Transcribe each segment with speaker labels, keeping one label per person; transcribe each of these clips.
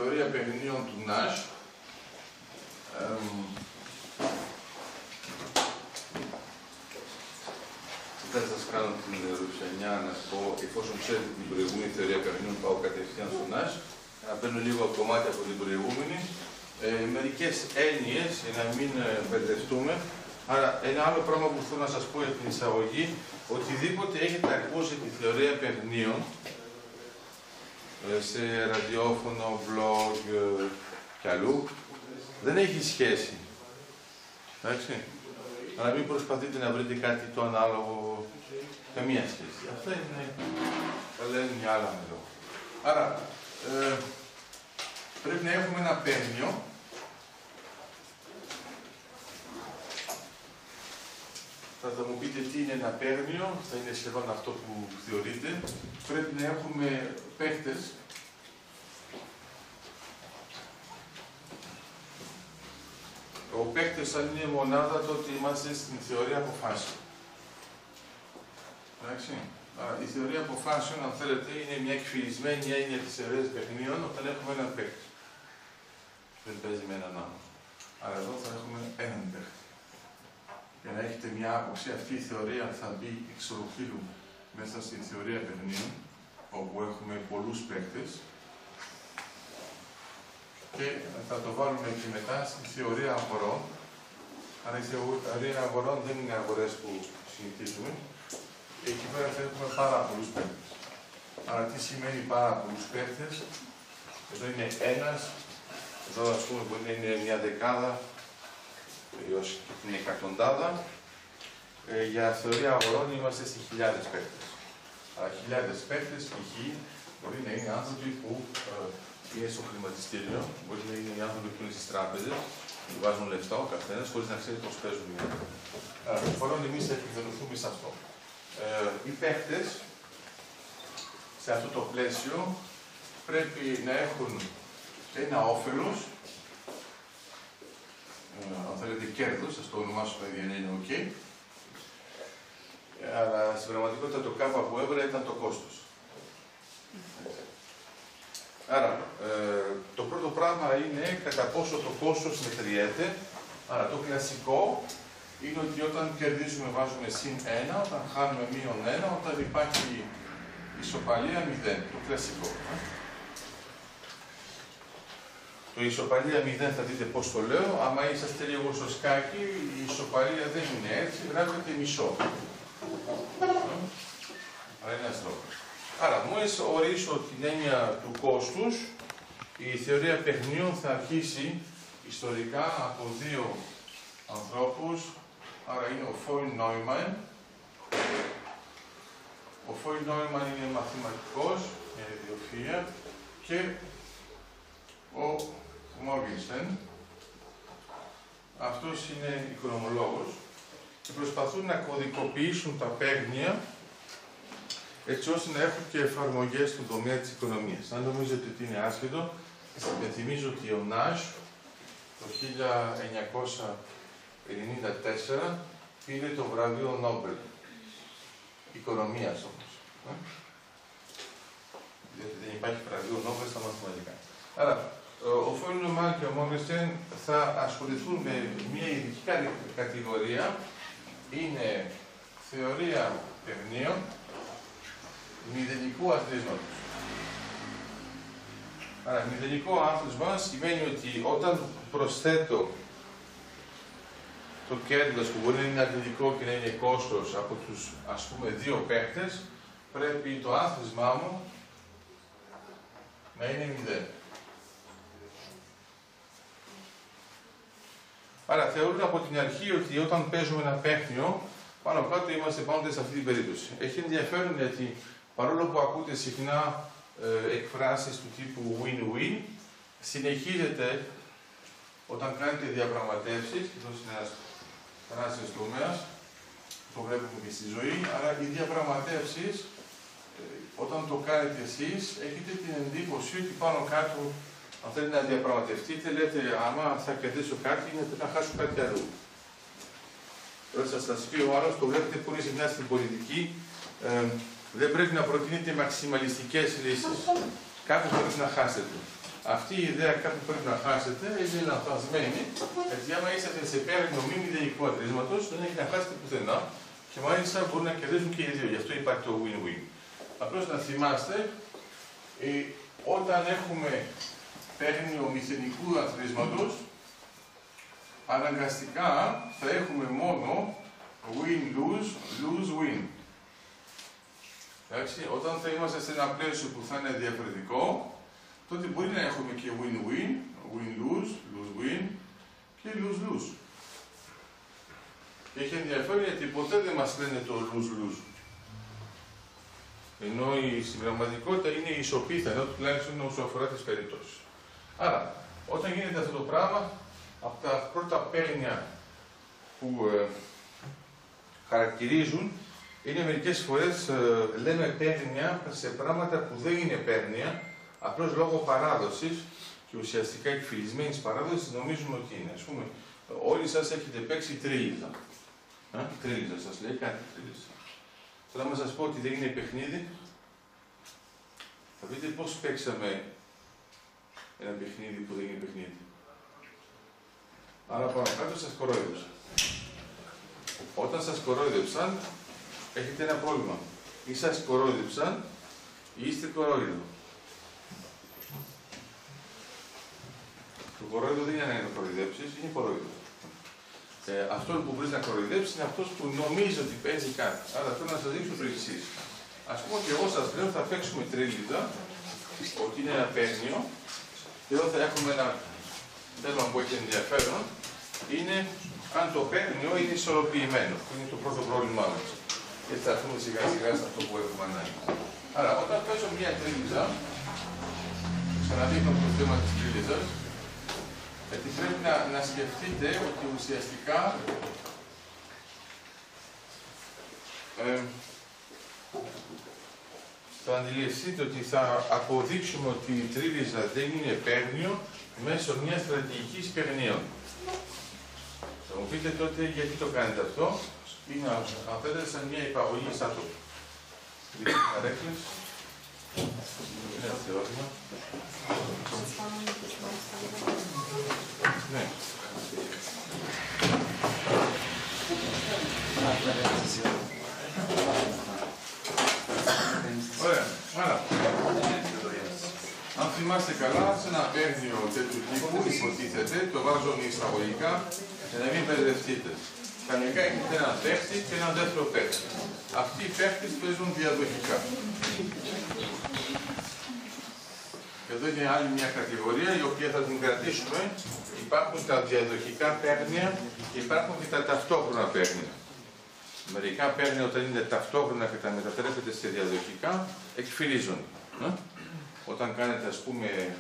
Speaker 1: θεωρία παιχνίων του Nash. Δεν θα σας κάνω την ρουσιανιά να σας πω, εφόσον ξέρετε την προηγούμενη θεωρία παιχνίων, πάω κατευθείαν στο Nash. Να παίρνω λίγο κομμάτια από την προηγούμενη. Μερικές έννοιες, για να μην μπερδευτούμε. Άρα, ένα άλλο πράγμα που θέλω να σας πω για την εισαγωγή, οτιδήποτε έχετε ακούσει τη θεωρία παιχνίων, σε ραδιόφωνο, blog κι αλλού, δεν έχει σχέση. Εντάξει. Αλλά μην προσπαθείτε να βρείτε κάτι το ανάλογο, καμία σχέση. Αυτά είναι, τα λένε μια άλλα εδώ. Άρα, πρέπει να έχουμε ένα παίγνιο, θα μου πείτε τι είναι ένα παίγνιο, θα είναι σχεδόν αυτό που θεωρείτε. Πρέπει να έχουμε παίχτες. Ο παίχτες, αν είναι μονάδα, τότε είμαστε στην θεωρία αποφάσεων. Εντάξει. Η θεωρία αποφάσεων, αν θέλετε, είναι μια εκφυλισμένη έννοια της θεωρίας παιχνίων όταν έχουμε έναν παίχτη. Δεν παίζει με έναν άλλο. Άρα εδώ θα έχουμε έναν παίχτη. Για να έχετε μια άποψη, αυτή η θεωρία θα μπει εξ ολοκλήρου μέσα στην θεωρία παιχνίων, όπου έχουμε πολλούς παίκτες, και θα το βάλουμε και μετά στην θεωρία αγορών. Αλλά η θεωρία αγορών δεν είναι αγορές που συνηθίζουμε. Εκεί πέρα θα έχουμε πάρα πολλούς παίκτες. Άρα τι σημαίνει πάρα πολλούς παίκτες? Εδώ είναι ένας, εδώ ας πούμε μπορεί να είναι μια δεκάδα, έως και την εκατοντάδα. Για θεωρία αγορών είμαστε σε χιλιάδες παίκτες. Αλλά χιλιάδες παίκτες, π.χ. μπορεί να είναι άνθρωποι που είναι στο χρηματιστήριο, μπορεί να είναι οι άνθρωποι που είναι στις τράπεζες, που βάζουν λεφτά ο καθένας, χωρίς να ξέρει πώς παίζουν οι άνθρωποι. Άρα, φορών εμείς θα επικεντρωθούμε σε αυτό. Οι παίκτες, σε αυτό το πλαίσιο, πρέπει να έχουν ένα όφελος, αν θέλετε κέρδος, ας το ονομάσουμε για να είναι ok, αλλά στην πραγματικότητα το κάπα που έβρε ήταν το κόστος. Άρα, το πρώτο πράγμα είναι κατά πόσο το κόστος μετριέται. Άρα, το κλασικό είναι ότι όταν κερδίζουμε βάζουμε συν 1, όταν χάνουμε μείον 1, όταν υπάρχει ισοπαλία 0. Το κλασικό. Το ισοπαλία 0 θα δείτε πώς το λέω. Άμα είσαστε λίγο στο σκάκι, η ισοπαλία δεν είναι έτσι, γράφεται μισό. Άρα είναι ένας τρόπος. Άρα, μόλις ορίσω την έννοια του κόστους, η θεωρία παιχνίων θα αρχίσει ιστορικά από δύο ανθρώπους. Άρα είναι ο Φόιν Νόιμαν. Ο Φόιν Νόιμαν είναι μαθηματικός, μια ιδιοφυΐα, και ο Μόργενστεν. Αυτός είναι οικονομολόγος και προσπαθούν να κωδικοποιήσουν τα παίγνια έτσι ώστε να έχουν και εφαρμογές στον τομέα της οικονομίας. Αν νομίζετε ότι είναι άσχετο, σας υπενθυμίζω ότι ο Nash το 1954 πήρε το βραβείο Νόμπελ. Οικονομίας όμως. Διότι δεν υπάρχει βραβείο Νόμπελ στα μαθηματικά. Άρα, ο Φόιν Νόιμαν και ο Μόργενστεν θα ασχοληθούν με μια ειδική κατηγορία. Είναι θεωρία παιχνίων μηδενικού αθροίσματος. Άρα, μηδενικό άθροισμα σημαίνει ότι όταν προσθέτω το κέρδος που μπορεί να είναι αρνητικό και να είναι κόστος από τους, ας πούμε, δύο παίκτες, πρέπει το άθροισμά μου να είναι 0. Άρα, θεωρούν από την αρχή ότι όταν παίζουμε ένα παίχνιο, πάνω κάτω είμαστε πάντοτε σε αυτή την περίπτωση. Έχει ενδιαφέρον γιατί παρόλο που ακούτε συχνά εκφράσεις του τύπου win-win, συνεχίζεται όταν κάνετε διαπραγματεύσεις, και αυτό είναι ένας τεράστιος τομέας, το βλέπουμε και στη ζωή, αλλά οι διαπραγματεύσεις, όταν το κάνετε εσείς, έχετε την εντύπωση ότι πάνω κάτω, αν θέλετε να διαπραγματευτείτε, λέτε άμα θα κερδίσω κάτι, είναι να χάσω κάτι άλλο. Θα σας πει ο άλλος, το βλέπετε πολύ συχνά στην πολιτική, δεν πρέπει να προτείνετε μαξιμαλιστικές λύσεις. Κάπου πρέπει να χάσετε. Αυτή η ιδέα κάτι πρέπει να χάσετε, είναι λανθασμένη, γιατί άμα είσαστε σε παίρνιο μη μηδενικού ατρίσματος, δεν έχει να χάσετε πουθενά και μάλιστα μπορούν να κερδίσουν και οι δύο. Γι' αυτό υπάρχει το win-win. Απλώς να θυμάστε, όταν έχουμε παίρνιο μηδενικού ατρίσματος, αναγκαστικά θα έχουμε μόνο win-lose, lose-win. Εντάξει, όταν θα είμαστε σε ένα πλαίσιο που θα είναι διαφορετικό, τότε μπορεί να έχουμε και win-win, win-lose, lose-win και lose-lose. Και έχει ενδιαφέρον γιατί ποτέ δεν μας λένε το lose-lose. Ενώ στην πραγματικότητα είναι ισοπίθανο, τουλάχιστον όσο αφορά τις περιπτώσεις. Άρα, όταν γίνεται αυτό το πράγμα, από τα πρώτα παίρνια που χαρακτηρίζουν, είναι μερικές φορές λέμε παίρνια σε πράγματα που δεν είναι παίρνια, απλώς λόγω παράδοσης και ουσιαστικά εκφυλισμένης παράδοσης νομίζουμε ότι είναι. Ας πούμε, όλοι σας έχετε παίξει τρίλιζα. Τρίλιζα σας λέει, κάτι τρίλιζα. Θέλω να σας πω ότι δεν είναι παιχνίδι. Θα δείτε πώς παίξαμε ένα παιχνίδι που δεν είναι παιχνίδι. Άρα πάνω κάτω σας κορόιδεψαν. Όταν σας κορόιδεψαν, έχετε ένα πρόβλημα. Ή σας κορόιδεψαν, ή είστε κορόιδο. Το κορόιδο δεν είναι να το κοροϊδέψεις, είναι κορόιδο. Αυτό που βρεις να κοροϊδέψεις είναι αυτός που νομίζει ότι παίζει κάτι. Άρα θέλω να σας δείξω το εξής. Ας πούμε ότι εγώ σας λέω θα παίξουμε τρίλιζα, ότι είναι ένα παίρνιο, και εδώ θα έχουμε ένα θέμα που έχει ενδιαφέρον, είναι αν το παίρνιο είναι ισορροπημένο, που είναι το πρώτο πρόβλημά μας. Και θα έρθουμε σιγά σιγά σε αυτό που έχουμε ανάγκη. Άρα, όταν παίζω μια τρίλιζα, ξαναδείχνω το θέμα της τρίλιζας, γιατί πρέπει να σκεφτείτε ότι ουσιαστικά θα αντιληφθείτε ότι θα αποδείξουμε ότι η τρίλιζα δεν είναι παίρνιο μέσω μιας στρατηγικής παιρνίων. Θα μου πείτε τότε γιατί το κάνετε αυτό. Είναι αν θέλετε σαν μια υπαγωγή σαν το δική καρέκλες. Είναι θεώρημα. Ναι. Ωραία. Άρα, αν θυμάστε καλά, σε ένα παίρνιο τέτοιου τύπου, υποτίθεται, το βάζω εισαγωγικά για να μην μπερδευτείτε. Κανονικά έχετε έναν παίχτη και έναν δεύτερο παίχτη. Αυτοί οι παίχτες παίζουν διαδοχικά. Και εδώ είναι άλλη μια κατηγορία η οποία θα την κρατήσουμε. Υπάρχουν τα διαδοχικά παίρνια και υπάρχουν και τα ταυτόχρονα παίρνια. Μερικά παίρνια όταν είναι ταυτόχρονα και τα μετατρέπεται σε διαδοχικά, εκφυλίζονται. Όταν κάνετε, ας πούμε,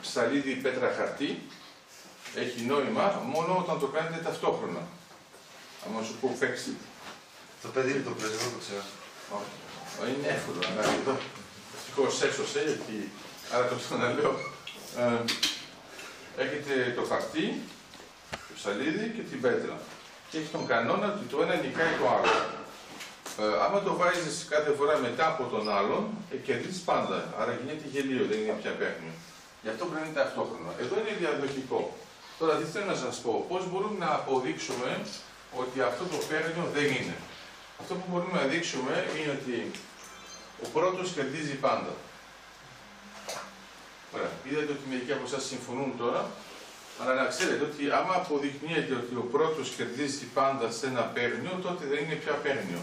Speaker 1: ψαλίδι πέτρα χαρτί, έχει νόημα μόνο όταν το κάνετε ταυτόχρονα. Αν σου πω παίξει.
Speaker 2: Το παιδί μου το παίζει, εγώ το ξέρω.
Speaker 1: Είναι εύκολο, αλλά εδώ ευτυχώς έσωσε, γιατί άρα το ξαναλέω. Έχετε το χαρτί, το ψαλίδι και την πέτρα. Και έχει τον κανόνα ότι το ένα νικάει το άλλο. Άμα το βάζεις κάθε φορά μετά από τον άλλον, κερδίζεις πάντα. Άρα γίνεται γελίο, δεν είναι πια παίχνιο. Γι' αυτό πρέπει να είναι ταυτόχρονα. Εδώ είναι διαδοχικό. Τώρα τι θέλω να σας πω, πώς μπορούμε να αποδείξουμε ότι αυτό το παίρνιο δεν είναι. Αυτό που μπορούμε να δείξουμε είναι ότι ο πρώτος κερδίζει πάντα. Ωραία. Είδατε ότι μερικοί από εσάς συμφωνούν τώρα, αλλά να ξέρετε ότι άμα αποδεικνύεται ότι ο πρώτος κερδίζει πάντα σε ένα παίρνιο, τότε δεν είναι πια παίρνιο.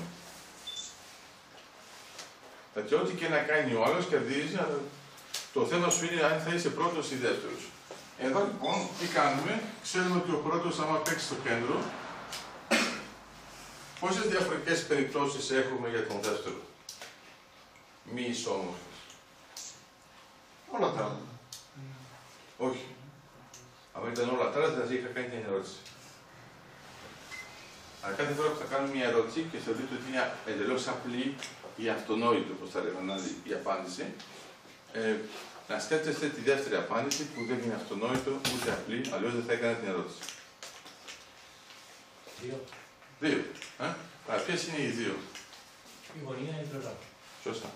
Speaker 1: Γιατί ό,τι και να κάνει ο άλλος κερδίζει, αλλά το θέμα σου είναι αν θα είσαι πρώτος ή δεύτερος. Εδώ λοιπόν τι κάνουμε, ξέρουμε ότι ο πρώτος άμα παίξει στο κέντρο, πόσες διαφορετικές περιπτώσεις έχουμε για τον δεύτερο. Μη ισόμορφες.
Speaker 2: Όλα τα άλλα.
Speaker 1: Όχι. Αν ήταν όλα τα άλλα, δηλαδή είχα κάνει την ερώτηση. Αλλά κάθε φορά που θα κάνουμε μια ερώτηση και θεωρείτε ότι είναι εντελώς απλή ή αυτονόητο, όπως θα λέγαμε, η απάντηση, να σκέφτεστε τη δεύτερη απάντηση που δεν είναι αυτονόητο ούτε απλή, αλλιώς δεν θα έκανα την ερώτηση. Δύο. Αλλά ποιες είναι οι δύο?
Speaker 3: Η γωνία είναι η πλευρά.
Speaker 1: Σωστά.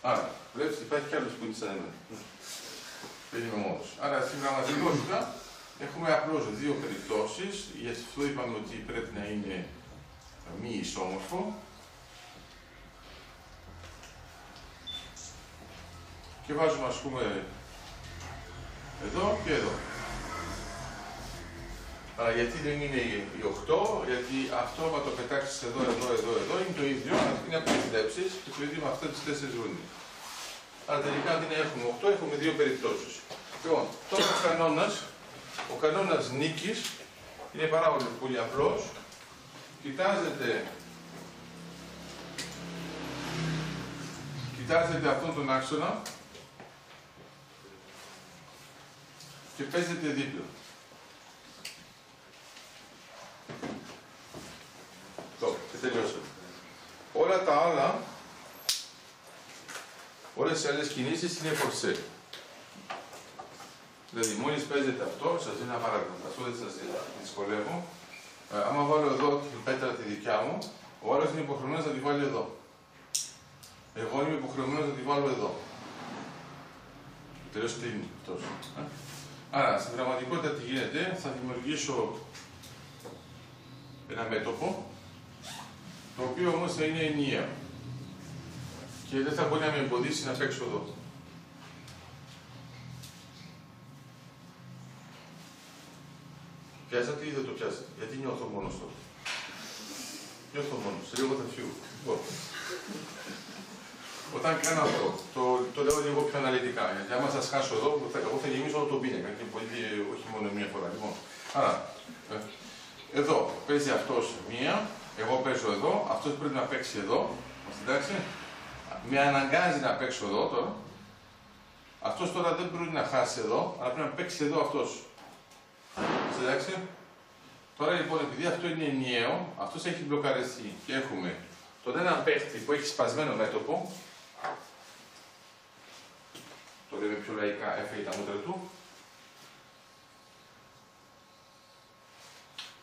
Speaker 1: Άρα, βλέπεις υπάρχει κι άλλος που είναι σαν εμένα. Δεν είμαι μόνος. Άρα, στην πραγματικότητα έχουμε απλώς δύο περιπτώσεις. Γι' αυτό είπαμε ότι πρέπει να είναι μη ισόμορφο. Και βάζουμε, ας πούμε, εδώ και εδώ. Άρα, γιατί δεν είναι η 8, γιατί αυτό άμα το πετάξεις εδώ, είναι το ίδιο, αλλά είναι να το επιδέψεις και το ίδιο με αυτά τις 4 γωνίες. Άρα τελικά αντί να έχουμε 8, έχουμε δύο περιπτώσεις. Λοιπόν, τώρα ο κανόνας νίκης είναι πάρα πολύ απλός. Κοιτάζετε αυτόν τον άξονα και παίζετε δίπλα. Και τελειώσατε. Όλα τα άλλα, όλες οι άλλες κινήσεις είναι φορσέ. Δηλαδή, μόλις παίζετε αυτό, σας δίνω ένα παράδειγμα. Αυτό δεν σας δυσκολεύω. Άμα βάλω εδώ την πέτρα τη δικιά μου, ο άλλος είναι υποχρεωμένος να τη βάλει εδώ. Εγώ είμαι υποχρεωμένος να τη βάλω εδώ. Τελείως κλείνει αυτός. Άρα, στην πραγματικότητα τι γίνεται, θα δημιουργήσω ένα μέτωπο, το οποίο όμως θα είναι ενιαίο. Και δεν θα μπορεί να με εμποδίσει να παίξω εδώ. Πιάσατε ή δεν το πιάσατε? Γιατί νιώθω μόνος τώρα? Νιώθω μόνος, σε λίγο θα φύγω. Όταν κάνω αυτό, το λέω λίγο πιο αναλυτικά. Γιατί άμα σας χάσω εδώ, εγώ θα γεμίσω όλο τον πίνακα και πολύ, όχι μόνο μία φορά. Λοιπόν, άρα, εδώ παίζει αυτός μία, εγώ παίζω εδώ, αυτός πρέπει να παίξει εδώ. Εντάξει. Με αναγκάζει να παίξω εδώ τώρα. Αυτός τώρα δεν μπορεί να χάσει εδώ, αλλά πρέπει να παίξει εδώ αυτός. Εντάξει. Τώρα λοιπόν, επειδή αυτό είναι ενιαίο, αυτός έχει μπλοκαριστεί και έχουμε τον έναν παίχτη που έχει σπασμένο μέτωπο. Το λέμε πιο λαϊκά, έφεγε τα μούτρα του.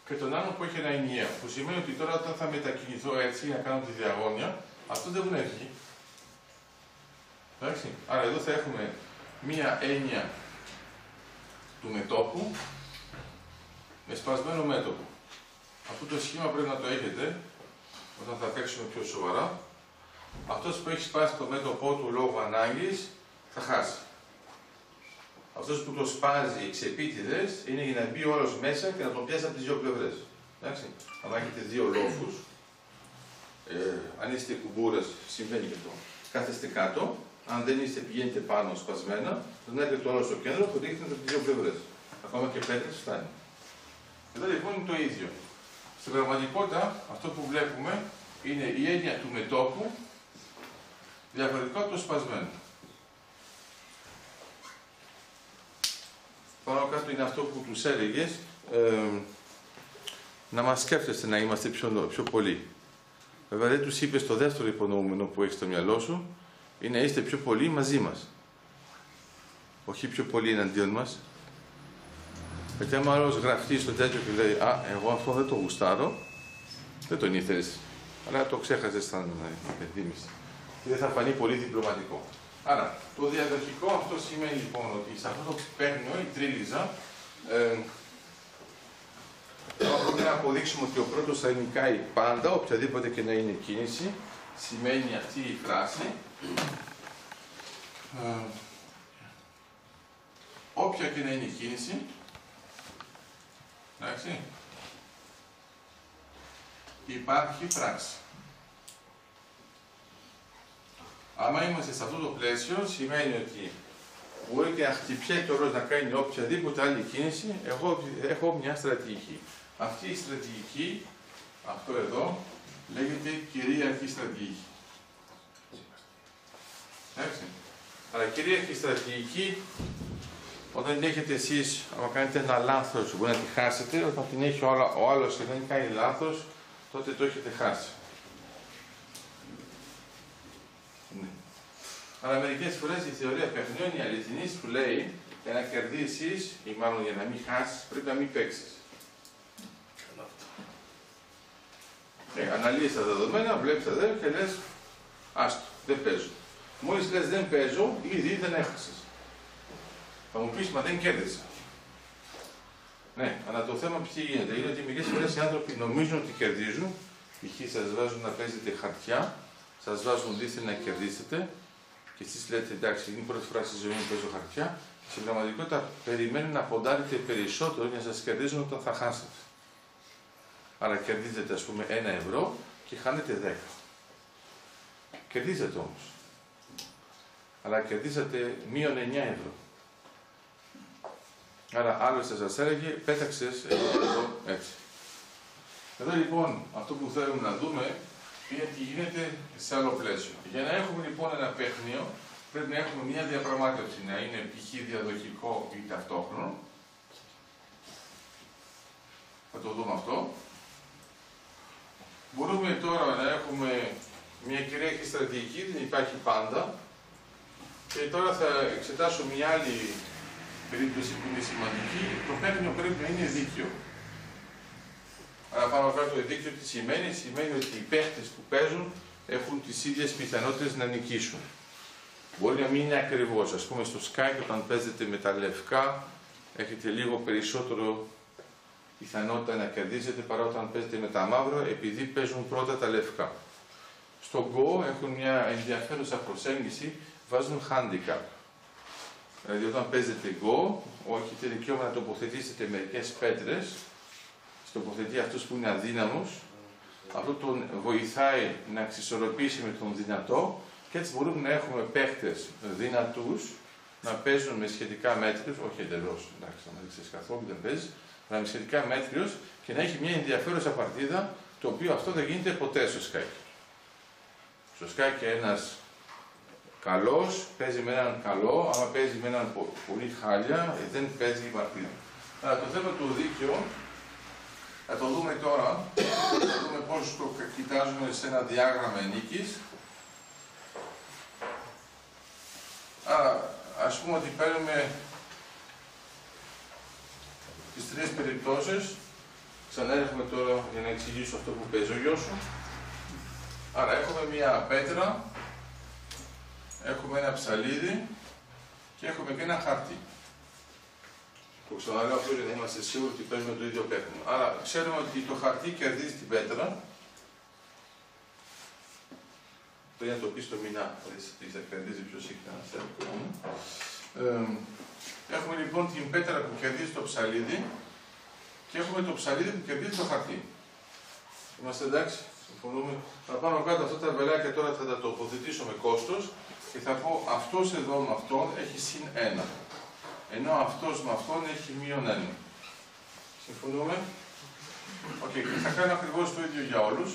Speaker 1: Και τον άλλο που έχει ένα ενιαίο, που σημαίνει ότι τώρα όταν θα μετακινηθώ έτσι για να κάνω τη διαγώνια, αυτό δεν μπορεί να βγει. Εντάξει. Άρα εδώ θα έχουμε μία έννοια του μετώπου με σπασμένο μέτωπο. Αυτό το σχήμα πρέπει να το έχετε όταν θα παίξουμε πιο σοβαρά. Αυτός που έχει σπάσει το μέτωπό του λόγω ανάγκης θα χάσει. Αυτός που το σπάζει εξ επίτηδες είναι για να μπει όλος μέσα και να τον πιάσει από τις δύο πλευρές. Εντάξει. Αν έχετε δύο λόφους, αν είστε κουμπούρες, συμβαίνει και αυτό. Κάθεστε κάτω, αν δεν είστε πηγαίνετε πάνω σπασμένα, δεν έρχεται το όλο στο κέντρο, το ρίχνετε από τις δύο πλευρές. Ακόμα και πέτρες φτάνει. Εδώ λοιπόν είναι το ίδιο. Στην πραγματικότητα, αυτό που βλέπουμε είναι η έννοια του μετώπου διαφορετικά από το σπασμένο. Πάνω κάτω είναι αυτό που τους έλεγες, να μας σκέφτεστε να είμαστε πιο πολλοί. Βέβαια δεν τους είπες το δεύτερο υπονοούμενο που έχεις στο μυαλό σου, είναι να είστε πιο πολλοί μαζί μας. Όχι πιο πολλοί εναντίον μας. Γιατί άμα άλλος γραφτεί στο τέτοιο και λέει «Α, εγώ αυτό δεν το γουστάρω», δεν τον ήθελες, αλλά το ξέχασες σαν υπενθύμηση. Και δεν θα φανεί πολύ διπλωματικό. Άρα, το διαδοχικό αυτό σημαίνει λοιπόν ότι σε αυτό το παίρνιο, η τρίλιζα, μπορούμε να αποδείξουμε ότι ο πρώτος θα νικάει πάντα, οποιαδήποτε και να είναι κίνηση, σημαίνει αυτή η φράση. Όποια και να είναι η κίνηση, εντάξει, υπάρχει πράξη. Άμα είμαστε σε αυτό το πλαίσιο, σημαίνει ότι μπορεί και να χτυπιέται όλος να κάνει οποιαδήποτε άλλη κίνηση, εγώ έχω μια στρατηγική. Αυτή η στρατηγική, αυτό εδώ, λέγεται κυρίαρχη στρατηγική. Εντάξει. Αλλά κυρίαρχη στρατηγική, όταν την έχετε εσείς, άμα κάνετε ένα λάθος, μπορεί να τη χάσετε, όταν την έχει ο άλλος και δεν κάνει λάθος, τότε το έχετε χάσει. Ναι. Αλλά μερικές φορές η θεωρία παιχνιών, η αληθινή, που λέει για να κερδίσεις, ή μάλλον για να μην χάσεις, πρέπει να μην παίξεις. Αναλύεις τα δεδομένα, βλέπεις τα δεδομένα και λες, άστο, δεν παίζω. Μόλις λες δεν παίζω, ήδη δεν έχασες. Θα μου πεις, μα δεν κέρδισα. Ναι, αλλά το θέμα ποιο γίνεται, είναι ότι μερικές φορές οι άνθρωποι νομίζουν ότι κερδίζουν, π.χ. σας βάζουν να παίζετε χαρτιά, σας βάζουν δίθεν να κερδίσετε, και εσείς λέτε εντάξει, είναι η πρώτη φορά στη ζωή μου παίζω χαρτιά, στην πραγματικότητα περιμένουν να ποντάρετε περισσότερο για να σας κερδίζουν όταν θα χάσετε. Άρα κερδίζετε ας πούμε 1 ευρώ και χάνετε 10. Κερδίζετε όμως. Αλλά κερδίζετε μείον 9 ευρώ. Άρα άλλος θα σας έλεγε πέταξες εδώ έτσι. Εδώ λοιπόν αυτό που θέλουμε να δούμε είναι τι γίνεται σε άλλο πλαίσιο. Για να έχουμε λοιπόν ένα παιχνίο πρέπει να έχουμε μια διαπραγμάτευση, να είναι π.χ. διαδοχικό ή ταυτόχρονο. Θα το δούμε αυτό. Μπορούμε τώρα να έχουμε μια κυρίαρχη στρατηγική, δεν υπάρχει πάντα. Και τώρα θα εξετάσω μια άλλη περίπτωση που είναι σημαντική. Το παιχνίο πρέπει να είναι δίκαιο. Αλλά πάνω κάτω το δίκαιο τι σημαίνει, σημαίνει ότι οι παίχτες που παίζουν έχουν τις ίδιες πιθανότητες να νικήσουν. Μπορεί να μην είναι ακριβώς. Ας πούμε στο Skype όταν παίζετε με τα λευκά έχετε λίγο περισσότερο πιθανότητα να κερδίζετε παρά όταν παίζετε με τα μαύρα επειδή παίζουν πρώτα τα λευκά. Στο Go έχουν μια ενδιαφέρουσα προσέγγιση, βάζουν handicap. Δηλαδή όταν παίζετε Go, έχετε δικαίωμα να τοποθετήσετε μερικές πέτρες, τοποθετεί αυτούς που είναι αδύναμους, αυτό τον βοηθάει να εξισορροπήσει με τον δυνατό και έτσι μπορούμε να έχουμε παίχτες δυνατούς να παίζουν με σχετικά μέτριους, όχι εντελώς, εντάξει, να μην ξέρεις καθόλου, δεν παίζεις, αλλά με σχετικά μέτριους και να έχει μια ενδιαφέρουσα παρτίδα, το οποίο αυτό δεν γίνεται ποτέ στο Skype. Στο Skype ένας καλός παίζει με έναν καλό, άμα παίζει με έναν πολύ χάλια, δεν παίζει η παρτίδα. Αλλά το θέμα του δίκαιο θα το δούμε τώρα, θα δούμε πώς το κοιτάζουμε σε ένα διάγραμμα νίκης. Άρα, ας πούμε ότι παίρνουμε τις τρεις περιπτώσεις. Ξανάρχομαι τώρα για να εξηγήσω αυτό που παίζει ο γιος σου. Άρα, έχουμε μία πέτρα, έχουμε ένα ψαλίδι και έχουμε και ένα χαρτί. Το ξαναλέω αυτό για να είμαστε σίγουροι ότι παίζουμε το ίδιο παιχνίδι. Άρα ξέρουμε ότι το χαρτί κερδίζει την πέτρα. Το για να το πει στο μηνά, θα κερδίζει πιο συχνά. Έχουμε λοιπόν την πέτρα που κερδίζει το ψαλίδι και έχουμε το ψαλίδι που κερδίζει το χαρτί. Είμαστε εντάξει, συμφωνούμε. Θα πάνω κάτω αυτά τα βελάκια τώρα θα τα τοποθετήσω με κόστος και θα πω αυτός εδώ με αυτόν έχει συν 1. Ενώ αυτός με αυτόν έχει μείον 1. Συμφωνούμε. Okay. Θα κάνω ακριβώς το ίδιο για όλους.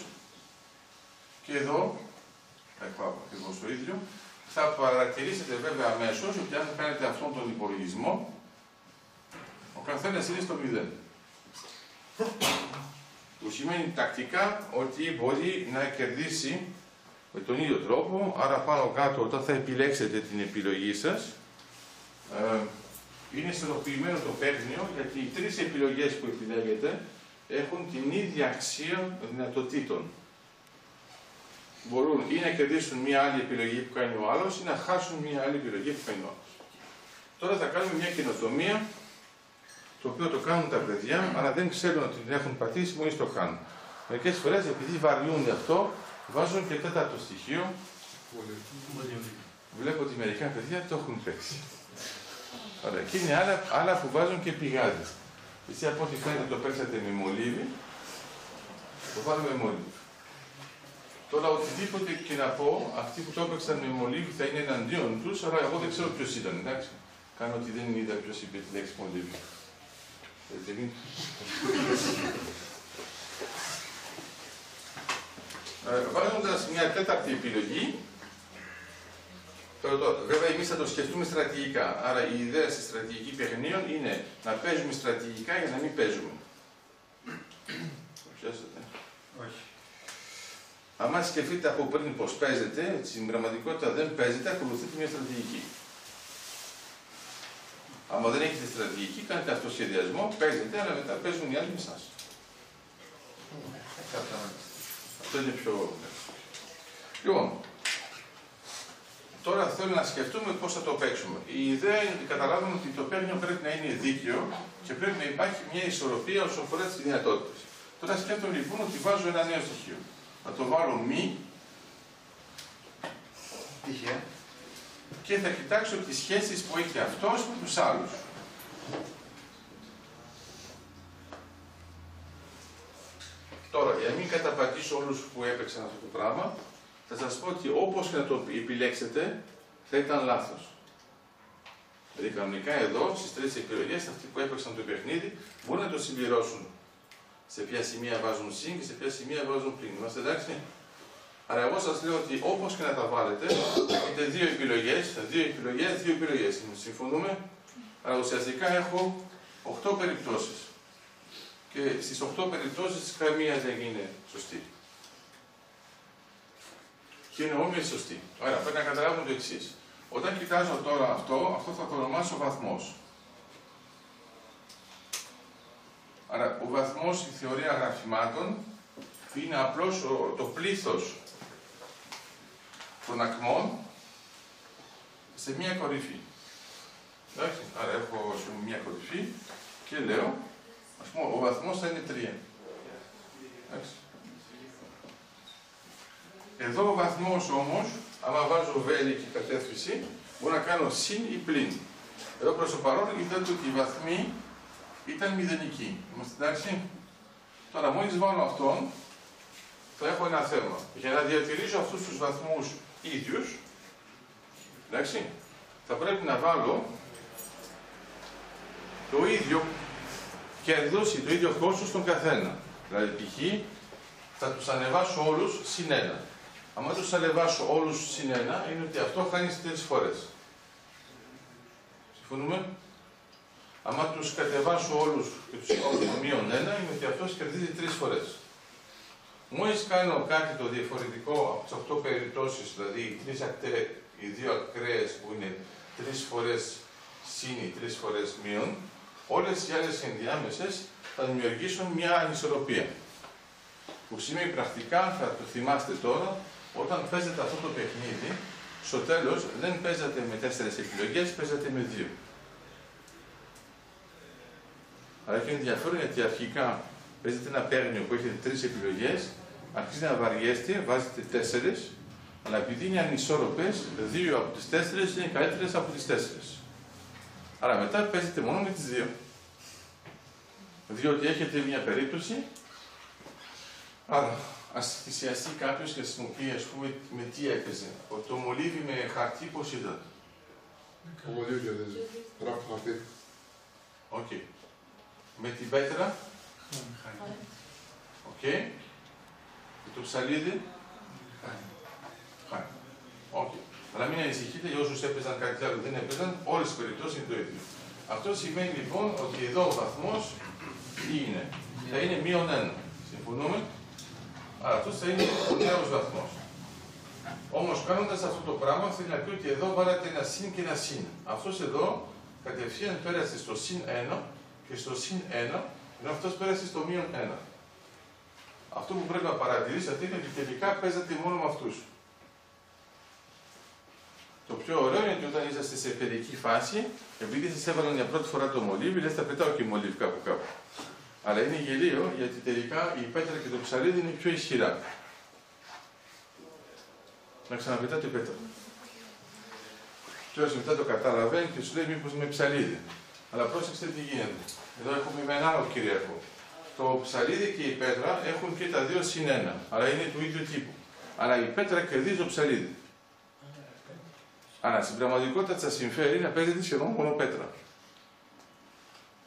Speaker 1: Και εδώ, θα πάω ακριβώς το ίδιο. Θα παρατηρήσετε βέβαια αμέσως ότι αν κάνετε αυτόν τον υπολογισμό, ο καθένας είναι στο 0. Που σημαίνει τακτικά ότι μπορεί να κερδίσει με τον ίδιο τρόπο, άρα πάνω κάτω όταν θα επιλέξετε την επιλογή σας, είναι ισορροπημένο το παίγνιο, γιατί οι τρεις επιλογές που επιλέγετε έχουν την ίδια αξία δυνατοτήτων. Μπορούν ή να κερδίσουν μία άλλη επιλογή που κάνει ο άλλος ή να χάσουν μία άλλη επιλογή που κάνει ο άλλος. Τώρα θα κάνουμε μια καινοτομία, το οποίο το κάνουν τα παιδιά, αλλά δεν ξέρουν ότι την έχουν πατήσει μόλις το κάνουν. Μερικές φορές, επειδή βαριούνται αυτό, βάζουν και τέταρτο στοιχείο. Βλέπω ότι μερικά παιδιά το έχουν παίξει. Ωραία. Και είναι άλλα που βάζουν και πηγάδι. Εσύ από ό,τι φαίνεται το παίξατε με μολύβι, το βάλουμε με μολύβι. Τώρα οτιδήποτε και να πω, αυτοί που το έπαιξαν με μολύβι θα είναι εναντίον τους, αλλά εγώ δεν ξέρω ποιος ήταν, εντάξει. Κάνω ότι δεν είδα ποιος είπε τη λέξη μολύβι. Βάζοντας μια τέταρτη επιλογή, βέβαια εμείς θα το σκεφτούμε στρατηγικά. Άρα η ιδέα στη στρατηγική παιχνίων είναι να παίζουμε στρατηγικά για να μην παίζουμε. Πιάσατε.
Speaker 2: Όχι.
Speaker 1: Αν σκεφτείτε από πριν πως παίζετε, στην πραγματικότητα δεν παίζετε, ακολουθείτε μια στρατηγική. Αν δεν έχετε στρατηγική, κάνετε αυτοσχεδιασμό, παίζετε, αλλά μετά παίζουν οι άλλοι με εσάς. Αυτό είναι πιο... Λοιπόν, Τώρα θέλω να σκεφτούμε πώς θα το παίξουμε. Η ιδέα είναι ότι καταλάβουμε ότι το παίγνιο πρέπει να είναι δίκαιο και πρέπει να υπάρχει μια ισορροπία όσο αφορά τις δυνατότητες. Τώρα σκέφτομαι λοιπόν ότι βάζω ένα νέο στοιχείο. Θα το βάλω μη.
Speaker 2: Τυχαία.
Speaker 1: Και θα κοιτάξω τις σχέσεις που έχει αυτός με τους άλλους. Τώρα, για να μην καταπατήσω όλους που έπαιξαν αυτό το πράγμα, θα σας πω ότι όπως και να το επιλέξετε, θα ήταν λάθος. Δηλαδή, κανονικά εδώ, στις τρεις επιλογές, αυτοί που έπαιξαν το παιχνίδι, μπορούν να το συμπληρώσουν. Σε ποια σημεία βάζουν συν και σε ποια σημεία βάζουν πλην. Είμαστε εντάξει? Άρα, εγώ σας λέω ότι όπως και να τα βάλετε, έχετε δύο επιλογές. Συμφωνούμε? Άρα, ουσιαστικά έχω 8 περιπτώσεις. Και στις 8 περιπτώσεις καμία δεν είναι σωστή. Και είναι όμοιες σωστή. Άρα, πρέπει να καταλάβουμε το εξής. Όταν κοιτάζω τώρα αυτό θα το ονομάσω βαθμός. Άρα, ο βαθμός στη θεωρία γραφημάτων είναι απλώς το πλήθος των ακμών σε μία κορυφή. Εντάξει, άρα έχω μία κορυφή και λέω, ας πούμε, ο βαθμός θα είναι 3. Εντάξει. Εδώ ο βαθμός όμως, άμα βάζω βέλη και κατεύθυνση, μπορώ να κάνω συν ή πλην. Εδώ προς το παρόν είδατε ότι οι βαθμοί ήταν μηδενικοί. Είμαστε εντάξει? Τώρα μόλις βάλω αυτόν, θα έχω ένα θέμα. Για να διατηρήσω αυτούς τους βαθμούς ίδιους, εντάξει, θα πρέπει να βάλω το ίδιο κέρδος ή το ίδιο κόστος στον καθένα. Δηλαδή, π.χ. θα τους ανεβάσω όλους συν 1. Αν τους ανεβάσω όλους συν 1, είναι ότι αυτό χάνει 3 φορές. Συμφωνούμε? Αν τους κατεβάσω όλους και τους σηκώσω το μείον 1, είναι ότι αυτός κερδίζει 3 φορές. Μόλις κάνω κάτι το διαφορετικό από τις 8 περιπτώσεις, δηλαδή οι 2 ακραίες που είναι 3 φορές συν ή 3 φορές μείον, όλες οι άλλες ενδιάμεσες θα δημιουργήσουν μια ανισορροπία. Που σημαίνει πρακτικά, θα το θυμάστε τώρα, όταν παίζετε αυτό το παιχνίδι, στο τέλος δεν παίζατε με 4 επιλογές, παίζατε με 2. Αλλά έχει ενδιαφέρον γιατί αρχικά παίζετε ένα παίγνιο που έχετε 3 επιλογές, αρχίζετε να βαριέστε, βάζετε 4, αλλά επειδή είναι ανισόρροπες, 2 από τις 4 είναι καλύτερες από τις 4. Άρα μετά παίζετε μόνο με τις 2. Διότι έχετε μια περίπτωση, άρα ας θυσιαστεί κάποιος και χρησιμοποιεί, ας πούμε, με τι έπαιζε. Το μολύβι με χαρτί πώς ήταν?
Speaker 3: Το μολύβι κερδίζει. Γράφει χαρτί.
Speaker 1: Οκ. Με την πέτρα. Οκ. Και το ψαλίδι. Χάρη. Οκ. Αλλά μην ανησυχείτε, για όσους έπαιζαν κάτι άλλο δεν έπαιζαν, όλες τις περιπτώσεις είναι το ίδιο. Αυτό σημαίνει λοιπόν ότι εδώ ο βαθμός τι είναι? Θα είναι μείον 1. Συμφωνούμε? Άρα αυτός θα είναι ο νέος βαθμός. Όμως κάνοντας αυτό το πράγμα θέλει να πει ότι εδώ βάλατε ένα συν και ένα συν. Αυτός εδώ κατευθείαν πέρασε στο συν 1 και στο συν 1, ενώ αυτός πέρασε στο μείον 1. Αυτό που πρέπει να παρατηρήσετε είναι ότι τελικά παίζατε μόνο με αυτούς. Το πιο ωραίο είναι ότι όταν είσαστε σε παιδική φάση, επειδή σας έβαλαν για πρώτη φορά το μολύβι, λες θα πετάω και μολύβι κάπου κάπου. Αλλά είναι γελίο γιατί τελικά η πέτρα και το ψαλίδι είναι πιο ισχυρά. Να ξαναπετάτε πέτρα. Και όσοι μετά το καταλαβαίνει και σου λέει μήπως με ψαλίδι. Αλλά πρόσεξτε τι γίνεται. Εδώ έχουμε με ένα άλλο κυρίαρχο. Το ψαλίδι και η πέτρα έχουν και τα δύο συν 1. Αλλά είναι του ίδιου τύπου. Αλλά η πέτρα κερδίζει το ψαλίδι. Αλλά στην πραγματικότητα σας συμφέρει να παίζετε σχεδόν μόνο πέτρα.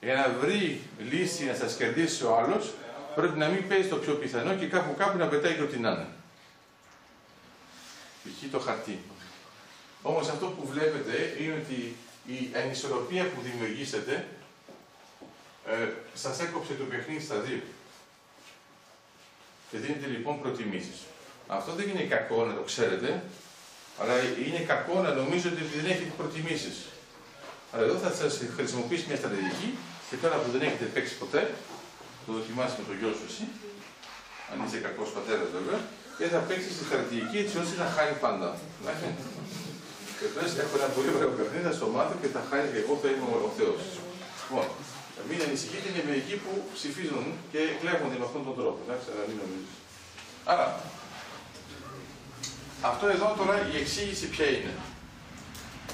Speaker 1: Για να βρει λύση να σας κερδίσει ο άλλος, πρέπει να μην παίζει το πιο πιθανό και κάπου να πετάει και ό,τι να είναι. Π.χ. το χαρτί. Όμως αυτό που βλέπετε είναι ότι η ανισορροπία που δημιουργήσετε σας έκοψε το παιχνίδι στα 2. Και δίνετε λοιπόν προτιμήσεις. Αυτό δεν είναι κακό να το ξέρετε, αλλά είναι κακό να νομίζετε ότι δεν έχετε προτιμήσεις. Αλλά εδώ θα σας χρησιμοποιήσει μια στρατηγική και τώρα που δεν έχετε παίξει ποτέ, το δοκιμάσει με το γιο σου εσύ, αν είσαι κακός πατέρας βέβαια, και θα παίξει τη στρατηγική έτσι ώστε να χάνει πάντα. Και λες, έχω ένα πολύ ωραίο παιχνίδι, θα στο μάθω και θα χάρη και εγώ θα είμαι ο Θεός. Λοιπόν, μην ανησυχείτε, είναι μερικοί που ψηφίζουν και κλέβονται με αυτόν τον τρόπο. Εντάξει, αλλά μην νομίζεις. Άρα, αυτό εδώ τώρα η εξήγηση ποια είναι.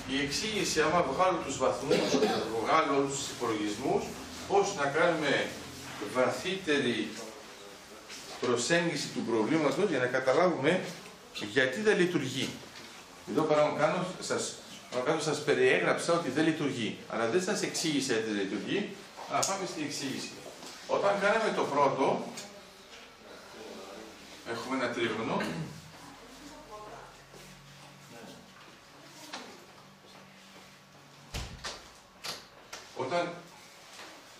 Speaker 1: Η εξήγηση, άμα βγάλω τους βαθμούς, βγάλω όλους τους υπολογισμούς, πώς να κάνουμε βαθύτερη προσέγγιση του προβλήματος για να καταλάβουμε γιατί δεν λειτουργεί. Εδώ παρακάτω σας περιέγραψα ότι δεν λειτουργεί, αλλά δεν σας εξήγησα ότι δεν λειτουργεί, αλλά πάμε στην εξήγηση. Όταν κάναμε το πρώτο, έχουμε ένα τρίγωνο. Όταν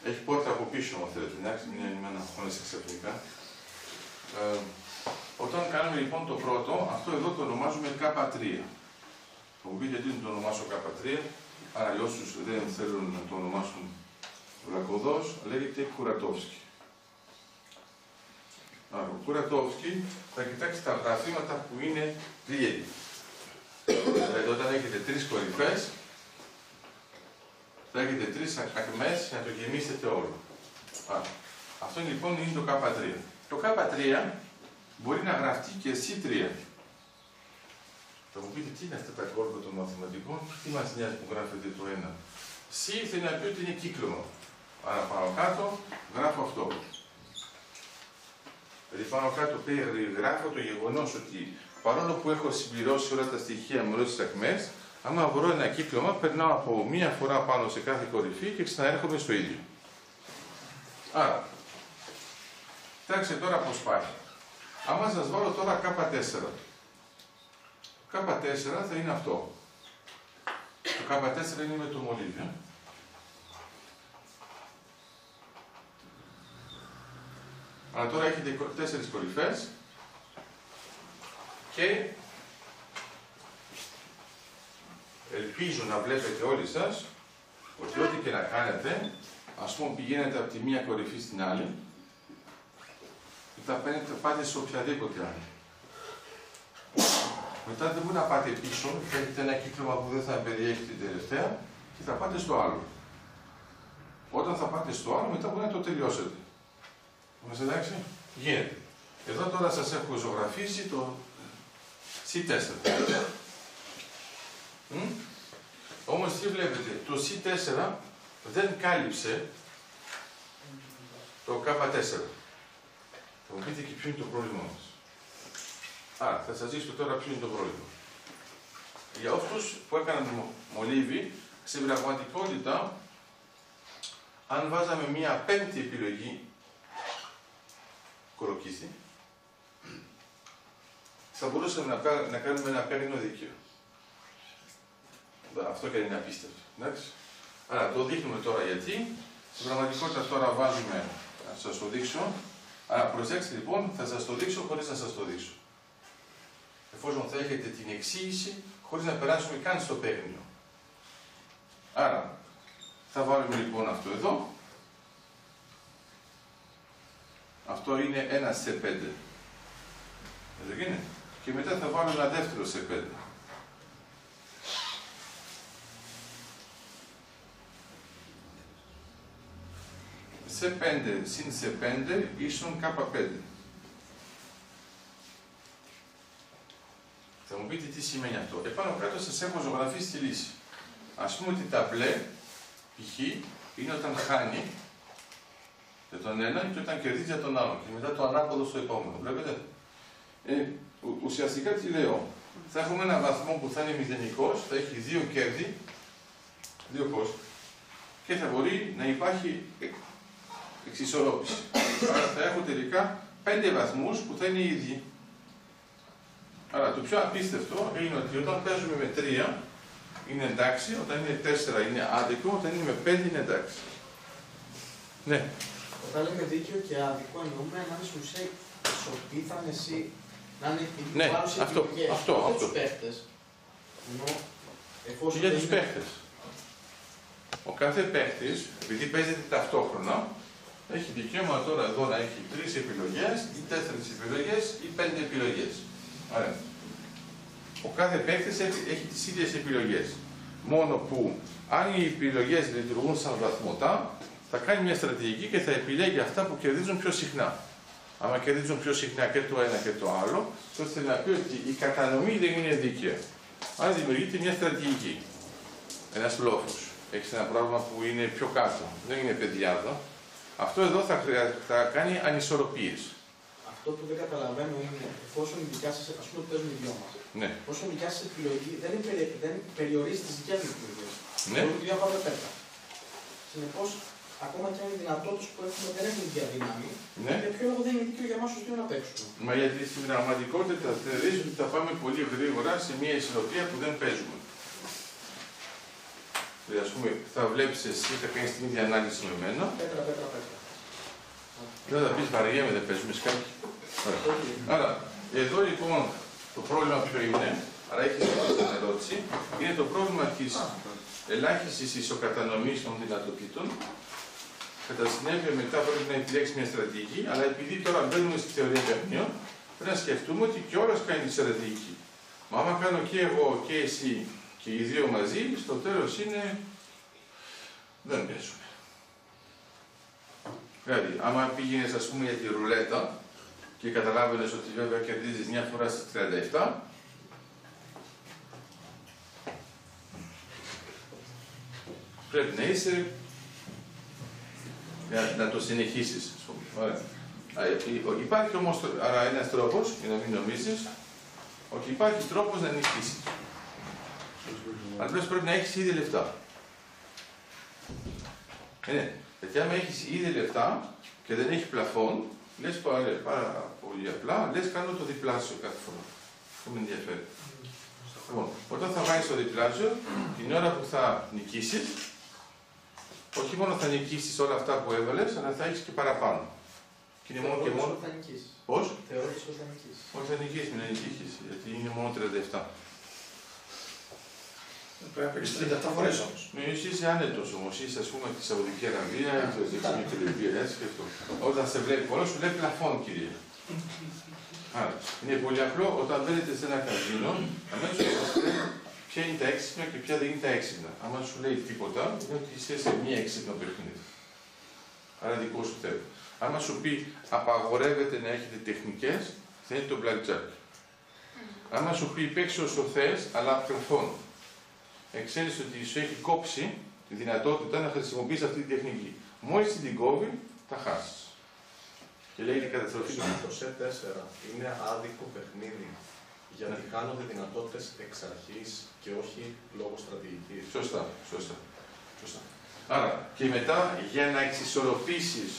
Speaker 1: έχει πόρτα από πίσω, αν θέλετε, εντάξει, μην είναι ένα αγχώνεσαι ξαφνικά. Όταν κάνουμε λοιπόν το πρώτο, αυτό εδώ το ονομάζουμε K3. Θα μου πείτε γιατί δεν το ονομάσω K3, άρα για όσους δεν θέλουν να το ονομάσουν βλακωδώς, λέγεται Κουρατόφσκι. Άρα, ο Κουρατόφσκι θα κοιτάξει τα γραφήματα που είναι διέτη. Δηλαδή, όταν έχετε τρεις κορυφές, θα έχετε τρεις ακμές για να το γεμίσετε όλο. Άρα, αυτό λοιπόν είναι το K3. Το K3 μπορεί να γραφτεί και C3. Θα μου πείτε τι είναι αυτά τα κόρπα των μαθηματικών, τι μας νοιάζει που γράφεται το ένα. C θέλει να πει ότι είναι κύκλωμα. Άρα πάνω κάτω γράφω αυτό. Δηλαδή πάνω κάτω περιγράφω το γεγονός ότι παρόλο που έχω συμπληρώσει όλα τα στοιχεία με όλες τις ακμές, άμα βρω ένα κύκλωμα, περνάω από μία φορά πάνω σε κάθε κορυφή και ξαναέρχομαι στο ίδιο. Άρα, κοιτάξτε τώρα πώς πάει. Άμα σας βάλω τώρα K4. K4 θα είναι αυτό. Το K4 είναι με το μολύβι. Αλλά τώρα έχετε 4 κορυφές και ελπίζω να βλέπετε όλοι σας ότι ό,τι και να κάνετε, ας πούμε πηγαίνετε από τη μία κορυφή στην άλλη και θα πάτε σε οποιαδήποτε άλλη. Μετά δεν μπορεί να πάτε πίσω, θα έχετε ένα κύκλωμα που δεν θα περιέχει την τελευταία και θα πάτε στο άλλο. Όταν θα πάτε στο άλλο, μετά μπορεί να το τελειώσετε. Είμαστε εντάξει, γίνεται. Εδώ τώρα σας έχω ζωγραφίσει το C4. Όμως τι βλέπετε, το C4 δεν κάλυψε το K4. Θα μου πείτε και ποιο είναι το πρόβλημα μας. Άρα, θα σας δείξω τώρα ποιο είναι το πρόβλημα. Για αυτούς που έκαναν μολύβι, στην πραγματικότητα, αν βάζαμε μία πέμπτη επιλογή κολοκύθι, θα μπορούσαμε να κάνουμε ένα πέγνο δίκαιο. Αυτό και είναι απίστευτο. Εντάξει. Άρα το δείχνουμε τώρα γιατί. Στην πραγματικότητα τώρα βάζουμε, να σας το δείξω. Άρα προσέξτε λοιπόν, θα σας το δείξω χωρίς να σας το δείξω. Εφόσον θα έχετε την εξήγηση, χωρίς να περάσουμε καν στο παίγνιο. Άρα, θα βάλουμε λοιπόν αυτό εδώ. Αυτό είναι ένα C5. Δεν είναι. Και μετά θα βάλω ένα δεύτερο C5. C5 συν C5 ίσον K5. Θα μου πείτε τι σημαίνει αυτό. Επάνω κάτω σας έχω ζωγραφίσει τη λύση. Ας πούμε ότι τα μπλε, π.χ. είναι όταν χάνει για τον ένα και όταν κερδίζει για τον άλλο. Και μετά το ανάποδο στο επόμενο. Βλέπετε. Ουσιαστικά τι λέω. Θα έχουμε ένα βαθμό που θα είναι μηδενικός, θα έχει δύο κέρδη, δύο πώς, και θα μπορεί να υπάρχει εξισορρόπηση. Άρα θα έχω τελικά 5 βαθμούς που θα είναι οι ίδιοι. Άρα το πιο απίστευτο είναι ότι όταν παίζουμε με 3 είναι εντάξει, όταν είναι 4 είναι άδικο, όταν είναι με 5 είναι εντάξει. Ναι.
Speaker 4: Όταν λέμε δίκαιο και άδικο εννοούμε να είναι ουσία ισοπίθαν εσύ, να είναι
Speaker 1: ναι, αυτό.
Speaker 4: τους παίχτες.
Speaker 1: Και για τους παίχτες. Ο κάθε παίχτης, επειδή παίζεται ταυτόχρονα, έχει δικαίωμα τώρα εδώ να έχει 3 επιλογές ή 4 επιλογές ή 5 επιλογές. Άρα, ο κάθε παίκτης έχει τις ίδιες επιλογές. Μόνο που αν οι επιλογές λειτουργούν σαν βαθμωτά, θα κάνει μια στρατηγική και θα επιλέγει αυτά που κερδίζουν πιο συχνά. Αν κερδίζουν πιο συχνά και το ένα και το άλλο, τότε θέλει να πει ότι η κατανομή δεν είναι δίκαια. Άρα δημιουργείται μια στρατηγική. Ένας λόφος. Έχεις ένα πράγμα που είναι πιο κάτω. Δεν είναι παιδιάδο. Αυτό εδώ θα κάνει ανισορροπίες.
Speaker 4: Αυτό που δεν καταλαβαίνω είναι εφόσον η δικιά σας, ας πούμε, παίζουν οι δυο μας.
Speaker 1: Ναι.
Speaker 4: Εφόσον η δικιά σας επιλογή δεν περιορίζει τις δικές μου επιλογές.
Speaker 1: Ναι.
Speaker 4: Μπορούν να πάμε πέτα. Συνεπώς, ακόμα και αν οι δυνατότητες που έχουμε δεν έχουν ίδια δύναμη,
Speaker 1: Ναι.
Speaker 4: για ποιο λόγο δεν είναι δίκαιο για εμάς τους δύο να παίξουμε.
Speaker 1: Μα γιατί στην πραγματικότητα θεωρείς ότι θα πάμε πολύ γρήγορα σε μια ισορροπία που δεν παίζουμε. Δηλαδή, ας πούμε, θα βλέπεις εσύ, θα κάνεις την ίδια ανάλυση με εμένα.
Speaker 4: Πέτρα.
Speaker 1: Δεν θα πεις βαριέμαι, δεν παίζουμε σκάκι. Άρα, εδώ λοιπόν το πρόβλημα ποιο είναι, άρα έχεις την ερώτηση, είναι το πρόβλημα της ελάχιστης ισοκατανομής των δυνατοτήτων. Κατά συνέπεια, μετά πρέπει να επιλέξει μια στρατηγική, αλλά επειδή τώρα μπαίνουμε στη θεωρία παιχνιδιών, πρέπει να σκεφτούμε ότι και όλος κάνει τη στρατηγική. Μα άμα κάνω και εγώ και εσύ και οι δύο μαζί, στο τέλος είναι. Δεν παίζουμε. Δηλαδή, άμα πήγαινες, ας πούμε, για τη ρουλέτα και καταλάβαινες ότι βέβαια κερδίζεις μια φορά στις 37, πρέπει να είσαι για να το συνεχίσεις, ας πούμε. Ωραία. Υπάρχει όμως άρα ένας τρόπος, για να μην νομίζεις, ότι υπάρχει τρόπος να νικήσεις. Αλλά πρέπει να έχεις ήδη λεφτά. Ναι. Γιατί άμα έχεις ήδη λεφτά και δεν έχει πλαφόν, λες πάρα πολύ απλά, λες κάνω το διπλάσιο κάθε φορά. Αυτό με ενδιαφέρει. Λοιπόν, όταν θα βάλεις το διπλάσιο, την ώρα που θα νικήσεις, όχι μόνο θα νικήσεις όλα αυτά που έβαλες, αλλά θα έχεις και παραπάνω. Και είναι μόνο και μόνο.
Speaker 4: Θα νικήσεις.
Speaker 1: Πώς?
Speaker 4: Θεωρείς ότι θα νικήσεις.
Speaker 1: Όχι, θα νικήσεις, μην ανησυχείς, γιατί είναι μόνο 37.
Speaker 2: Πρέπει να παίξεις 37 φορές όμως.
Speaker 1: Εσύ είσαι άνετος όμως, είσαι ας πούμε τη Σαουδική Αραβία, το Δεξινή Τελευκή, έτσι και αυτό. Όταν σε βλέπει πολλό, σου λέει πλαφόν, κύριε. Άρα, είναι πολύ απλό, όταν μπαίνετε σε ένα καζίνο, αμέσως σας λέει ποια είναι τα έξυπνα και ποια δεν είναι τα έξυπνα. Αν σου λέει τίποτα, είναι ότι είσαι σε μία έξυπνο παιχνίδι. Άρα δικό σου θέμα. Άμα σου πει απαγορεύεται να έχετε τεχνικές, θα είναι το blackjack. Άμα σου πει παίξε όσο θες, αλλά πλαφόν. Ξέρεις ότι σου έχει κόψει τη δυνατότητα να χρησιμοποιείς αυτή τη τεχνική. Μόλις την κόβει, θα χάσεις. Και λέγεται καταστροφή.
Speaker 5: Το ΣΕ 4 είναι άδικο παιχνίδι γιατί χάνονται δυνατότητες εξ αρχής και όχι λόγω στρατηγικής.
Speaker 1: Σωστά. Άρα, και μετά για να εξισορροπήσεις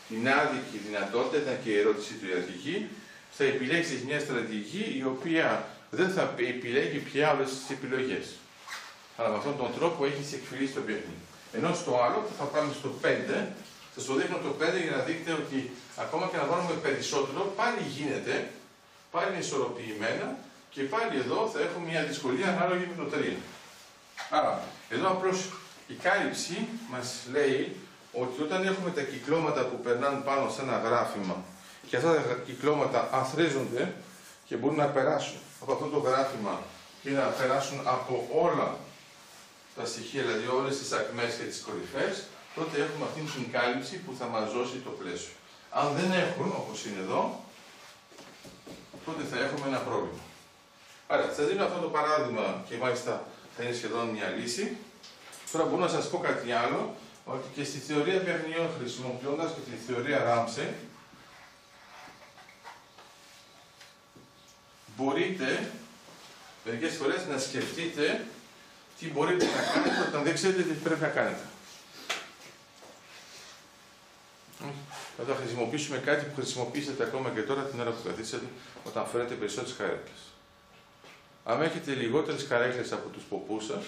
Speaker 1: την άδικη δυνατότητα, ήταν και η ερώτηση του η αρχική, θα επιλέξεις μια στρατηγική η οποία δεν θα επιλέγει πια όλες τις επιλογές. Αλλά με αυτόν τον τρόπο έχεις εκφυλίσει το παιχνίδι. Ενώ στο άλλο που θα πάμε στο 5, θα σου δείχνω το 5 για να δείτε ότι ακόμα και να βάλουμε περισσότερο, πάλι γίνεται, πάλι είναι ισορροπημένα και πάλι εδώ θα έχουμε μια δυσκολία ανάλογη με το 3. Άρα, εδώ απλώς η κάλυψη μας λέει ότι όταν έχουμε τα κυκλώματα που περνάνε πάνω σε ένα γράφημα και αυτά τα κυκλώματα αθροίζονται και μπορούν να περάσουν από αυτό το γράφημα και να περάσουν από όλα τα στοιχεία, δηλαδή όλες τις ακμές και τις κορυφές, τότε έχουμε αυτή την κάλυψη που θα μας δώσει το πλαίσιο. Αν δεν έχουν, όπως είναι εδώ, τότε θα έχουμε ένα πρόβλημα. Άρα, σας δίνω αυτό το παράδειγμα και μάλιστα θα είναι σχεδόν μια λύση. Τώρα μπορώ να σας πω κάτι άλλο, ότι και στη θεωρία παιχνιδιών, χρησιμοποιώντας και τη θεωρία Ramsey, μπορείτε μερικές φορές να σκεφτείτε τι μπορείτε να κάνετε όταν δεν ξέρετε τι πρέπει να κάνετε. Θα χρησιμοποιήσουμε κάτι που χρησιμοποιήσατε ακόμα και τώρα την ώρα που καθίσατε, όταν φέρετε περισσότερες καρέκλες. Αν έχετε λιγότερες καρέκλες από τους ποπούς σας,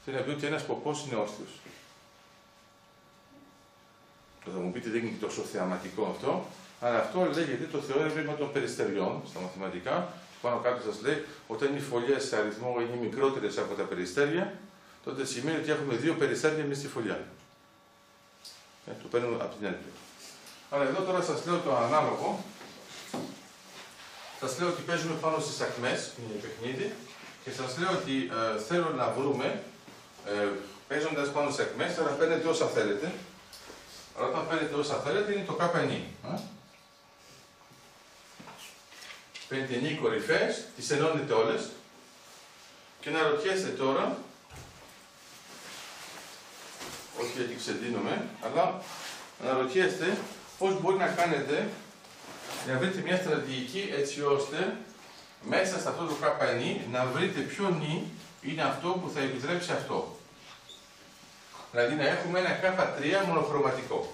Speaker 1: θέλει να πει ότι ένας ποπός είναι όρθιος. Θα μου πείτε δεν είναι τόσο θεαματικό αυτό, αλλά αυτό λέγεται το θεώρημα των περιστεριών στα μαθηματικά. Πάνω κάτω σας λέει, όταν οι φωλιές σε αριθμό είναι μικρότερες από τα περιστέρια, τότε σημαίνει ότι έχουμε δύο περιστέρια μες στη φωλιά. Το παίρνω από την άλλη. Αλλά εδώ τώρα σας λέω το ανάλογο σας λέω ότι παίζουμε πάνω στις ακμές, είναι παιχνίδι, και σας λέω ότι θέλω να βρούμε, παίζοντας πάνω στις ακμές, τώρα παίρνετε όσα θέλετε. Αλλά όταν παίρνετε όσα θέλετε είναι το K9. Παίρνετε 9 κορυφές, τις ενώνετε όλες και να ρωτιέστε τώρα, όχι γιατί ξεντίνομαι, αλλά να ρωτιέστε πώς μπορεί να κάνετε να βρείτε μια στρατηγική έτσι ώστε μέσα σε αυτό το K9 να βρείτε ποιο νι είναι αυτό που θα επιτρέψει αυτό. Δηλαδή να έχουμε ένα K3 μονοχρωματικό.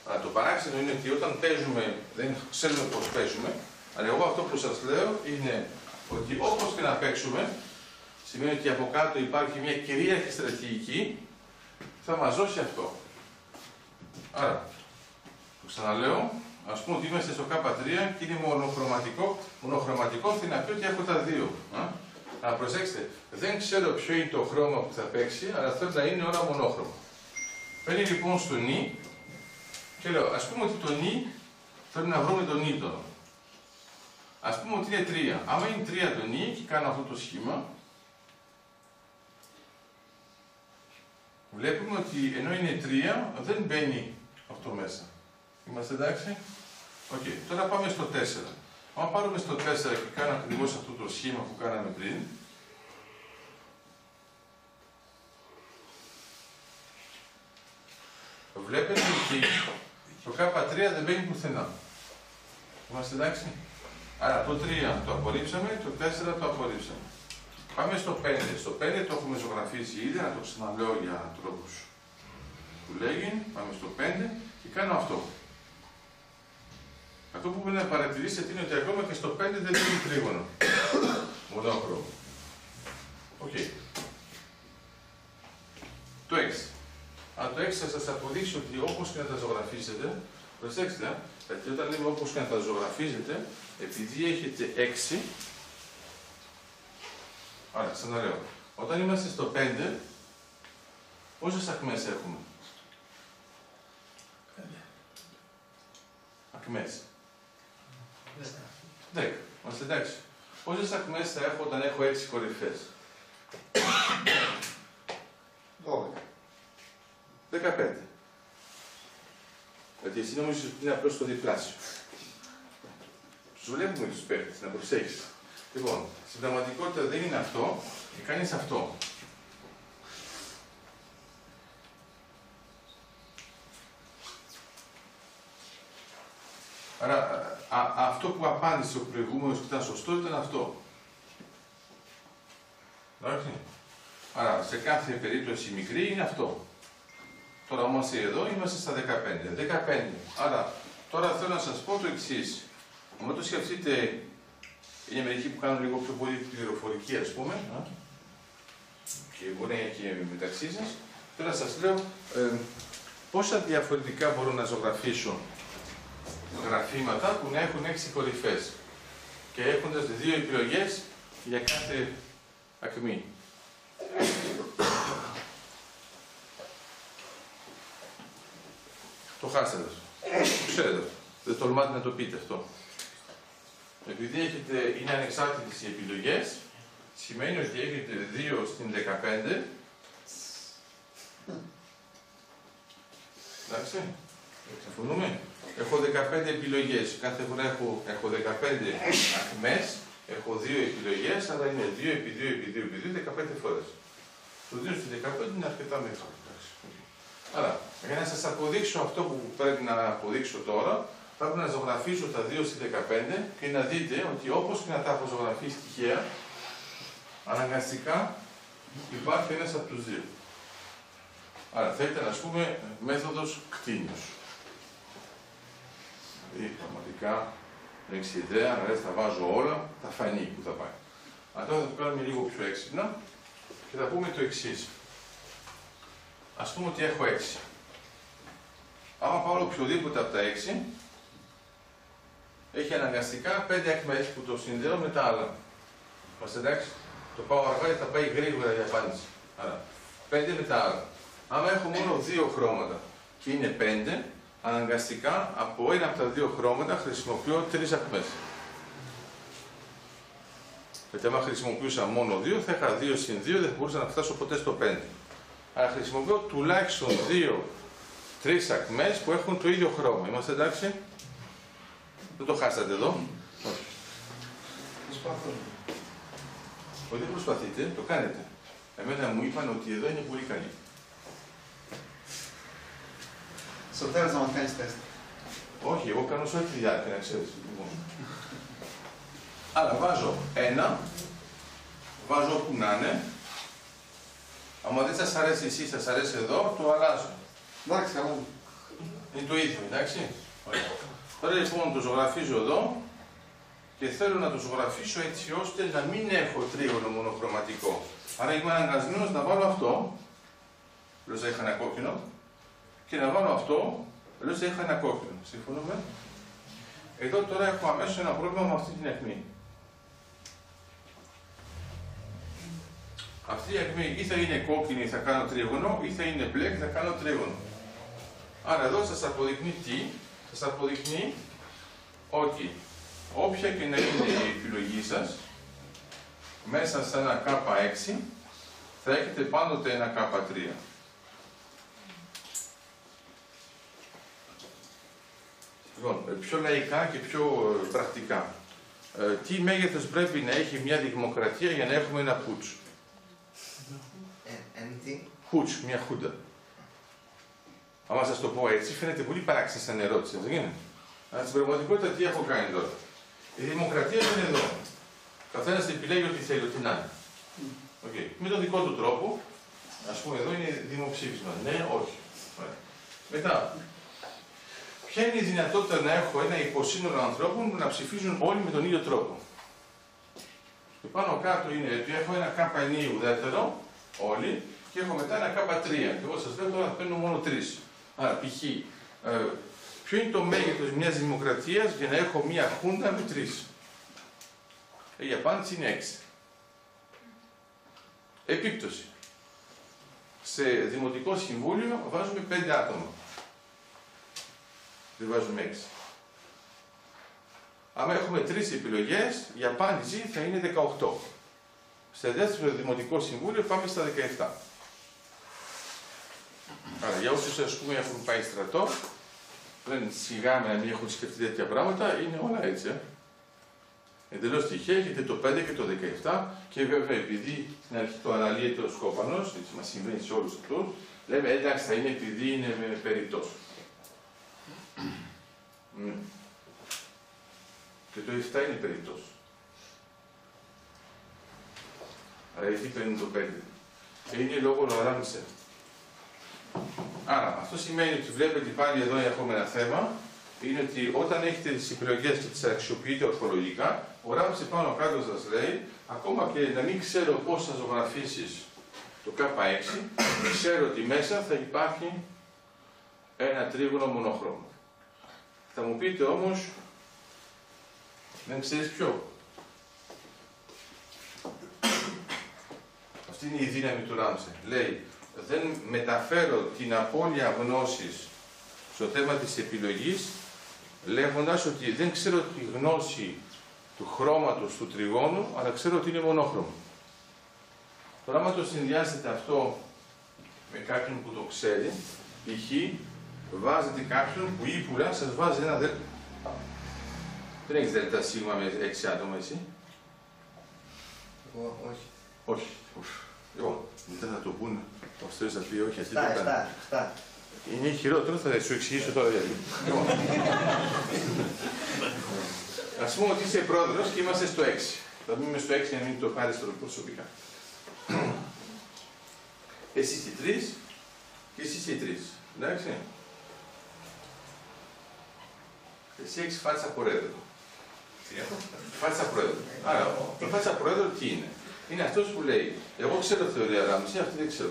Speaker 1: Αλλά το παράξενο είναι ότι όταν παίζουμε, δεν ξέρουμε πώς παίζουμε, αλλά εγώ αυτό που σας λέω είναι ότι όπως και να παίξουμε, σημαίνει ότι από κάτω υπάρχει μια κυρίαρχη στρατηγική, θα μας δώσει αυτό. Άρα, το ξαναλέω, ας πούμε ότι είμαστε στο K3 και είναι μονοχρωματικό. Μονοχρωματικό θέλει να πει ότι έχω τα δύο. Αλλά προσέξτε, δεν ξέρω ποιο είναι το χρώμα που θα παίξει, αλλά θέλω να είναι όλα μονόχρωμα. Παίρνει λοιπόν στο νι και λέω, ας πούμε ότι το νι, θέλω να βρούμε το νι τώρα. Ας πούμε ότι είναι 3. Άμα είναι 3 το νι και κάνω αυτό το σχήμα, βλέπουμε ότι ενώ είναι 3, δεν μπαίνει αυτό μέσα. Είμαστε εντάξει? Οκ. Τώρα πάμε στο 4. Αν πάρουμε στο 4 και κάνω ακριβώς αυτό το σχήμα που κάναμε πριν, βλέπετε ότι το K3 δεν μπαίνει πουθενά. Είμαστε εντάξει? Άρα το 3 το απορρίψαμε, το 4 το απορρίψαμε. Πάμε στο 5. Στο 5 το έχουμε ζωγραφίσει ήδη, να το ξαναλέω για τρόπους που λέγει. Πάμε στο 5 και κάνω αυτό. Αυτό που πρέπει να παρατηρήσετε είναι ότι ακόμα και στο 5 δεν είναι τρίγωνο. Μονόχρωμο. Οκ. Το 6. Αν το 6 θα σας αποδείξω ότι όπως και να τα ζωγραφίσετε, προσέξτε, γιατί όταν λέμε όπως και να τα ζωγραφίζετε, επειδή έχετε 6, άρα ξαναλέω, όταν είμαστε στο 5, πόσες ακμές έχουμε? Ακμές. 10. Είμαστε εντάξει. Πόσες ακμές θα έχω όταν έχω 6 κορυφές?
Speaker 3: 12.
Speaker 1: 15. Γιατί εσύ νομίζεις ότι είναι απλώς το διπλάσιο. Τους βλέπουμε τους παίχτες, να προσέχεις. Λοιπόν, στην πραγματικότητα δεν είναι αυτό και κάνεις αυτό. Άρα, αυτό που απάντησε ο προηγούμενος και ήταν σωστό ήταν αυτό. Εντάξει. Άρα, σε κάθε περίπτωση μικρή είναι αυτό. Τώρα όμως εδώ είμαστε στα 15. 15. Άρα, τώρα θέλω να σας πω το εξής. Αν το σκεφτείτε, είναι μερικοί που κάνουν λίγο πιο πολύ πληροφορική, ας πούμε, και μπορεί να είναι και μεταξύ σας. Τώρα σας λέω πόσα διαφορετικά μπορώ να ζωγραφίσω γραφήματα που να έχουν 6 κορυφές και έχοντας 2 επιλογές για κάθε ακμή. Το χάσατε. Το ξέρετε. Δεν τολμάτε να το πείτε αυτό. Επειδή είναι ανεξάρτητες οι επιλογές, σημαίνει ότι έχετε 2 στην 15. Εντάξει, συμφωνούμε. Έχω 15 επιλογές. Κάθε φορά έχω 15 ακμές, έχω 2 επιλογές, αλλά είναι 2 επί 2 επί 2 επί 2, 15 φορές. Το 2 στην 15 είναι αρκετά μεγάλο. Άρα, για να σας αποδείξω αυτό που πρέπει να αποδείξω τώρα, πρέπει να ζωγραφίσω τα 2 στη 15 και να δείτε ότι όπως και να τα έχω ζωγραφίσει τυχαία, αναγκαστικά υπάρχει ένας από τους δύο. Άρα θα ήταν, ας πούμε, μέθοδος κτίνιος. Δηλαδή, πραγματικά, δεν έχεις ιδέα, αν θα βάζω όλα, θα φανεί που θα πάει. Αλλά τώρα θα το κάνουμε λίγο πιο έξυπνα και θα πούμε το εξής. Ας πούμε ότι έχω 6. Άμα πάρω οποιοδήποτε από τα 6, έχει αναγκαστικά 5 ακμές που το συνδέω με τα άλλα. Είμαστε εντάξει, το πάω αργά γιατί θα πάει γρήγορα η απάντηση. Άρα, 5 με τα άλλα. Άμα έχω μόνο 2 χρώματα και είναι 5, αναγκαστικά από ένα από τα 2 χρώματα χρησιμοποιώ 3 ακμές. Γιατί άμα χρησιμοποιούσα μόνο 2, θα είχα 2 συν 2, δεν θα μπορούσα να φτάσω ποτέ στο 5. Άρα χρησιμοποιώ τουλάχιστον 2-3 ακμές που έχουν το ίδιο χρώμα. Είμαστε εντάξει? Δεν το χάσατε εδώ? Όχι. Όχι, δεν προσπαθείτε, το κάνετε. Εμένα μου είπαν ότι εδώ είναι πολύ καλή.
Speaker 4: Στο τέλος να μας κάνεις τεστ.
Speaker 1: Όχι, εγώ κάνω σε όλη τη διάρκεια, να ξέρεις. Λοιπόν. Άρα βάζω 1, βάζω όπου να είναι. Αν δεν σας αρέσει εσείς, σας αρέσει εδώ, το αλλάζω.
Speaker 4: Εντάξει, καλά.
Speaker 1: Είναι το ίδιο, εντάξει. Ωραία. Τώρα λοιπόν το ζωγραφίζω εδώ και θέλω να το ζωγραφίσω έτσι ώστε να μην έχω τρίγωνο μονοχρωματικό. Άρα είμαι αναγκασμένος να βάλω αυτό, λέω θα είχα ένα κόκκινο, και να βάλω αυτό, λέω θα είχα ένα κόκκινο. Συμφωνούμε? Εδώ τώρα έχω αμέσως ένα πρόβλημα με αυτή την ακμή. Αυτή η ακμή ή θα είναι κόκκινη, θα κάνω τρίγωνο, ή θα είναι μπλε και θα κάνω τρίγωνο. Άρα εδώ σας αποδεικνύει τι? Σας αποδεικνύει ότι όποια και να είναι η επιλογή σας, μέσα σε ένα K6 θα έχετε πάντοτε ένα K3. Λοιπόν, πιο λαϊκά και πιο πρακτικά. Τι μέγεθος πρέπει να έχει μια δημοκρατία για να έχουμε ένα πούτς? Χούτς, μια χούντα. Άμα σας το πω έτσι, φαίνεται πολύ παράξενη σαν ερώτηση, δεν είναι? Αλλά στην πραγματικότητα τι έχω κάνει τώρα? Η δημοκρατία είναι εδώ. Καθένας επιλέγει ό,τι θέλει, ό,τι να είναι. Okay. Με τον δικό του τρόπο, ας πούμε εδώ είναι δημοψήφισμα. Ναι, όχι. Ωραία. Μετά, ποια είναι η δυνατότητα να έχω ένα υποσύνολο ανθρώπων που να ψηφίζουν όλοι με τον ίδιο τρόπο? Και πάνω κάτω είναι ότι έχω ένα K9 ουδέτερο, όλοι, και έχω μετά ένα K3. Και εγώ σας λέω τώρα παίρνω μόνο 3. Άρα, π.χ. Ποιο είναι το μέγεθος μιας δημοκρατίας για να έχω μια χούντα με 3? Η απάντηση είναι 6. Επίπτωση. Σε δημοτικό συμβούλιο βάζουμε 5 άτομα. Δεν βάζουμε 6. Άμα έχουμε 3 επιλογές, η απάντηση θα είναι 18. Σε δεύτερο δημοτικό συμβούλιο πάμε στα 17. Άρα για όσους ας πούμε έχουν πάει στρατό, δεν σιγά με να μην έχουν σκεφτεί τέτοια πράγματα, είναι όλα έτσι. Εντελώς τυχαία έχετε το 5 και το 17 και βέβαια επειδή στην αρχή το αναλύεται ο σκόπανος, έτσι μας συμβαίνει σε όλους αυτούς, λέμε εντάξει θα είναι επειδή είναι περιττός. Και το 7 είναι περιττός. Άρα γιατί παίρνει το 5? Είναι λόγω Λοράντσε. Άρα αυτό σημαίνει ότι βλέπετε πάλι εδώ έχουμε ένα θέμα, είναι ότι όταν έχετε τις επιλογές και τις αξιοποιείτε ορθολογικά, ο Ράμψε πάνω κάτω σας λέει, ακόμα και να μην ξέρω πώς θα ζωγραφίσεις το K6, ξέρω ότι μέσα θα υπάρχει ένα τρίγωνο μονόχρωμο. Θα μου πείτε όμως, δεν ξέρεις ποιο. Αυτή είναι η δύναμη του Ράμψε. Λέει, δεν μεταφέρω την απώλεια γνώσης στο θέμα της επιλογής, λέγοντας ότι δεν ξέρω τη γνώση του χρώματος του τριγώνου, αλλά ξέρω ότι είναι μονόχρωμο. Τώρα, άμα το συνδυάσετε αυτό με κάποιον που το ξέρει, π.χ. βάζετε κάποιον που ύπουλα σας βάζει ένα δέλτα. Δεν έχεις δέλτα σίγμα με 6 άτομα, εσύ?
Speaker 2: Εγώ, όχι.
Speaker 1: Όχι. Λοιπόν, μετά θα το πούνε. Ο Στέλιος θα πει όχι, αυτή το κάνει.
Speaker 2: 7.
Speaker 1: Είναι χειρότερο, θα σου εξηγήσω τώρα γιατί. Ας πούμε ότι είσαι πρόεδρος και είμαστε στο 6. Θα μείνουμε στο 6 για να μην το πάρεις τώρα προσωπικά. Εσύ είσαι 3 και εσύ είσαι 3. Εντάξει. Εσύ έχεις φάτσα πρόεδρο. Φάτσα πρόεδρο. Άρα, η φάτσα πρόεδρο τι είναι? Είναι αυτός που λέει, εγώ ξέρω θεωρία Ράμψε, αυτή δεν ξέρω.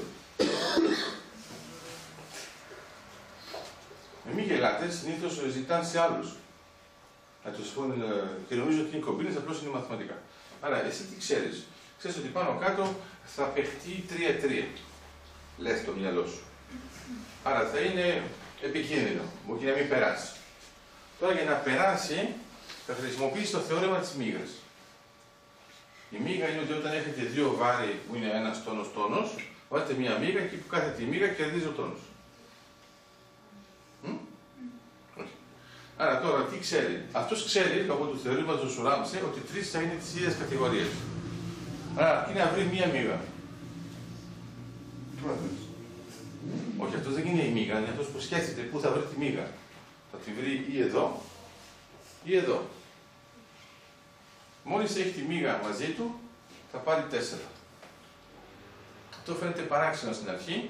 Speaker 1: Μην γελάτε, συνήθως ζητάνε σε άλλους. Να τους πούνε, και νομίζω ότι είναι κομπίνες, απλώς είναι μαθηματικά. Άρα, εσύ τι ξέρεις? Ξέρεις ότι πάνω κάτω θα παιχτεί 3-3. Λες το μυαλό σου. Άρα θα είναι επικίνδυνο, μπορεί να μην περάσει. Τώρα για να περάσει, θα χρησιμοποιήσει το θεώρημα της μοίγρας. Η μίγα είναι ότι όταν έχετε δύο βάρη που είναι ένας τόνος, βάλετε μία μίγα και που κάθεται η μίγα κερδίζει ο τόνος. Όχι. Άρα τώρα τι ξέρει. Αυτός ξέρει, λόγω του θεωρήματος του Σουράμψε, ότι τρεις θα είναι της ίδιας κατηγορίας. Άρα αρκεί να βρει μία μίγα. Όχι, αυτός δεν είναι η μίγα, είναι αυτός που σκέφτεται πού θα βρει τη μίγα. Θα τη βρει ή εδώ ή εδώ. Μόλις έχει τη μίγα μαζί του, θα πάρει 4. Αυτό φαίνεται παράξενο στην αρχή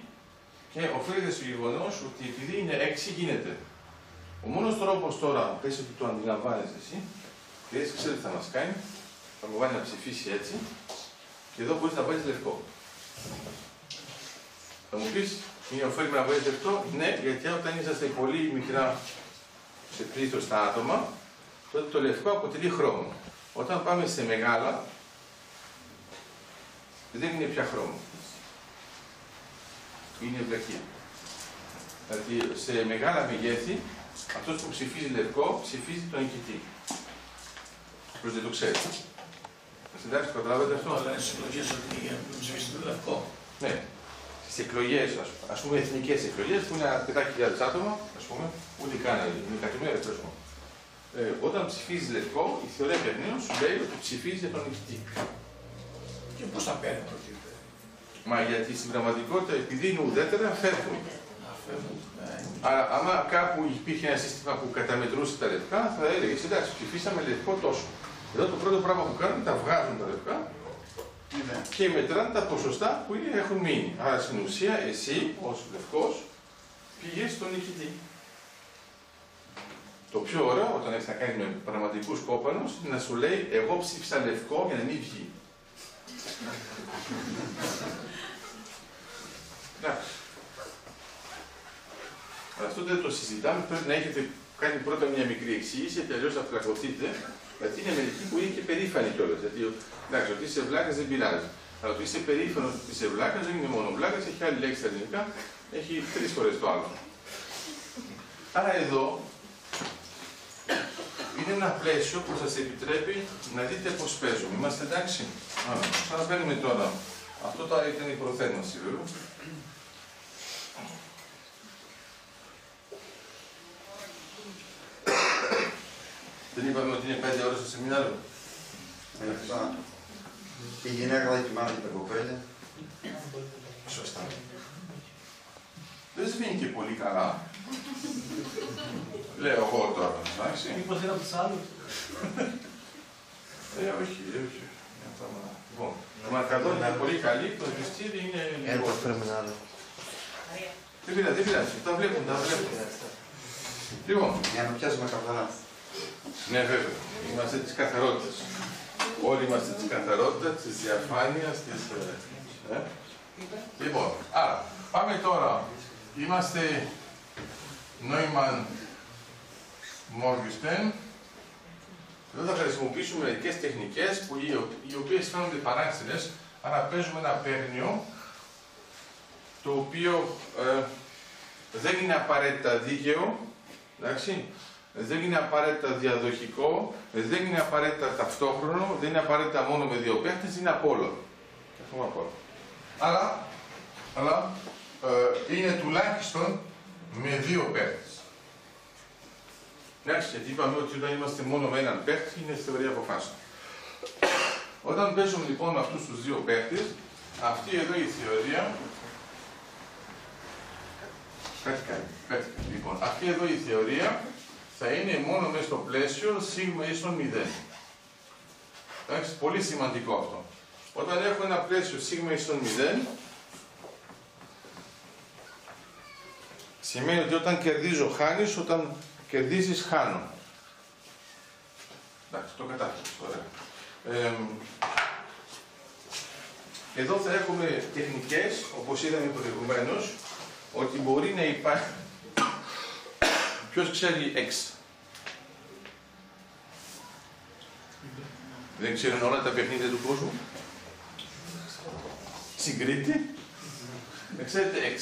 Speaker 1: και οφείλεται στο γεγονός ότι επειδή είναι 6 γίνεται. Ο μόνος τρόπος τώρα, πες ότι το αντιλαμβάνεσαι εσύ, και έτσι ξέρει τι θα μας κάνει, θα μου βάλει να ψηφίσει έτσι και εδώ μπορείς να βάλεις λευκό. Θα μου πεις, είναι ωφέλιμο να βάλεις λευκό? Ναι, γιατί όταν είσαστε πολύ μικρά σε πλήθος τα άτομα, τότε το λευκό αποτελεί χρώμο. Όταν πάμε σε μεγάλα, δεν είναι πια χρώμο. Είναι βλακία. Δηλαδή, σε μεγάλα μεγέθη, αυτός που ψηφίζει λευκό, ψηφίζει τον νικητή. Πώς δεν το ξέρει. Εντάξει, καταλάβετε αυτό.
Speaker 2: Αλλά στις εκλογές ότι ψηφίζει το λευκό.
Speaker 1: Ναι. Στις εκλογές, ας πούμε, εθνικές εκλογές, που είναι αρκετά χιλιάδες άτομα, ας πούμε, ούτε καν είναι εκατομμύρια πρόσωπα. Όταν ψηφίζει λευκό, η θεωρία παιχνίων σου λέει ότι ψηφίζει για τον νικητή.
Speaker 2: Και πώς θα παίρνει το τύπο?
Speaker 1: Μα γιατί στην πραγματικότητα, επειδή είναι ουδέτερα, φεύγουν. Άρα, άμα κάπου υπήρχε ένα σύστημα που καταμετρούσε τα λευκά, θα έλεγε εντάξει, ψηφίσαμε λευκό τόσο. Εδώ το πρώτο πράγμα που κάνουν, τα βγάζουν τα λευκά και μετράνε τα ποσοστά που έχουν μείνει. Άρα, στην ουσία, εσύ, ως λευκός, πήγες στον νικητή. Το πιο ωραίο, όταν έχεις να κάνεις με πραγματικούς κόπανους, είναι να σου λέει εγώ ψήφισα λευκό για να μην βγει. Εντάξει. Αυτό δεν το συζητάμε, πρέπει να έχετε κάνει πρώτα μια μικρή εξήγηση, γιατί αλλιώς θα φλακωθείτε, γιατί είναι μερικοί που είναι και περήφανοι κιόλας. Γιατί εντάξει, ότι είσαι βλάκας δεν πειράζει. Αλλά ότι είσαι περήφανος ότι είσαι βλάκας δεν είναι μόνο βλάκας, έχει άλλη λέξη στα ελληνικά, έχει 3 φορές το άλλο. Άρα εδώ είναι ένα πλαίσιο που σας επιτρέπει να δείτε πώς παίζουμε. Είμαστε εντάξει. Ξαναπαίρνουμε τώρα. Αυτό τώρα ήταν η προθέρμανση βέβαια. Δεν είπαμε ότι είναι 5 ώρες στο σεμινάριο.
Speaker 6: Η γυναίκα δοκιμάζει τα κοπέλια.
Speaker 1: Σωστά. Δεν σβήνει και πολύ καλά. Λέω εγώ τώρα, εντάξει.
Speaker 4: Μήπως είναι από τους άλλους.
Speaker 1: Όχι. Λοιπόν, η Μαρκαδόνη είναι πολύ καλή, το Χριστίδι είναι λίγο. Δεν πειράζει, τα βλέπουν. Λοιπόν.
Speaker 6: Για να πιάσουμε καθαρά.
Speaker 1: Ναι, βέβαια. Είμαστε της καθαρότητας. Όλοι είμαστε της καθαρότητας, της διαφάνειας, της... Λοιπόν, άρα, πάμε τώρα. Είμαστε Νόιμαν Μόργιστεν. Εδώ θα χρησιμοποιήσουμε μερικές τεχνικές οι οποίες φαίνονται παράξενες, άρα παίζουμε ένα παίρνιο το οποίο δεν είναι απαραίτητα δίκαιο, εντάξει, δεν είναι απαραίτητα διαδοχικό, δεν είναι απαραίτητα ταυτόχρονο, δεν είναι απαραίτητα μόνο με δύο παίχτες, είναι απ' όλα. Αλλά είναι τουλάχιστον με δύο παίχτες. Εντάξει, γιατί είπαμε ότι όταν είμαστε μόνο με έναν παίχτη είναι θεωρία αποφάσεων. Όταν παίζουμε λοιπόν αυτούς τους δύο παίχτες, αυτή εδώ η θεωρία. Κάτι. Λοιπόν, αυτή εδώ η θεωρία θα είναι μόνο μέσα στο πλαίσιο σίγμα ίσον 0. Εντάξει, πολύ σημαντικό αυτό. Όταν έχω ένα πλαίσιο σίγμα ίσον 0, σημαίνει ότι όταν κερδίζω χάνεις, όταν κερδίζεις χάνω. Εντάξει, το κατάλαβες τώρα. Εδώ θα έχουμε τεχνικές, όπως είδαμε προηγουμένως, ότι μπορεί να υπάρχει... Ποιος ξέρει X? Δεν ξέρουν όλα τα παιχνίδια του κόσμου. Συγκρίτη. Δεν ξέρετε X.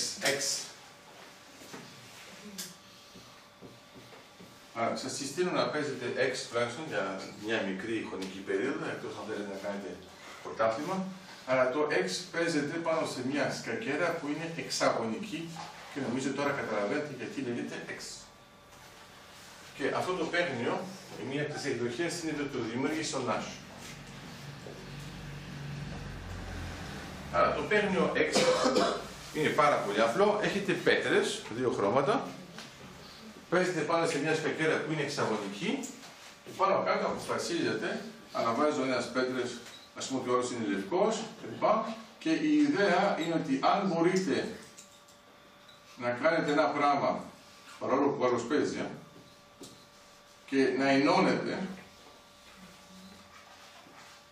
Speaker 1: Σας συστήνω να παίζετε X τουλάχιστον για μια μικρή χρονική περίοδο, εκτός αν θέλετε να κάνετε πρωτάθλημα, αλλά το X παίζεται πάνω σε μια σκακέρα που είναι εξαγωνική και νομίζω τώρα καταλαβαίνετε γιατί λέγεται X. Και αυτό το παίγνιο, μία από τις εκδοχές είναι το δημιούργησε ο Nash. Άρα το παίγνιο X είναι πάρα πολύ απλό, έχετε πέτρες, δύο χρώματα, παίζετε πάνω σε μια σκακέρα που είναι εξαγωνική και πάνω κάτω αποφασίζετε, αναβάζω ένας πέτρες, ας πούμε ότι ο όρος είναι λευκός κλπ. Και η ιδέα είναι ότι αν μπορείτε να κάνετε ένα πράγμα, παρόλο που ο άλλος παίζει, και να ενώνετε,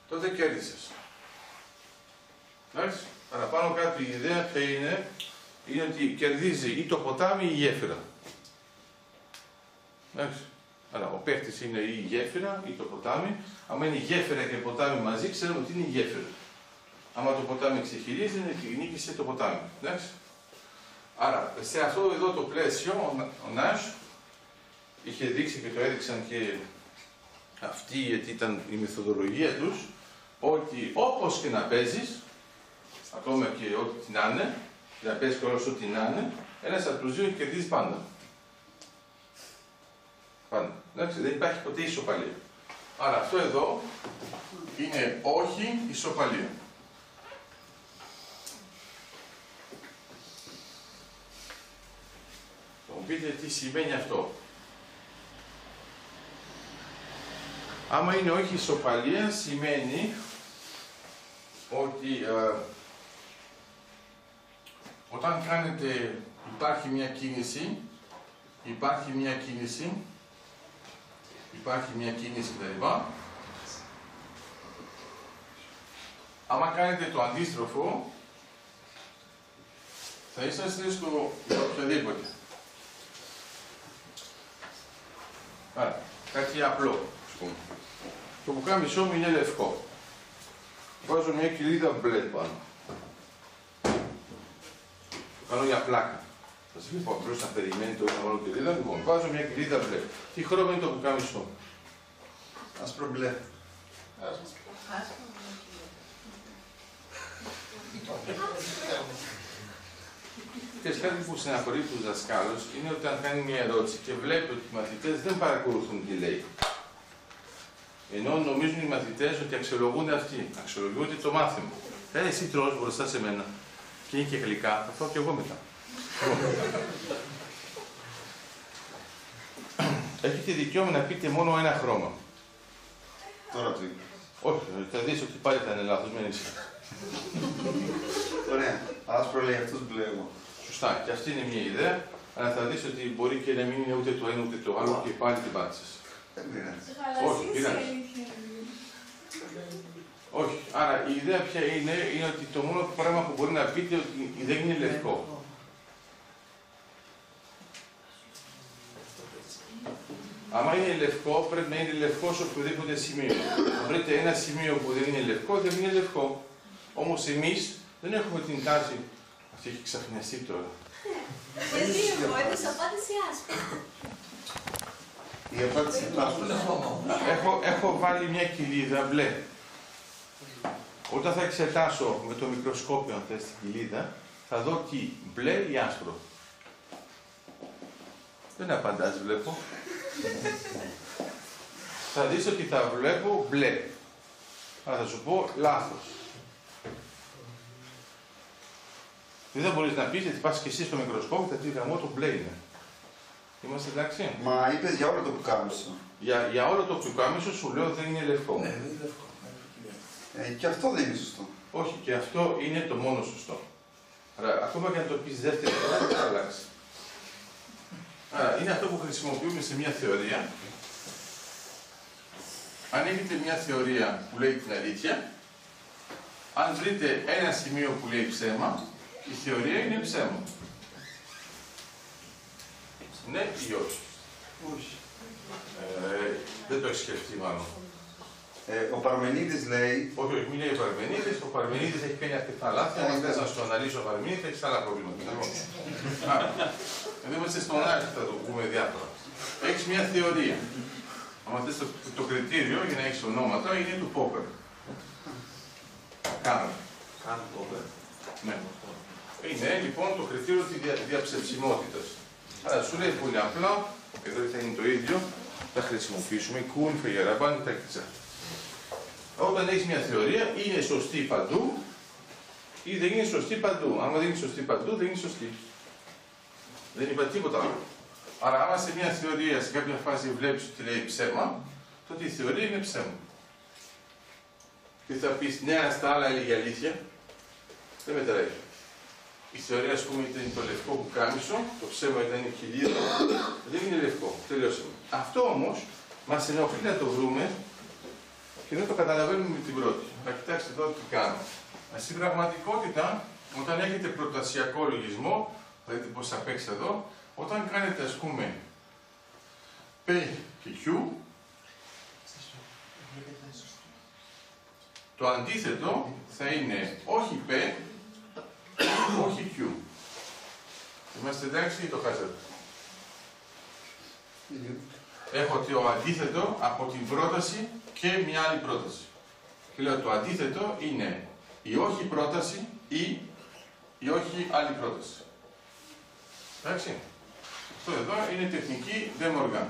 Speaker 1: τότε κέρδισες. Εντάξει, παραπάνω κάτω η ιδέα ποια είναι ότι κερδίζει ή το ποτάμι ή η γέφυρα. Εντάξει. Αλλά ο παίχτης είναι ή η γέφυρα ή το ποτάμι. Αν είναι γέφυρα και ποτάμι μαζί, ξέρουμε ότι είναι η γέφυρα. Άμα το ποτάμι ξεχειρίζει, νίκησε το ποτάμι. Εντάξει. Άρα, σε αυτό εδώ το πλαίσιο, ο Νάσ είχε δείξει και το έδειξαν και αυτή, γιατί ήταν η μεθοδολογία τους, ότι όπως και να παίζεις, ακόμα και ό,τι να είναι, να παίζεις και όλος ό,τι να είναι, ένας από τους δύο κερδίζει πάντα. Πάντα. Εντάξει, δεν υπάρχει ποτέ ισοπαλία. Άρα αυτό εδώ είναι όχι ισοπαλία. Θα μου πείτε τι σημαίνει αυτό. Άμα είναι όχι ισοπαλία, σημαίνει ότι όταν κάνετε, υπάρχει μια κίνηση κτλ. Άμα κάνετε το αντίστροφο, θα είσαστε στο οποιοδήποτε. Άρα, κάτι απλό, ας πούμε. Το πουκάμισό μου είναι λευκό. Βάζω μια κοιλίδα μπλε πάνω. Το κάνω για πλάκα. Θα σας πω απλώς να περιμένετε όχι μόνο κοιλίδα. Λοιπόν, βάζω μια κοιλίδα μπλε. Τι χρώμα είναι το πουκάμισό μου?
Speaker 6: Άσπρο μπλε.
Speaker 1: Και κάτι που συναχωρεί τους δασκάλους είναι ότι αν κάνει μια ερώτηση και βλέπει ότι οι μαθητές δεν παρακολουθούν τι λέει. Ενώ νομίζουν οι μαθητές ότι αξιολογούνται αυτοί, αξιολογούνται το μάθημα. Εσύ τρως μπροστά σε μένα και είναι και γλυκά, θα φάω και εγώ μετά. Έχετε δικαίωμα να πείτε μόνο ένα χρώμα.
Speaker 6: Τώρα το είπα.
Speaker 1: Όχι, θα δεις ότι πάλι θα είναι λάθος, μην είσαι.
Speaker 6: Ωραία. Άσπρο λέει αυτός, μπλε εγώ.
Speaker 1: Σωστά, και αυτή είναι μια ιδέα, αλλά θα δεις ότι μπορεί και να μην είναι ούτε το ένα ούτε το άλλο και πάλι την πάτησες.
Speaker 6: Δεν πειράζει.
Speaker 1: Όχι, πειράζει. Όχι, άρα η ιδέα ποια είναι ότι το μόνο πράγμα που μπορεί να πείτε ότι δεν είναι λευκό. Άμα είναι λευκό, πρέπει να είναι λευκό σε οποιοδήποτε σημείο. Αν βρείτε ένα σημείο που δεν είναι λευκό, δεν είναι λευκό. Όμως εμείς δεν έχουμε την τάση. Αυτή έχει ξαφνιαστεί τώρα.
Speaker 7: Γιατί εγώ έδωσα απάντηση άσπρη.
Speaker 6: Η απάντηση είναι άσπρο.
Speaker 1: Έχω βάλει μια κοιλίδα μπλε. Όταν θα εξετάσω με το μικροσκόπιο, αν θες, την κοιλίδα, θα δω τι, μπλε ή άσπρο. Δεν απαντάς, βλέπω. Θα δεις ότι θα βλέπω μπλε. Αλλά θα σου πω λάθος. Δεν μπορείς να πεις γιατί πας και εσύ στο μικροσκόπιο, θα πει γαμώ το μπλε είναι. Είμαστε εντάξει.
Speaker 6: Μα είπες για όλο το πουκάμισο.
Speaker 1: Για όλο το πουκάμισο σου λέω δεν είναι λευκό.
Speaker 2: Ναι, δεν είναι λευκό.
Speaker 6: Και αυτό δεν είναι σωστό.
Speaker 1: Όχι, και αυτό είναι το μόνο σωστό. Άρα, ακόμα και αν το πεις δεύτερη φορά, δεν θα αλλάξει. Άρα, είναι αυτό που χρησιμοποιούμε σε μια θεωρία. Αν έχετε μια θεωρία που λέει την αλήθεια, αν βρείτε ένα σημείο που λέει ψέμα, η θεωρία είναι ψέμα. Ναι ή όχι?
Speaker 6: Όχι.
Speaker 1: Δεν το έχει σκεφτεί μάλλον.
Speaker 6: Ο Παρμενίδης λέει...
Speaker 1: Όχι, όχι, μην λέει ο Παρμενίδης. Ο Παρμενίδης έχει κάνει αρκετά λάθη. Αν θες να σου αναλύσω ο Παρμενίδης, θα έχεις άλλα προβλήματα. Εδώ είμαστε στον άκρη, θα το πούμε διάφορα. Έχεις μια θεωρία. Αν θες το κριτήριο για να έχεις ονόματα είναι του Popper. κάνω.
Speaker 5: Κάτω,
Speaker 1: Ναι. Είναι λοιπόν το κριτήριο της διαψευσιμότητας. Άρα σου λέει πολύ απλά, εδώ θα είναι το ίδιο, θα χρησιμοποιήσουμε κουν, φεγεραμπάν και τα κοιτζά. Όταν έχεις μια θεωρία, είναι σωστή παντού ή δεν είναι σωστή παντού. Αν δεν είναι σωστή παντού, δεν είναι σωστή. Δεν είπα τίποτα άλλο. Άρα, άμα σε μια θεωρία σε κάποια φάση βλέπεις ότι λέει ψέμα, τότε η θεωρία είναι ψέμα. Και θα πεις, ναι, αλλά στα άλλα έλεγε αλήθεια. Δεν μετράει. Η θεωρία, ας πούμε, ήταν το λευκό πουκάμισο, το ψέμα ήταν η χιλίδα, δεν είναι λευκό. Τελειώσαμε. Αυτό όμως μας ενοχλεί να το βρούμε και δεν το καταλαβαίνουμε με την πρώτη. Να κοιτάξτε εδώ τι κάνω. Στην πραγματικότητα, όταν έχετε προτασιακό λογισμό, θα δείτε πώς θα παίξει εδώ, όταν κάνετε, ας πούμε, P και Q, το αντίθετο θα είναι όχι P, όχι Q. Είμαστε εντάξει ή το χάσατε? Έχω το αντίθετο από την πρόταση και μια άλλη πρόταση. Και λέω το αντίθετο είναι η όχι πρόταση ή η όχι άλλη πρόταση. Εντάξει. Αυτό εδώ είναι τεχνική De Morgan.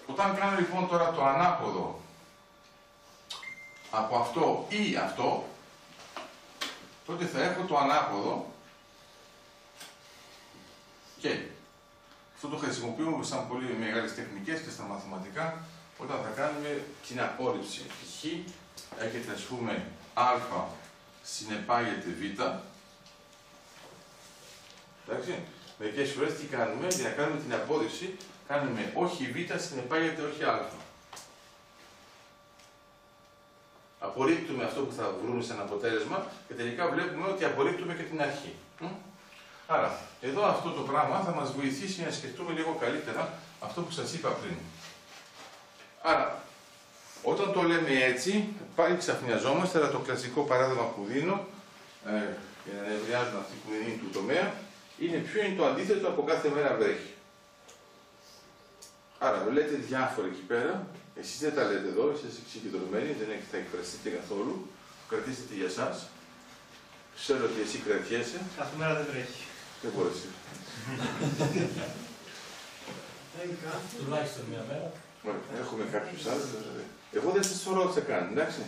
Speaker 1: Όταν κάνω λοιπόν τώρα το ανάποδο από αυτό ή αυτό, τότε θα έχω το ανάποδο και αυτό το χρησιμοποιούμε σαν πολύ μεγάλες τεχνικές και στα μαθηματικά όταν θα κάνουμε την απόρριψη. Π.χ. έχετε ας πούμε α συνεπάγεται β. Εντάξει. Μερικές φορές τι κάνουμε, για να κάνουμε την απόρριψη, κάνουμε όχι β συνεπάγεται όχι α. Απορρίπτουμε αυτό που θα βρούμε σαν αποτέλεσμα και τελικά βλέπουμε ότι απορρίπτουμε και την αρχή. Άρα, εδώ αυτό το πράγμα θα μας βοηθήσει να σκεφτούμε λίγο καλύτερα αυτό που σας είπα πριν. Άρα, όταν το λέμε έτσι, πάλι ξαφνιαζόμαστε, αλλά το κλασικό παράδειγμα που δίνω, για να νευριάζουν αυτοί που δεν είναι του τομέα, είναι ποιο είναι το αντίθετο από κάθε μέρα βρέχει. Άρα, λέτε διάφορα εκεί πέρα, εσείς δεν τα λέτε εδώ, είστε συγκεντρωμένοι, δεν θα εκφραστείτε καθόλου, κρατήστε για εσάς. Ξέρω ότι εσύ κρατιέσαι.
Speaker 4: Κάθε μέρα δεν βρέχει.
Speaker 1: Δεν μπορείς.
Speaker 4: Τουλάχιστον μία μέρα.
Speaker 1: Έχουμε κάποιους άλλους. Εγώ δεν σας το ρώτησα καν, εντάξει.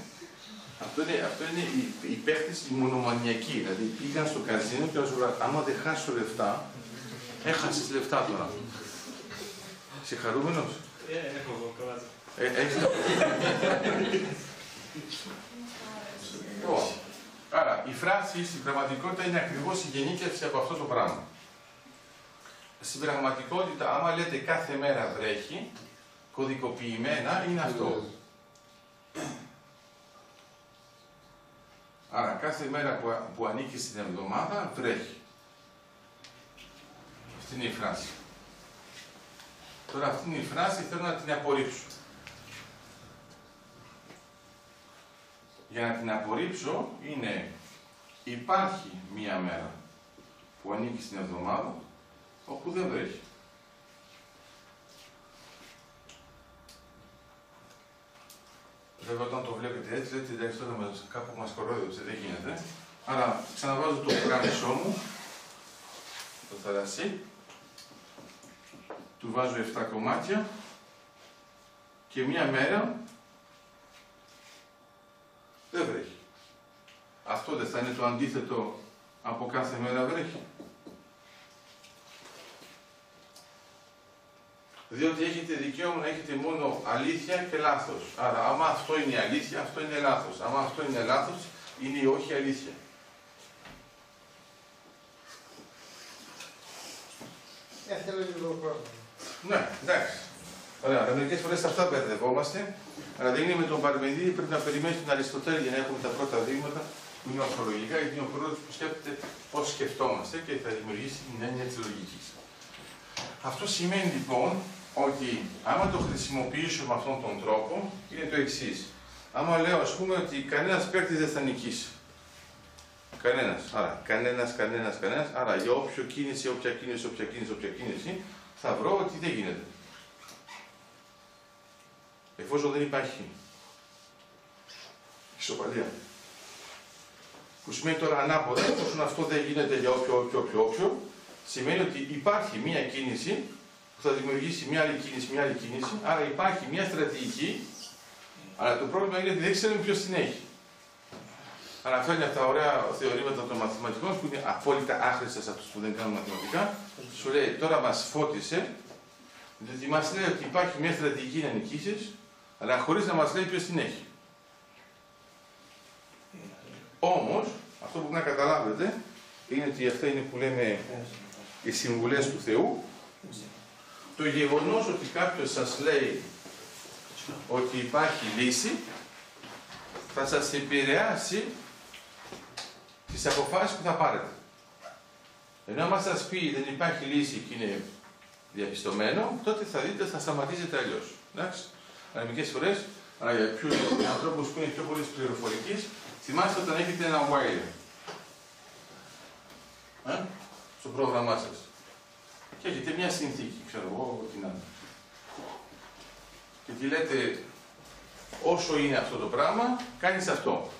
Speaker 1: Αυτό είναι οι παίχτες οι μονομανιακοί. Δηλαδή πήγαν στο καζίνο και όσο άμα δεν χάσω λεφτά, έχασες λεφτά τώρα. Είσαι χαρούμενος?
Speaker 4: Έχω εγώ καλά.
Speaker 1: Έχεις τα Άρα, η φράση στην πραγματικότητα είναι ακριβώς η γενίκευση από αυτό το πράγμα. Στην πραγματικότητα, άμα λέτε κάθε μέρα βρέχει, κωδικοποιημένα είναι αυτό. Άρα, κάθε μέρα που ανήκει στην εβδομάδα βρέχει. Αυτή είναι η φράση. Τώρα, αυτή είναι η φράση, θέλω να την απορρίψω. Για να την απορρίψω είναι υπάρχει μία μέρα που ανήκει στην εβδομάδα όπου δεν βρέχει. Βέβαια όταν το βλέπετε έτσι λέτε εντάξει τώρα κάπου μας κορόιδεψε, δεν γίνεται. Άρα ξαναβάζω το πουκάμισό μου, το θαλασσί, του βάζω 7 κομμάτια και μία μέρα δεν βρέχει. Αυτό δεν θα είναι το αντίθετο από κάθε μέρα βρέχει? Διότι έχετε δικαίωμα να έχετε μόνο αλήθεια και λάθος. Άρα, άμα αυτό είναι αλήθεια, αυτό είναι λάθος. Άμα αυτό είναι λάθος, είναι η όχι αλήθεια.
Speaker 4: Θέλω λίγο χρόνο.
Speaker 1: Ναι, εντάξει. Ωραία, μερικές φορές αυτά μπερδευόμαστε, αλλά δεν είναι με τον Παρμενίδη, πρέπει να περιμένει τον Αριστοτέλη για να έχουμε τα πρώτα δείγματα που είναι ορθολογικά, γιατί είναι ο πρώτος που σκέφτεται πώς σκεφτόμαστε και θα δημιουργήσει την έννοια της λογικής. Αυτό σημαίνει λοιπόν ότι άμα το χρησιμοποιήσω με αυτόν τον τρόπο, είναι το εξής. Άμα λέω ας πούμε ότι κανένας παίκτης δεν θα νικήσει. Κανένας. Άρα, κανένας. Άρα για όποια κίνηση, θα βρω ότι δεν γίνεται. Εφόσον δεν υπάρχει Ισοπαλία. Που σημαίνει τώρα ανάποδα, εφόσον αυτό δεν γίνεται για όποιο, σημαίνει ότι υπάρχει μία κίνηση που θα δημιουργήσει μία άλλη κίνηση, άρα υπάρχει μία στρατηγική, αλλά το πρόβλημα είναι ότι δεν ξέρουμε ποιος την έχει. Αναφέρει αυτά τα ωραία θεωρήματα των μαθηματικών που είναι απόλυτα άχρηστα σε αυτούς που δεν κάνουν μαθηματικά. Σου λέει τώρα μας φώτισε, διότι μας λέει ότι υπάρχει μια στρατηγική να νικήσεις, αλλά χωρίς να μας λέει ποιος την έχει. Όμως, αυτό που πρέπει να καταλάβετε είναι ότι αυτά είναι που λέμε οι συμβουλές του Θεού. Το γεγονός ότι κάποιος σας λέει ότι υπάρχει λύση θα σας επηρεάσει τις αποφάσεις που θα πάρετε. Ενώ άμα σας πει δεν υπάρχει λύση και είναι διαπιστωμένο, τότε θα δείτε θα σταματήσετε αλλιώς. Εντάξει. Αλλά μερικές φορές, αλλά για ανθρώπους που είναι πιο πολύ πληροφορικής, θυμάστε όταν έχετε ένα while στο πρόγραμμά σας. Και έχετε μια συνθήκη, ξέρω εγώ, την άλλη. Και τη λέτε, όσο είναι αυτό το πράγμα, κάνεις αυτό.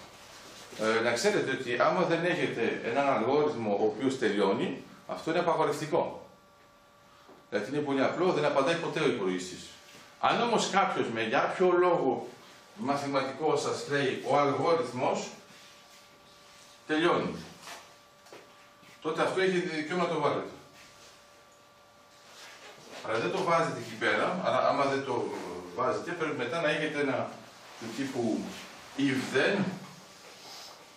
Speaker 1: Να ξέρετε ότι άμα δεν έχετε έναν αλγόριθμο ο οποίος τελειώνει, αυτό είναι απαγορευτικό. Δηλαδή είναι πολύ απλό, δεν απαντάει ποτέ ο υπολογιστής. Αν όμως κάποιος με για ποιο λόγο μαθηματικό σας λέει ο αλγόριθμος τελειώνει, τότε αυτό έχει δικαίωμα να το βάλετε. Αλλά δεν το βάζετε εκεί πέρα, αλλά άμα δεν το βάζετε πρέπει μετά να έχετε ένα του τύπου if then,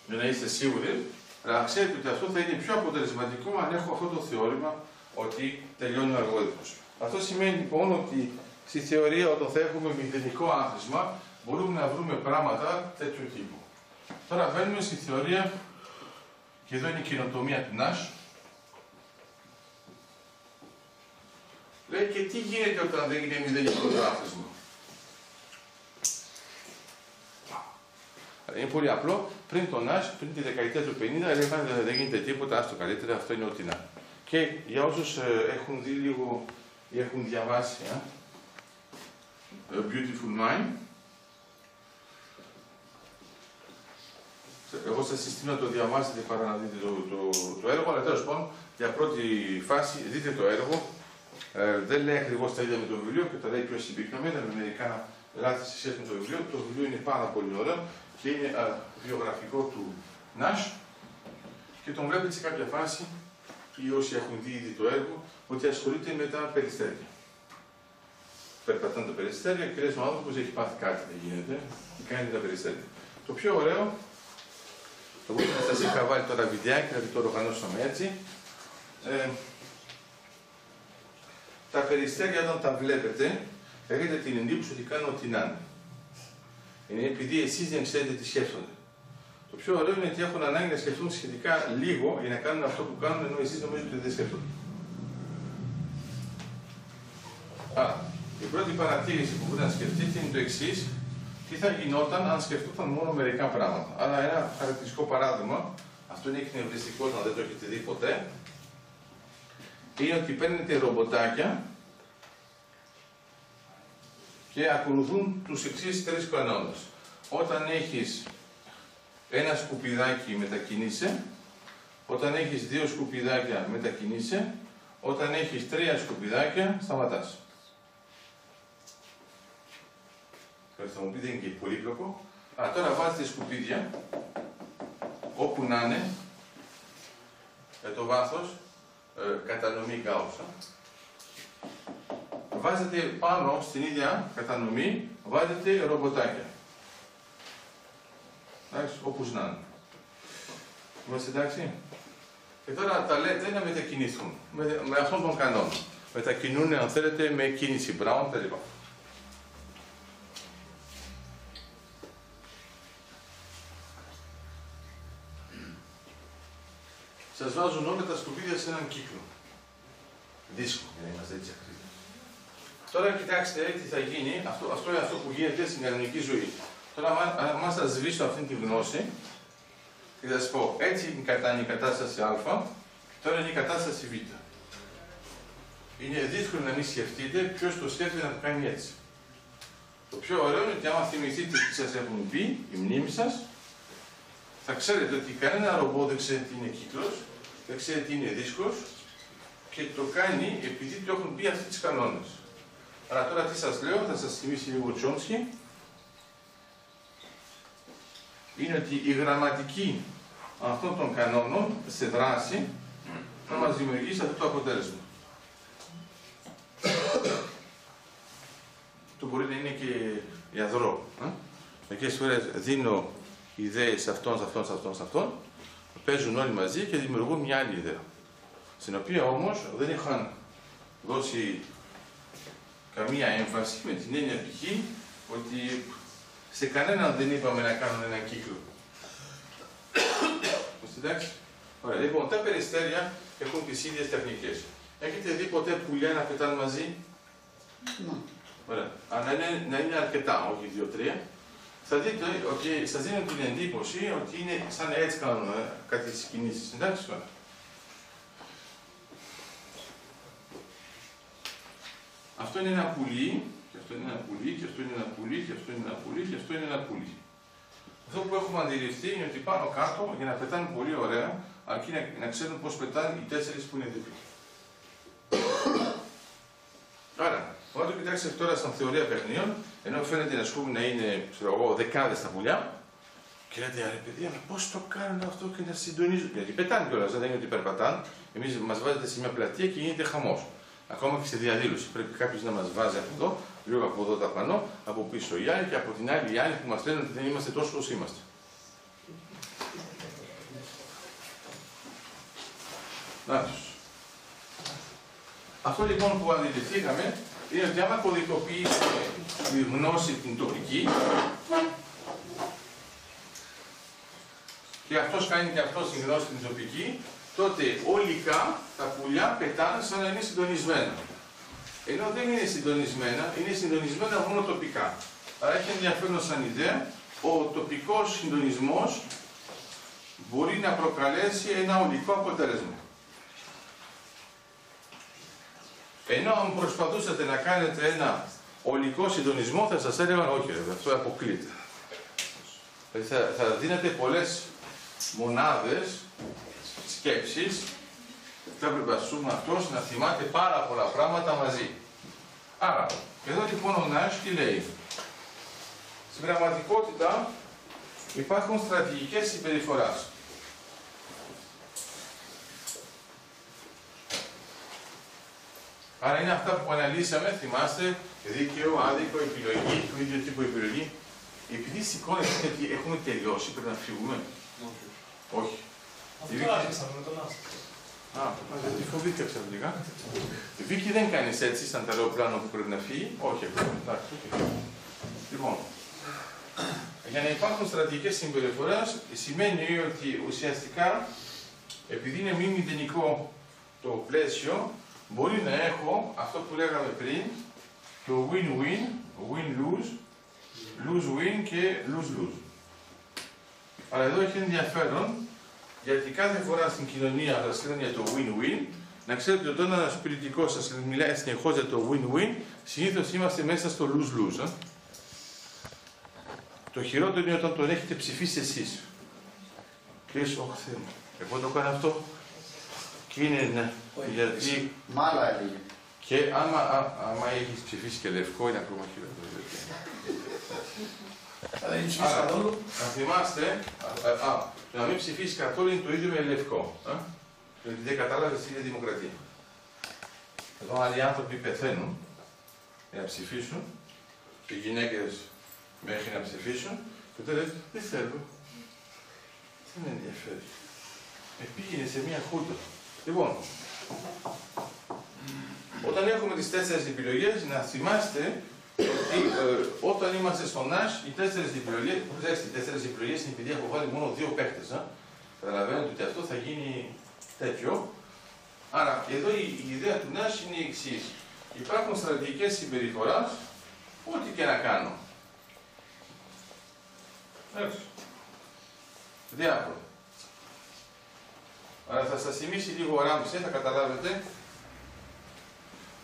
Speaker 1: για να είστε σίγουροι, αλλά ξέρετε ότι αυτό θα είναι πιο αποτελεσματικό αν έχω αυτό το θεώρημα ότι τελειώνει ο αλγόριθμος. Αυτό σημαίνει λοιπόν ότι στη θεωρία όταν θα έχουμε μηδενικό άθροισμα μπορούμε να βρούμε πράγματα τέτοιου τύπου. Τώρα μπαίνουμε στη θεωρία και εδώ είναι η καινοτομία του Nash. Λέει και τι γίνεται όταν δεν είναι μηδενικό το άθροισμα. Είναι πολύ απλό. Πριν τον Nash, πριν τη δεκαετία του 50, έλεγαν δεν γίνεται τίποτα, άστο καλύτερα, αυτό είναι ό,τι να. Και για όσους έχουν δει λίγο ή έχουν διαβάσει A Beautiful Mind, εγώ σας συστήνω να το διαβάσετε παρά να δείτε το έργο, αλλά τέλος πάντων, για πρώτη φάση δείτε το έργο. Δεν λέει ακριβώς τα ίδια με το βιβλίο και τα λέει πιο συμπυκνωμένα, με μερικά λάθη σε σχέση με το βιβλίο. Το βιβλίο είναι πάρα πολύ ωραίο και είναι βιογραφικό του Nash και τον βλέπετε σε κάποια φάση, ή όσοι έχουν δει ήδη το έργο, ότι ασχολείται με τα περιστέρια. Περπατάνε τα περιστέρια και λες ο άνθρωπος έχει πάθει κάτι, δεν γίνεται, και κάνει τα περιστέρια. Το πιο ωραίο, εγώ σας είχα βάλει τώρα βιντεάκι, δηλαδή το οργανώσαμε έτσι. Τα περιστέρια όταν τα βλέπετε, έχετε την εντύπωση ότι κάνουν ό,τι να είναι. Είναι επειδή εσείς δεν ξέρετε τι σκέφτονται. Το πιο ωραίο είναι ότι έχουν ανάγκη να σκεφτούν σχετικά λίγο για να κάνουν αυτό που κάνουν, ενώ εσείς νομίζετε ότι δεν σκέφτονται. Άρα, η πρώτη παρατήρηση που μπορείτε να σκεφτείτε είναι το εξής: τι θα γινόταν αν σκεφτόταν μόνο μερικά πράγματα. Άρα, ένα χαρακτηριστικό παράδειγμα, αυτό είναι εκνευριστικό να δεν το έχετε δει ποτέ, είναι ότι παίρνετε ρομποτάκια και ακολουθούν τους εξής τρεις κανόνες. Όταν έχεις ένα σκουπιδάκι μετακινείσαι, όταν έχεις δύο σκουπιδάκια μετακινείσαι, όταν έχεις τρία σκουπιδάκια σταματάς. Θα μου πείτε είναι και πολύπλοκο. Τώρα βάζετε σκουπίδια όπου να είναι, το βάθος, κατανομή γκάουσα. Βάζετε πάνω στην ίδια κατανομή, βάζετε ρομποτάκια. Εντάξει, όπως να είναι. Είμαστε εντάξει. Και τώρα τα λέτε να μετακινηθούν. Με αυτόν τον κανόνα. Μετακινούν, αν θέλετε, με κίνηση Brown κλπ. Σας βάζουν όλα τα σκουπίδια σε έναν κύκλο. Δίσκο, για να είμαστε έτσι ακριβώς. Τώρα κοιτάξτε τι θα γίνει, αυτό είναι αυτό που γίνεται στην κανονική ζωή. Τώρα, αν σας σβήσω αυτή τη γνώση, και θα σας πω, έτσι είναι η κατάσταση Α, τώρα είναι η κατάσταση Β. Είναι δύσκολο να μην σκεφτείτε ποιος το σκέφτεται να το κάνει έτσι. Το πιο ωραίο είναι ότι άμα θυμηθείτε τι σας έχουν πει, η μνήμη σας, θα ξέρετε ότι κανένα ρομπό δεν ξέρει τι είναι κύκλος, δεν ξέρει τι είναι δίσκος και το κάνει επειδή το έχουν πει αυτοί τις κανόνες. Αλλά τώρα τι σας λέω, θα σας θυμίσει λίγο Chomsky. Είναι ότι η γραμματική αυτών των κανόνων σε δράση θα μας δημιουργήσει αυτό το αποτέλεσμα. Το μπορεί να είναι και ιαδρό. Μερικές φορές δίνω ιδέες σε αυτόν, παίζουν όλοι μαζί και δημιουργούν μια άλλη ιδέα. Στην οποία όμως δεν είχαν δώσει καμία έμφαση με την έννοια π.χ. ότι σε κανέναν δεν είπαμε να κάνουν ένα κύκλο. Εντάξει. Ωραία. Λοιπόν, τα περιστέρια έχουν τις ίδιες τεχνικές. Έχετε δει ποτέ πουλιά να πετάνε μαζί?
Speaker 6: Ναι.
Speaker 1: Ωραία. Αλλά να είναι αρκετά, όχι 2-3. Θα δείτε ότι σας δίνουν την εντύπωση ότι είναι σαν έτσι κάνουν κάτι τις κινήσεις. Εντάξει. Αυτό είναι ένα πουλί, και αυτό είναι ένα πουλί, και αυτό είναι ένα πουλί, και αυτό είναι ένα πουλί, και αυτό είναι ένα πουλί. Αυτό που έχουμε αντιληφθεί είναι ότι πάνω κάτω για να πετάνε πολύ ωραία, αρκεί να ξέρουν πώς πετάνε οι 4 που είναι δίπλα. Άρα, όταν το κοιτάξετε τώρα σαν θεωρία παιχνίων, ενώ φαίνεται να είναι δεκάδες τα πουλιά, και λέτε, ρε παιδιά, πώς το κάνουν αυτό και να συντονίζουν? Γιατί πετάνε κιόλας, δεν είναι ότι περπατάνε. Εμείς μας βάζετε σε μια πλατεία και γίνεται χαμός. Ακόμα και σε διαδήλωση. Πρέπει κάποιος να μας βάζει από εδώ, λίγο από εδώ τα πανώ, από πίσω οι άλλοι και από την άλλη οι άλλοι που μας λένε ότι δεν είμαστε τόσο όσο είμαστε. Αυτό λοιπόν που αντιληφθήκαμε είναι ότι άμα κωδικοποιήσουμε τη γνώση την τοπική και αυτός κάνει και αυτός τη γνώση την τοπική, τότε ολικά τα πουλιά πετάνε σαν να είναι συντονισμένα. Ενώ δεν είναι συντονισμένα, είναι συντονισμένα μόνο τοπικά. Άρα έχει ενδιαφέρον σαν ιδέα, ο τοπικός συντονισμός μπορεί να προκαλέσει ένα ολικό αποτέλεσμα. Ενώ αν προσπαθούσατε να κάνετε ένα ολικό συντονισμό, θα σας έλεγαν όχι, αυτό αποκλείται. Δηλαδή θα δίνετε πολλές μονάδες σκέψεις, θα πρέπει αυτός να θυμάται πάρα πολλά πράγματα μαζί. Άρα, εδώ λοιπόν ο Νάσ τι λέει? Στην πραγματικότητα υπάρχουν στρατηγικές συμπεριφοράς. Άρα είναι αυτά που αναλύσαμε, θυμάστε, δίκαιο, άδικο, επιλογή, του ίδιου τύπου επιλογή. Επειδή σηκώνεται ότι έχουμε τελειώσει, πρέπει να φύγουμε. Όχι.
Speaker 4: Αυτό άρχισαμε με τον Άσο.
Speaker 1: Τη φοβήθηκα ξαφνικά. Η Βίκη δεν κάνεις έτσι, σαν τα αεροπλάνο που πρέπει να φύγει. Όχι, εντάξει. Λοιπόν, για να υπάρχουν στρατηγικές συμπεριφορές, σημαίνει ότι ουσιαστικά, επειδή είναι μη μηδενικό το πλαίσιο, μπορεί να έχω αυτό που λέγαμε πριν, το win-win, win-lose, lose-win και lose-lose. Αλλά εδώ έχει ενδιαφέρον, γιατί κάθε φορά στην κοινωνία σας λένε για το win-win, να ξέρετε ότι όταν ένας πολιτικός σας μιλάει συνεχώς για το win-win, συνήθως είμαστε μέσα στο lose-lose. Το χειρότερο είναι όταν τον έχετε ψηφίσει εσείς. Και λες, όχι Θεέ μου, εγώ το κάνω αυτό. Και είναι ναι, γιατί...
Speaker 6: Μάλα έλεγε.
Speaker 1: Και άμα έχεις ψηφίσει και λευκό, είναι ακόμα χειρότερο. Άρα, να θυμάστε, να μην ψηφίσει καθόλου είναι το ίδιο με λευκό. Γιατί δεν κατάλαβες τι είναι δημοκρατία. Εδώ άλλοι άνθρωποι πεθαίνουν για να ψηφίσουν, και οι γυναίκες μέχρι να ψηφίσουν, και τότε λες, δεν θέλω. Δεν με ενδιαφέρει. Πήγαινε σε μία χούτα. Λοιπόν, όταν έχουμε τις 4 επιλογές, να θυμάστε ότι όταν είμαστε στο ΝΑΣ, οι 4 επιλογές, προσέξτε, οι 4 επιλογές είναι επειδή έχω βάλει μόνο 2 παίχτες. Καταλαβαίνετε ότι αυτό θα γίνει τέτοιο. Άρα, εδώ η ιδέα του ΝΑΣ είναι η εξής. Υπάρχουν στρατηγικές συμπεριφοράς, ό,τι και να κάνω. Έτσι. Διάφορα. Αλλά θα σας θυμίσει λίγο ο Ράμψε, θα καταλάβετε,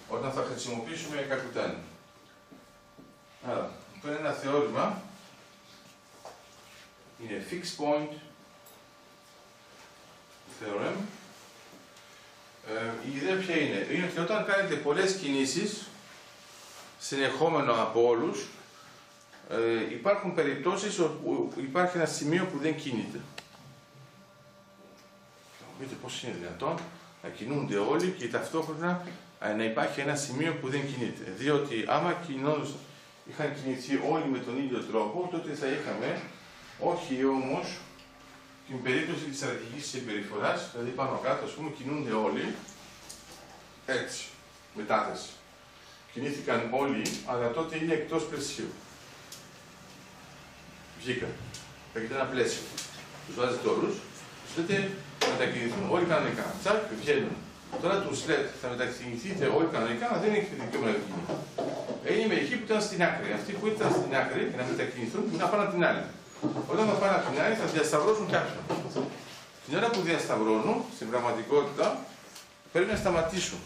Speaker 1: όταν θα χρησιμοποιήσουμε Κακουτάνη. Άρα, αυτό είναι ένα θεώρημα, είναι fixed point, η ιδέα ποια είναι. Είναι ότι όταν κάνετε πολλές κινήσεις, συνεχόμενο από όλους, υπάρχουν περιπτώσεις όπου υπάρχει ένα σημείο που δεν κινείται. Δείτε πώς είναι δυνατόν να κινούνται όλοι και ταυτόχρονα να υπάρχει ένα σημείο που δεν κινείται. Διότι άμα είχαν κινηθεί όλοι με τον ίδιο τρόπο, τότε θα είχαμε, όχι όμως, την περίπτωση της αρχικής συμπεριφοράς, δηλαδή πάνω κάτω, ας πούμε, κινούνται όλοι έτσι, μετάθεση. Κινήθηκαν όλοι, αλλά τότε είναι εκτός πλαισίου. Βγήκαν. Έχετε ένα πλαίσιο. Τους βάζετε όλους, τους λέτε να μετακινηθούν όλοι κανονικά. Τσακ, βγαίνουν. Τώρα τους λέτε θα μετακινηθείτε όλοι κανονικά, αλλά δεν έχετε δικαίωμα να βγείτε. Είναι μερικοί που ήταν στην άκρη. Αυτοί που ήταν στην άκρη και να μετακινηθούν μπορούν να πάνε από την άλλη. Όταν θα πάνε από την άλλη θα διασταυρώσουν κάποιον. Την ώρα που διασταυρώνουν, στην πραγματικότητα, πρέπει να σταματήσουν.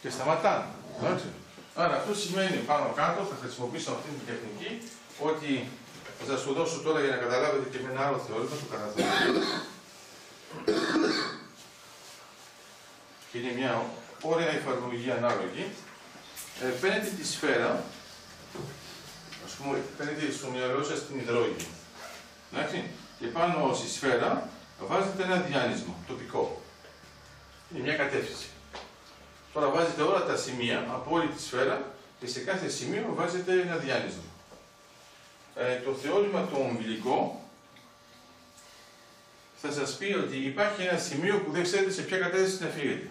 Speaker 1: Και σταματάνε. Άρα αυτό σημαίνει πάνω κάτω, θα χρησιμοποιήσω αυτή την τεχνική, ότι θα σας το δώσω τώρα για να καταλάβετε και με ένα άλλο θεώρημα, το καταθέτω. Και είναι μια ωραία εφαρμογή ανάλογη. Παίρνετε τη σφαίρα, ας πούμε, παίρνετε στο μυαλό σας την υδρόγυνη. Εντάξει, και πάνω στη σφαίρα βάζετε ένα διάνυσμα τοπικό. Είναι μια κατεύθυνση. Τώρα βάζετε όλα τα σημεία από όλη τη σφαίρα και σε κάθε σημείο βάζετε ένα διάνυσμα. Το θεώρημα το ομβυλικό θα σας πει ότι υπάρχει ένα σημείο που δεν ξέρετε σε ποια κατεύθυνση να φύγετε.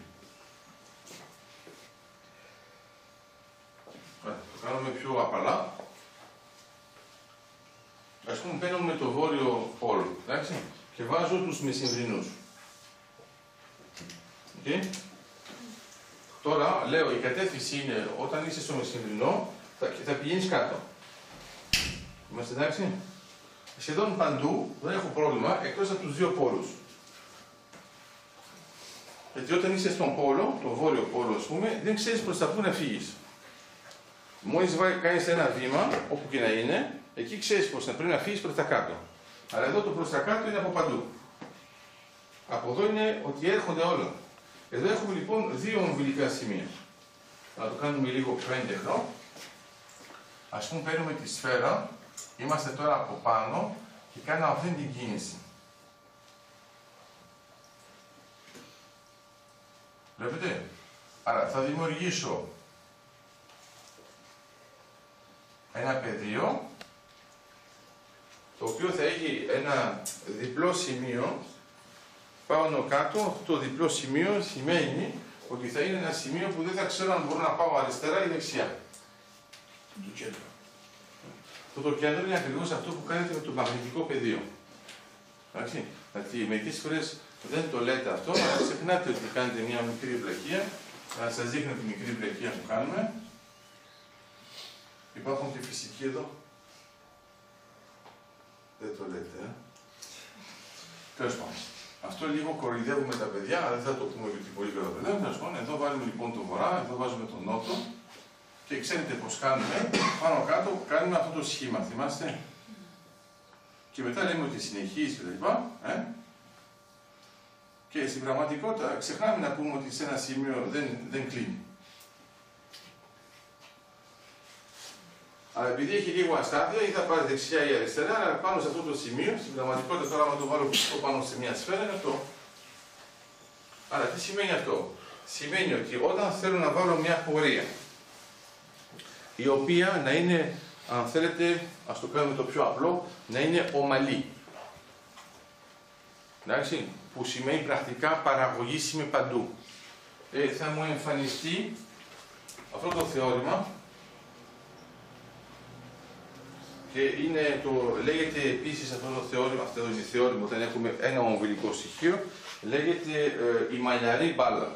Speaker 1: Το κάνουμε πιο απαλά. Ας πούμε παίρνουμε το βόρειο πόλο, εντάξει, και βάζω τους μεσημβρινούς. Okay. Τώρα λέω η κατεύθυνση είναι όταν είσαι στο μεσημβρινό θα πηγαίνεις κάτω. Είμαστε εντάξει. Σχεδόν παντού δεν έχω πρόβλημα εκτός από τους δύο πόλους. Γιατί όταν είσαι στον πόλο, το βόρειο πόλο ας πούμε, δεν ξέρεις προς τα πού να φύγεις. Μόλις κάνεις ένα βήμα, όπου και να είναι, εκεί ξέρεις πως πρέπει να φύγεις προς τα κάτω. Αλλά εδώ το προς τα κάτω είναι από παντού. Από εδώ είναι ότι έρχονται όλα. Εδώ έχουμε λοιπόν δύο ομβυλικά σημεία. Να το κάνουμε λίγο πιο έντεχνο. Ας πούμε παίρνουμε τη σφαίρα, είμαστε τώρα από πάνω και κάνω αυτή την κίνηση. Βλέπετε. Άρα θα δημιουργήσω ένα πεδίο το οποίο θα έχει ένα διπλό σημείο πάνω κάτω. Αυτό το διπλό σημείο σημαίνει ότι θα είναι ένα σημείο που δεν θα ξέρω αν μπορώ να πάω αριστερά ή δεξιά.
Speaker 2: Το κέντρο.
Speaker 1: Αυτό το κέντρο είναι ακριβώς αυτό που κάνετε με το μαγνητικό πεδίο. Εντάξει. Δηλαδή μερικές φορές δεν το λέτε αυτό, αλλά ξεχνάτε ότι κάνετε μια μικρή βλακεία. Να σας δείχνω τη μικρή βλακεία που κάνουμε. Υπάρχουν και φυσικοί εδώ. Δεν το λέτε, Τέλος πάντων. Αυτό λίγο κοροϊδεύουμε τα παιδιά, αλλά δεν θα το πούμε γιατί πολύ καλά παιδιά. Τέλος πάντων, εδώ βάλουμε λοιπόν το βορρά, εδώ βάζουμε τον νότο. Και ξέρετε πώς κάνουμε, πάνω κάτω κάνουμε αυτό το σχήμα, θυμάστε. Και μετά λέμε ότι συνεχίζει κτλ. Και στην πραγματικότητα ξεχνάμε να πούμε ότι σε ένα σημείο δεν κλείνει. Αλλά επειδή έχει λίγο αστάθεια, ή θα πάρει δεξιά ή αριστερά, αλλά πάνω σε αυτό το σημείο, στην πραγματικότητα τώρα, άμα το βάλω πάνω σε μια σφαίρα, είναι αυτό. Άρα τι σημαίνει αυτό? Σημαίνει ότι όταν θέλω να βάλω μια πορεία, η οποία να είναι, αν θέλετε, ας το κάνουμε το πιο απλό, να είναι ομαλή. Εντάξει, που σημαίνει πρακτικά παραγωγήσιμη παντού. Θα μου εμφανιστεί αυτό το θεώρημα και είναι λέγεται επίσης αυτό το θεώρημα, όταν έχουμε ένα ομβυλικό στοιχείο, λέγεται η μαλλιαρή μπάλα.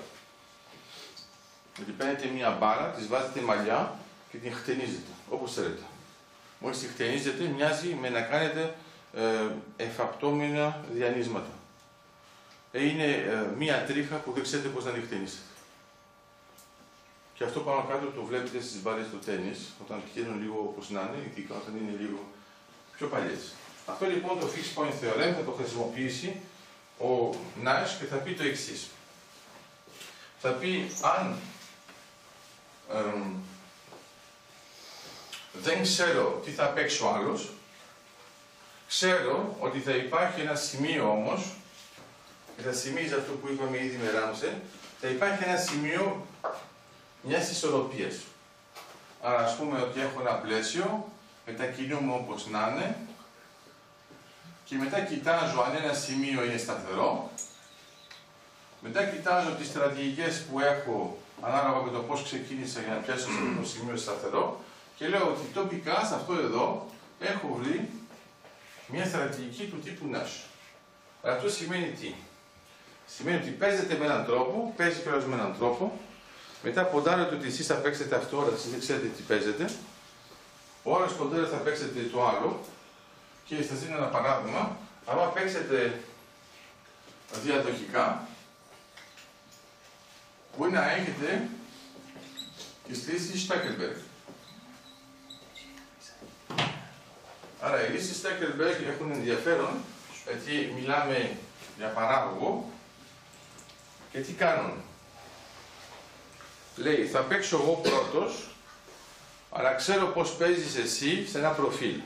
Speaker 1: Δηλαδή παίρνετε μια μπάλα, της βάζετε μαλλιά και την χτενίζετε, όπως θέλετε. Μόλις τη χτενίζετε, μοιάζει με να κάνετε εφαπτώμενα διανύσματα. Είναι μία τρίχα που δεν ξέρετε πώς να τη χτενίσετε. Και αυτό πάνω κάτω το βλέπετε στις μπάλες του τένις, όταν πηγαίνουν λίγο όπως να είναι, ειδικά όταν είναι λίγο πιο παλιές. Αυτό λοιπόν το Fixed Point Theorem θα το χρησιμοποιήσει ο Νάς και θα πει το εξής. Θα πει, αν δεν ξέρω τι θα παίξει ο άλλος, ξέρω ότι θα υπάρχει ένα σημείο όμως, και θα θυμίζει αυτό που είπαμε ήδη με Ράμσε, θα υπάρχει ένα σημείο μιας ισορροπίας. Άρα ας πούμε ότι έχω ένα πλαίσιο, μετακινούμαι όπως να είναι, και μετά κοιτάζω αν ένα σημείο είναι σταθερό, μετά κοιτάζω τις στρατηγικές που έχω ανάλογα με το πώς ξεκίνησα για να πιάσω το σημείο σταθερό και λέω ότι τοπικά σε αυτό εδώ έχω βρει μια στρατηγική του τύπου Nash. Αλλά αυτό σημαίνει τι? Σημαίνει ότι παίζετε με έναν τρόπο, παίζει και με έναν τρόπο, μετά ποντάρετε ότι εσείς θα παίξετε αυτό, αλλά εσείς δεν ξέρετε τι παίζετε, ο άλλος ποντάρετε θα παίξετε το άλλο, και σας δίνω ένα παράδειγμα. Αν παίξετε διαδοχικά, μπορεί να έχετε τις λύσεις Stackelberg. Άρα οι λύσεις Stackelberg έχουν ενδιαφέρον, γιατί μιλάμε για παράγωγο και τι κάνουν. Λέει, θα παίξω εγώ πρώτος, αλλά ξέρω πώς παίζεις εσύ σε ένα προφίλ.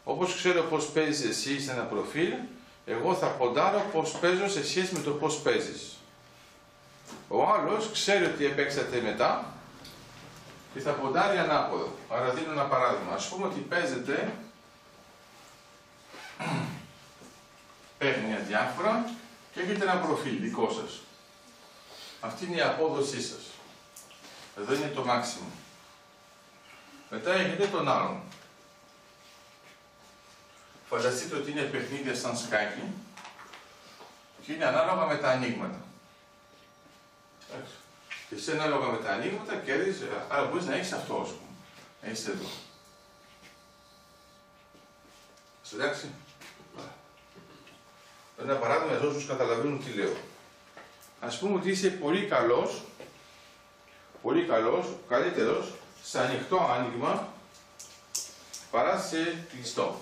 Speaker 1: Όπως ξέρω πώς παίζεις εσύ σε ένα προφίλ, εγώ θα ποντάρω πώς παίζω σε σχέση με το πώς παίζεις. Ο άλλος ξέρει ότι έπαιξατε μετά και θα ποντάρει ανάποδα. Άρα δίνω ένα παράδειγμα. Ας πούμε ότι παίζετε παίρνει διάφορα και έχετε ένα προφίλ δικό σας. Αυτή είναι η απόδοσή σας. Εδώ είναι το maximum. Μετά έχετε τον άλλον. Φανταστείτε ότι είναι παιχνίδια σαν σκάκι και είναι ανάλογα με τα ανοίγματα. Και εσύ ανάλογα με τα ανοίγματα κέρδισες, άρα μπορείς να έχεις αυτό, ας πούμε. Έχεις εδώ. Εντάξει. Ένα παράδειγμα για όσους καταλαβαίνουν τι λέω. Ας πούμε ότι είσαι πολύ καλός, καλύτερος, σε ανοιχτό άνοιγμα παρά σε κλειστό.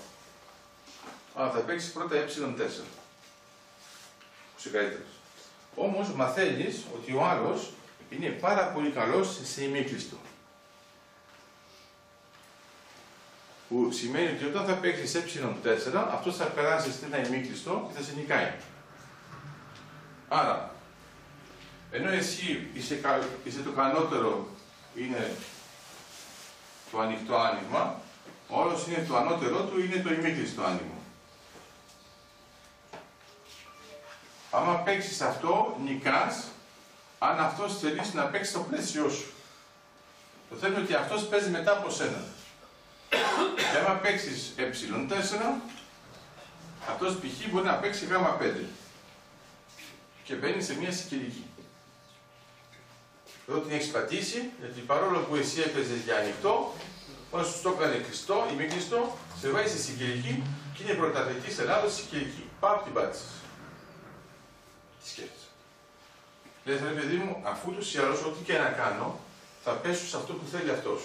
Speaker 1: Αλλά θα παίξεις πρώτα ε4. Είσαι καλύτερος. Όμως μαθαίνεις ότι ο άλλος είναι πάρα πολύ καλός σε ημίκλειστο. Που σημαίνει ότι όταν θα παίξεις ε4, αυτός θα περάσει σε ένα ημίκλειστο και θα σε νικάει. Άρα, ενώ εσύ είσαι το κανότερο, είναι το ανοιχτό άνοιγμα, ο άλλος είναι το ανώτερό του, είναι το ημίκλειστο άνοιγμα. Άμα παίξεις αυτό, νικάς, αν αυτός θελήσει να παίξει το πλαίσιο σου. Το θέμα είναι ότι αυτός παίζει μετά από σένα. Και άμα παίξεις ε4, αυτός π.χ. μπορεί να παίξει γ5. Και μπαίνει σε μια σικελική. Εδώ την έχεις πατήσει, γιατί παρόλο που εσύ έπαιζες για ανοιχτό, όταν σου το έκανε κλειστό ή μη κλειστό, σε βάζει σε σικελική και είναι πρωταθλητής Ελλάδος σικελική. Πάπ την πάτησες. Τι σκέφτεσαι. Λες, ρε παιδί μου, αφού τους ή άλλως ό,τι και να κάνω, θα πέσω σε αυτό που θέλει αυτός.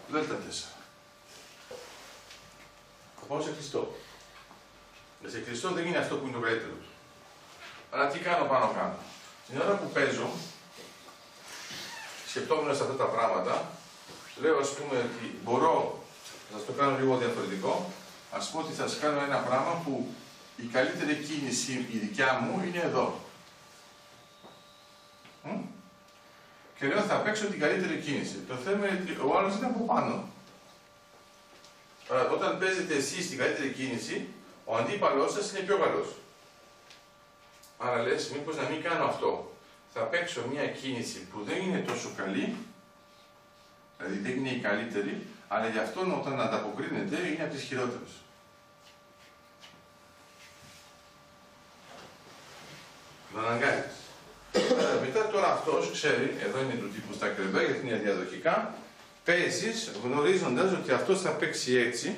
Speaker 1: Δέλτα 4. Θα πάω σε κλειστό. Σε κλειστό δεν είναι αυτό που είναι το καλύτερο του. Αλλά τι κάνω πάνω κάτω. Την ώρα που παίζω, σκεπτόμενος αυτά τα πράγματα, λέω ας πούμε ότι μπορώ να σας το κάνω λίγο διαφορετικό. Ας πούμε ότι θα σας κάνω ένα πράγμα που η καλύτερη κίνηση η δικιά μου είναι εδώ. Και λέω θα παίξω την καλύτερη κίνηση. Το θέμα είναι ότι ο άλλος είναι από πάνω. Άρα όταν παίζετε εσείς την καλύτερη κίνηση, ο αντίπαλός σας είναι πιο καλός. Άρα λες, μήπως να μην κάνω αυτό. Θα παίξω μια κίνηση που δεν είναι τόσο καλή, δηλαδή δεν είναι η καλύτερη, αλλά γι' αυτό όταν ανταποκρίνεται είναι από τις χειρότερες. Να αναγκάζεις. Μετά τώρα αυτός ξέρει, εδώ είναι του τύπου στα κρεβέ, γιατί είναι διαδοχικά, παίζεις γνωρίζοντας ότι αυτός θα παίξει έτσι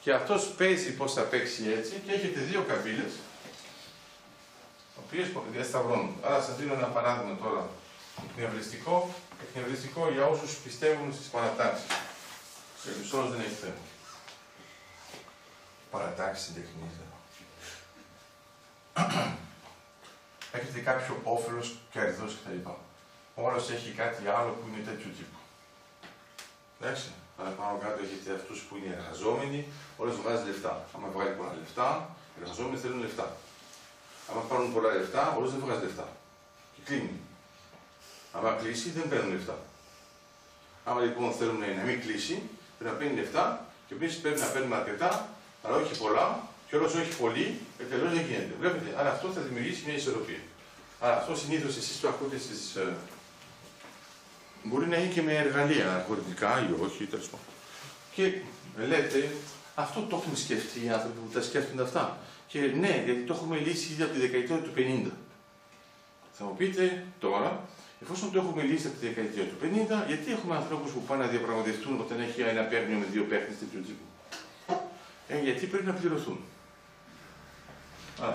Speaker 1: και αυτός παίζει πώς θα παίξει έτσι και έχετε δύο καμπύλες, οποίες διασταυρώνουν. Άρα σας δίνω ένα παράδειγμα τώρα εκνευριστικό για όσους πιστεύουν στις παρατάξεις. Σε μισός δεν έχει θέμα. Παρατάξεις στην τεχνή. έχετε κάποιο όφελος, κέρδος κτλ. Ο άλλος έχει κάτι άλλο που είναι τέτοιου τύπου. Εντάξει, αλλά πάνω κάτω έχετε αυτούς που είναι εργαζόμενοι, ο άλλος βγάζει λεφτά. Άμα βγάλει πολλά λεφτά, οι εργαζόμενοι θέλουν λεφτά. Άμα πάρουν πολλά λεφτά, ο άλλος δεν βγάζει λεφτά. Και κλείνει. Άμα κλείσει, δεν παίρνουν λεφτά. Άμα λοιπόν θέλουν να μην κλείσει, πρέπει να παίρνει λεφτά και εμείς πρέπει να παίρνουμε αρκετά, αλλά όχι πολλά, και όλος όχι πολύ, τελώς δεν γίνεται. Βλέπετε, άρα αυτό θα δημιουργήσει μια ισορροπία. Άρα αυτό συνήθως εσείς το ακούτε στις. Μπορεί να είναι και με εργαλεία, αλγοριθμικά ή όχι, τέλος πάντων. Και λέτε, αυτό το έχουν σκεφτεί οι άνθρωποι που τα σκέφτονται αυτά. Και ναι, γιατί το έχουμε λύσει ήδη από τη δεκαετία του 50. Θα μου πείτε τώρα, εφόσον το έχουμε λύσει από τη δεκαετία του 50, γιατί έχουμε ανθρώπους που πάνε να διαπραγματευτούν όταν έχει ένα παίρνιο με δύο παίχνες τέτοιου τύπου. Γιατί πρέπει να πληρωθούν.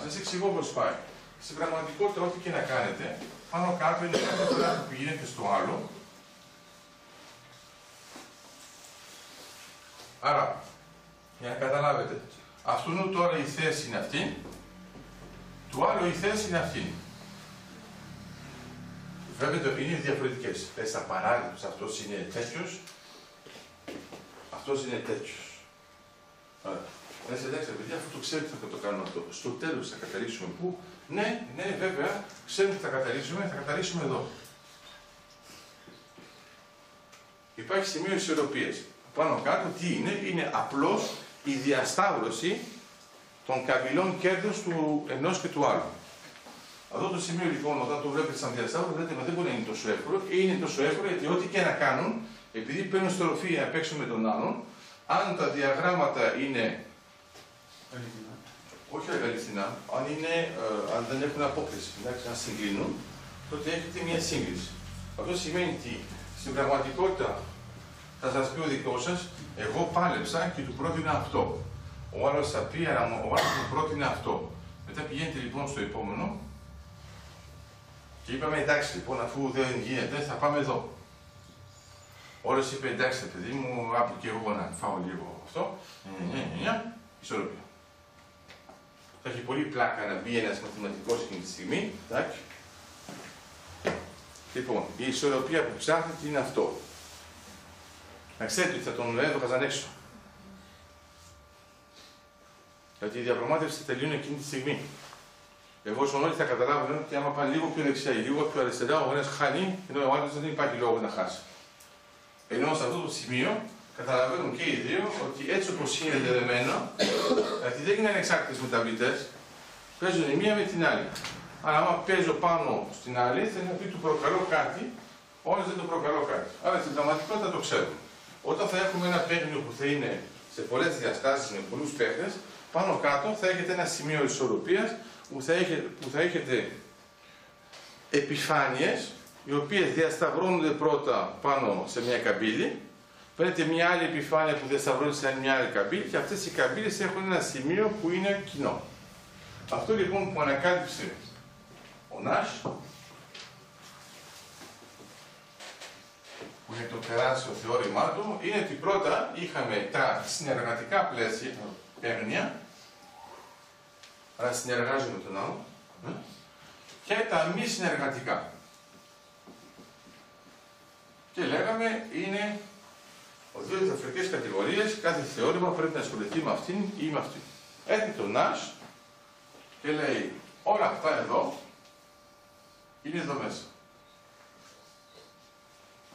Speaker 1: Σας εξηγώ πώς πάει. Στην πραγματικότητα, ό,τι και να κάνετε, πάνω κάτω είναι κάθε πράγμα που πηγαίνετε στο άλλο. Άρα, για να καταλάβετε, αυτού τώρα η θέση είναι αυτή, του άλλου η θέση είναι αυτή. Βλέπετε, είναι διαφορετικές. Πες απαράδεκτος, αυτός είναι τέτοιος, αυτός είναι τέτοιος. Άρα, εντάξει, παιδιά, αυτό το ξέρετε θα το κάνουμε αυτό. Στο τέλος θα καταλήξουμε πού. Ναι, βέβαια, ξέρουμε ότι θα καταλήξουμε εδώ. Υπάρχει σημείο ισορροπίας. Πάνω κάτω τι είναι απλώς η διασταύρωση των καμπυλών κέρδους του ενός και του άλλου. Αυτό το σημείο λοιπόν, όταν το βλέπετε σαν διασταύρωση, λέτε, μα δεν μπορεί να είναι τόσο εύκολο. Είναι τόσο εύκολο γιατί ό,τι και να κάνουν, επειδή παίρνουν στροφή να παίξουν με τον άλλον, αν τα διαγράμματα είναι. Όχι αληθινά, αν δεν έχουν απόκριση, να συγκλίνουν, τότε έχετε μια σύγκριση. Αυτό σημαίνει ότι στην πραγματικότητα θα σας πει ο δικός σας, εγώ πάλεψα και του πρότεινα αυτό. Ο άλλος θα πει, ο άλλος του πρότεινε αυτό. Μετά πηγαίνετε λοιπόν στο επόμενο και είπαμε, εντάξει λοιπόν, αφού δεν γίνεται, θα πάμε εδώ. Ο άλλος είπε, εντάξει παιδί μου, άπου και εγώ να φάω λίγο αυτό. Ισορροπία. Θα έχει πολύ πλάκα να μπει ένας μαθηματικός εκείνη τη στιγμή. Εντάξει. Λοιπόν, η ισορροπία που ψάχνετε είναι αυτό. Να ξέρετε ότι θα τον έβγαζαν έξω. Γιατί η διαπραγμάτευση θα τελειώνει εκείνη τη στιγμή. Εφόσον όλοι θα καταλάβουν ότι άμα πάνε λίγο πιο δεξιά ή λίγο πιο αριστερά, ο ένας χάνει, ενώ ο άλλος δεν υπάρχει λόγος να χάσει. Ενώ σε αυτό το σημείο καταλαβαίνουν και οι δύο ότι έτσι όπως είναι δεδομένα, γιατί δεν είναι ανεξάρτητες μεταβλητές, παίζουν η μία με την άλλη. Αλλά άμα παίζω πάνω στην άλλη, θέλει να πει του προκαλώ κάτι, όλες δεν το προκαλώ κάτι. Άρα στην πραγματικότητα το ξέρουμε. Όταν θα έχουμε ένα παίγνιο που θα είναι σε πολλές διαστάσεις με πολλούς παίχτες, πάνω κάτω θα έχετε ένα σημείο ισορροπίας που θα έχετε επιφάνειες οι οποίες διασταυρώνονται πρώτα πάνω σε μια καμπύλη, παίρνετε μια άλλη επιφάνεια που διασταυρώνεται σε μια άλλη καμπύλη και αυτές οι καμπύλες έχουν ένα σημείο που είναι κοινό. Αυτό λοιπόν που ανακάλυψε ο Νάσ, που είναι το τεράστιο θεώρημά του, είναι ότι πρώτα είχαμε τα συνεργατικά πλαίσια, παίγνια, άρα συνεργάζομαι τον άλλο, και τα μη συνεργατικά. Και λέγαμε είναι δύο διαφορετικές κατηγορίες, κάθε θεώρημα πρέπει να ασχοληθεί με αυτήν ή με αυτήν. Έρχεται ο Νάσ και λέει όλα αυτά εδώ είναι εδώ μέσα.